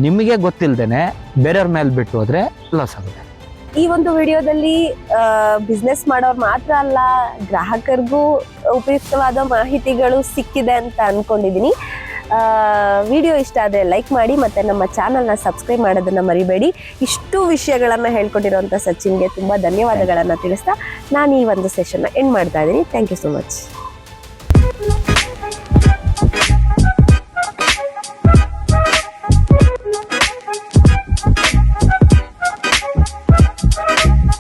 ನಿಮಗೆ ಗೊತ್ತಿಲ್ಲದೇ ಬೇರೆಯವ್ರ ಮೇಲೆ ಬಿಟ್ಟು ಹೋದರೆ ಲಾಸ್ ಆಗುತ್ತೆ. ಈ ಒಂದು ವಿಡಿಯೋದಲ್ಲಿ ಬಿಸ್ನೆಸ್ ಮಾಡೋರು ಮಾತ್ರ ಅಲ್ಲ, ಗ್ರಾಹಕರಿಗೂ ಉಪಯುಕ್ತವಾದ ಮಾಹಿತಿಗಳು ಸಿಕ್ಕಿದೆ ಅಂತ ಅನ್ಕೊಂಡಿದ್ದೀನಿ. ವಿಡಿಯೋ ಇಷ್ಟ ಆದರೆ ಲೈಕ್ ಮಾಡಿ ಮತ್ತು ನಮ್ಮ ಚಾನಲ್ನ ಸಬ್ಸ್ಕ್ರೈಬ್ ಮಾಡೋದನ್ನು ಮರಿಬೇಡಿ. ಇಷ್ಟು ವಿಷಯಗಳನ್ನು ಹೇಳ್ಕೊಟ್ಟಿರೋಂಥ ಸಚಿನ್ಗೆ ತುಂಬ ಧನ್ಯವಾದಗಳನ್ನು ತಿಳಿಸ್ತಾ ನಾನು ಈ ಒಂದು ಸೆಷನ್ನ ಎಂಡ್ ಮಾಡ್ತಾ ಇದ್ದೀನಿ. Thank you so much.